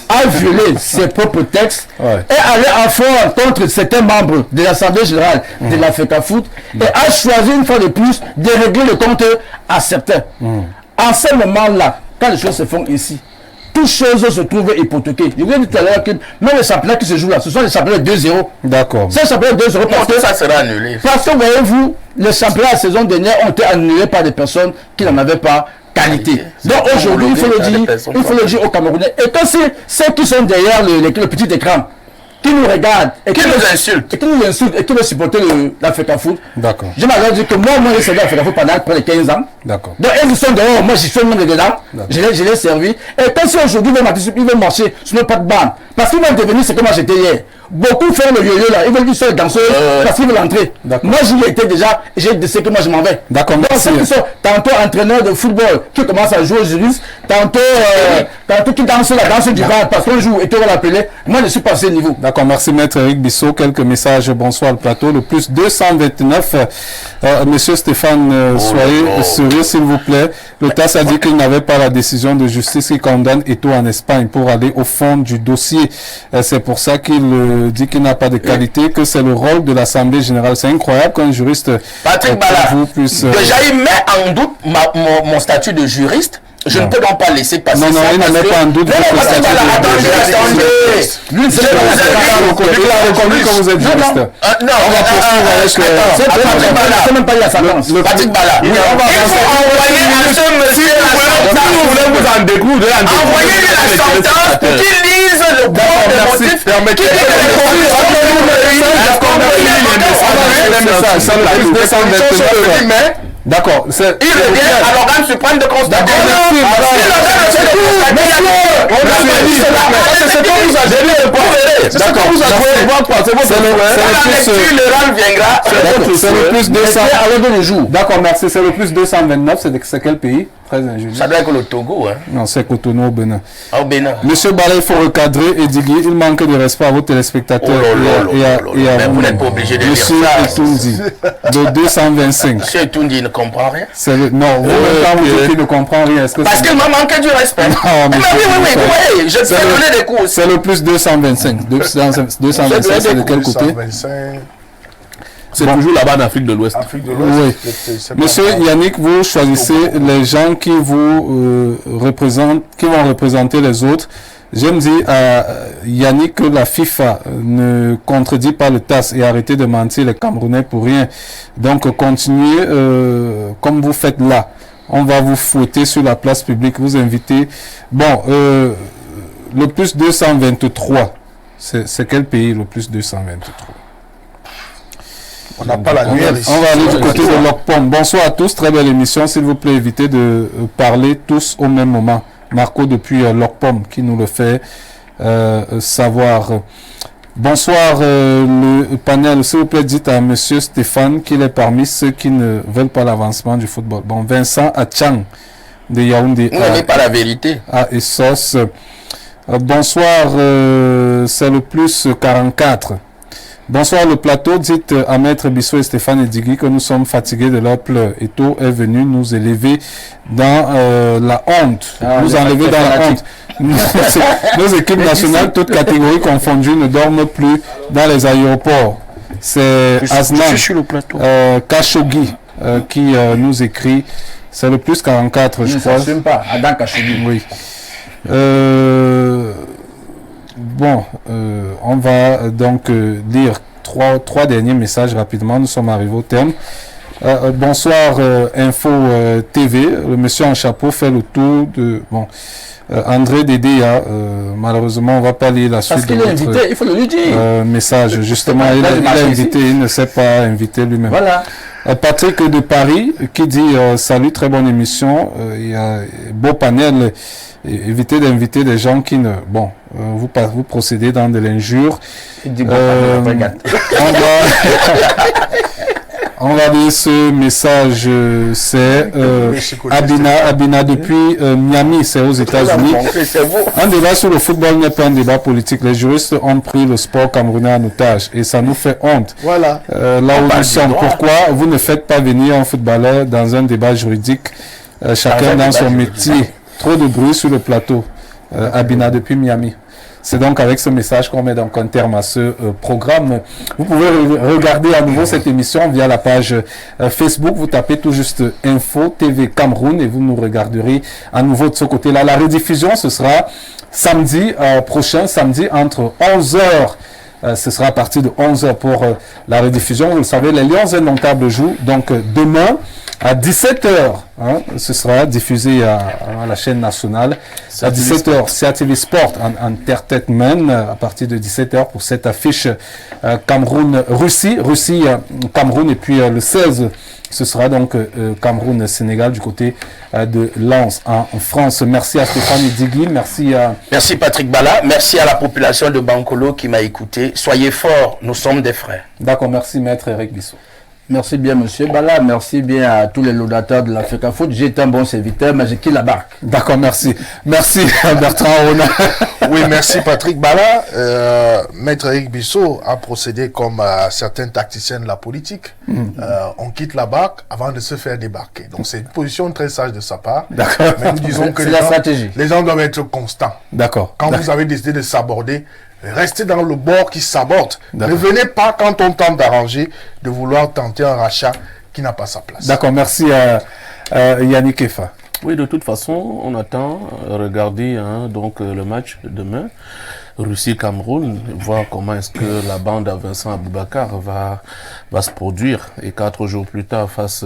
a violé ses propres textes et allé en front contre certains membres de l'Assemblée générale de la FECAFOOT et a choisi une fois de plus de régler le compte à certains. En ce moment-là, quand les choses se font ici, toutes choses se trouvent hypothéquées. Je vous ai dit tout à l'heure que même les championnats qui se jouent là, ce sont les championnats 2-0. D'accord. C'est un championnat 2-0 parce que ça sera annulé. Parce que voyez-vous, les championnats la saison dernière ont été annulés par des personnes qui n'en avaient pas qualité. Donc aujourd'hui, il faut le dire aux Camerounais. Et que c'est ceux qui sont derrière le petit écran, qui nous regardent et qui nous insultent et qui veulent supporter la FECAFOOT. D'accord. Je m'avais dit que moi j'ai servi la FECAFOOT pendant près de 15 ans. D'accord. Donc ils sont dehors, moi je suis même dedans, je l'ai servi. Et quand si aujourd'hui ils veulent marcher sur nos pas de bande, parce qu'ils veulent devenir ce que moi j'étais hier. Beaucoup font le yo-yo là, ils veulent dire sur les danseurs parce qu'ils veulent entrer. Moi j'y étais déjà, j'ai décidé que moi je m'en vais. D'accord, donc ceux qui sont tantôt entraîneurs de football qui commencent à jouer aux juristes, tantôt qui dansent la danse du vent parce qu'on joue et tu vas l'appeler, moi je suis pas à ce niveau. D'accord, merci Maître Eric Bissot. Quelques messages, bonsoir le plateau. Le plus 229, Monsieur Stéphane Soyer, s'il vous plaît. Le TAS a dit qu'il n'avait pas la décision de justice qui condamne Eto'o en Espagne pour aller au fond du dossier. C'est pour ça qu'il dit qu'il n'a pas de qualité, que c'est le rôle de l'Assemblée générale. C'est incroyable qu'un juriste Patrick Bala, puisse... déjà il met en doute mon statut de juriste. Je ne peux donc pas laisser passer ça. Non, il ne met pas en doute votre statut de juriste. Lui, il a reconnu que vous êtes juriste. Non, on va poursuivre avec... C'est même pas eu la sentence. Patrick Bala, il faut envoyer à ce monsieur la sentence. Envoyez-lui la sentence pour qu'il lise le point des motifs. Qui dit que les d'accord. Il revient à l'organe suprême de constatation. C'est le plus 200. D'accord, merci. C'est le plus 229. C'est quel pays? Très injurieux. Ça doit être le Togo. Non, c'est Cotonou au Bénin. Au Bénin. Monsieur Bala, il faut recadrer et dire il manque de respect à vos téléspectateurs et à vous. Vous n'êtes pas obligé de dire ça. Monsieur Etoundi, de 225. Monsieur Etoundi ne comprend rien. Non, vous dites qu'il ne comprend rien. Parce qu'il m'a manqué du respect. Oui, je peux donner des coups. C'est le plus 225. 225, c'est de quel côté? C'est toujours là-bas en Afrique de l'Ouest. Oui. Monsieur Yannick, vous choisissez les gens qui vous représentent, qui vont représenter les autres. J'aime dire à Yannick que la FIFA ne contredit pas le TAS et arrêtez de mentir les Camerounais pour rien. Donc continuez comme vous faites là. On va vous fouetter sur la place publique, vous inviter. Bon, le plus 223, c'est quel pays le plus 223? On n'a pas la nuit. On va aller du côté de l'Ocpom. Bonsoir à tous, très belle émission. S'il vous plaît, évitez de parler tous au même moment. Marco depuis l'Ocpom qui nous le fait savoir. Bonsoir le panel. S'il vous plaît, dites à monsieur Stéphane qu'il est parmi ceux qui ne veulent pas l'avancement du football. Bon, Vincent Achang de Yaoundé. Vous n'avez pas la vérité. À Essos. Bonsoir, c'est le plus 44. Bonsoir le plateau, dites à Maître Bissot et Stéphane Edigui que nous sommes fatigués de leur pleurs. Eto'o est venu nous élever dans la honte, nous enlever dans la honte. Nos équipes nationales, toutes catégories confondues, ne dorment plus dans les aéroports. C'est Asnan Khashoggi qui nous écrit. C'est le plus 44, je crois. Ne s'assume pas, Adam Khashoggi. Oui. Bon, on va donc lire trois derniers messages rapidement. Nous sommes arrivés au terme. Bonsoir Info TV. Le monsieur en chapeau fait le tour de... Bon, André Dédéa, malheureusement, on ne va pas lire la suite de votre invité, il faut le lui dire. message. Justement, il a invité, il ne s'est pas invité lui-même. Voilà. Patrick de Paris qui dit salut, très bonne émission. Il y a beau panel. Évitez d'inviter des gens qui ne... Bon, vous procédez dans de l'injure. On va lire ce message, c'est Abina depuis Miami, c'est aux États-Unis. Un débat sur le football n'est pas un débat politique. Les juristes ont pris le sport camerounais en otage et ça nous fait honte. Voilà. Là où nous sommes, pourquoi vous ne faites pas venir un footballeur dans un débat juridique, chacun dans son métier? Trop de bruit sur le plateau. Abina depuis Miami. C'est donc avec ce message qu'on met donc un terme à ce programme. Vous pouvez regarder à nouveau cette émission via la page Facebook. Vous tapez tout juste Info TV Cameroun et vous nous regarderez à nouveau de ce côté-là. La rediffusion, ce sera samedi prochain, samedi entre 11h. Ce sera à partir de 11h pour la rediffusion. Vous le savez, les Lions Indomptables jouent donc demain à 17h. Hein, ce sera diffusé à la chaîne nationale. À 17h, CATV Sport Entertainment, à partir de 17h pour cette affiche Cameroun-Russie. Russie-Cameroun, et puis le 16, ce sera donc Cameroun-Sénégal du côté de Lens en France. Merci à Stéphane Digui, merci à... Merci Patrick Bala, merci à la population de Bankolo qui m'a écouté. Soyez forts, nous sommes des frères. D'accord, merci Maître Eric Bissot. Merci bien, monsieur Bala. Merci bien à tous les laudateurs de l'Africa Foot. J'ai été un bon serviteur, mais j'ai quitté la barque. D'accord, merci. Merci, Bertrand Rona. Oui, merci, Patrick Bala. Maître Eric Bissot a procédé comme certains tacticiens de la politique. On quitte la barque avant de se faire débarquer. Donc, c'est une position très sage de sa part. D'accord. Mais nous disons que les gens doivent être constants. D'accord. Quand vous avez décidé de s'aborder, restez dans le bord qui s'aborde. Ne venez pas quand on tente d'arranger, de vouloir tenter un rachat qui n'a pas sa place. D'accord, merci Yannick Efa. Oui, de toute façon, on attend regarder donc le match demain, Russie-Cameroun, voir comment est-ce que la bande à Vincent Aboubakar va se produire. Et 4 jours plus tard, face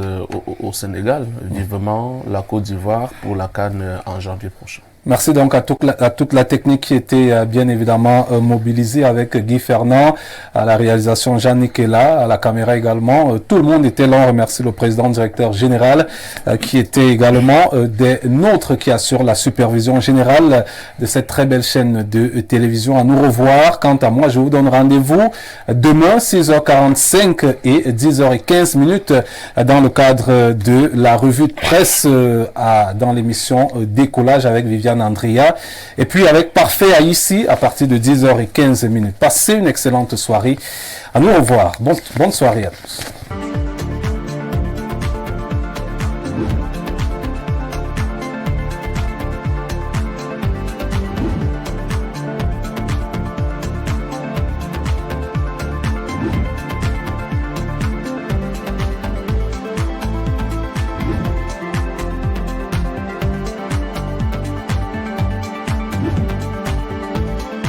au Sénégal, vivement la Côte d'Ivoire pour la CAN en janvier prochain. Merci donc à toute la technique qui était bien évidemment mobilisée avec Guy Fernand, à la réalisation Jeanne Kela, à la caméra également. Tout le monde était là. On remercie le président directeur général qui était également des nôtres, qui assure la supervision générale de cette très belle chaîne de télévision. À nous revoir. Quant à moi, je vous donne rendez-vous demain 6h45 et 10h15 dans le cadre de la revue de presse dans l'émission Décollage avec Viviane Andrea, et puis avec Parfait ici à partir de 10h15. Passez une excellente soirée. À nous revoir. Bonne soirée à tous.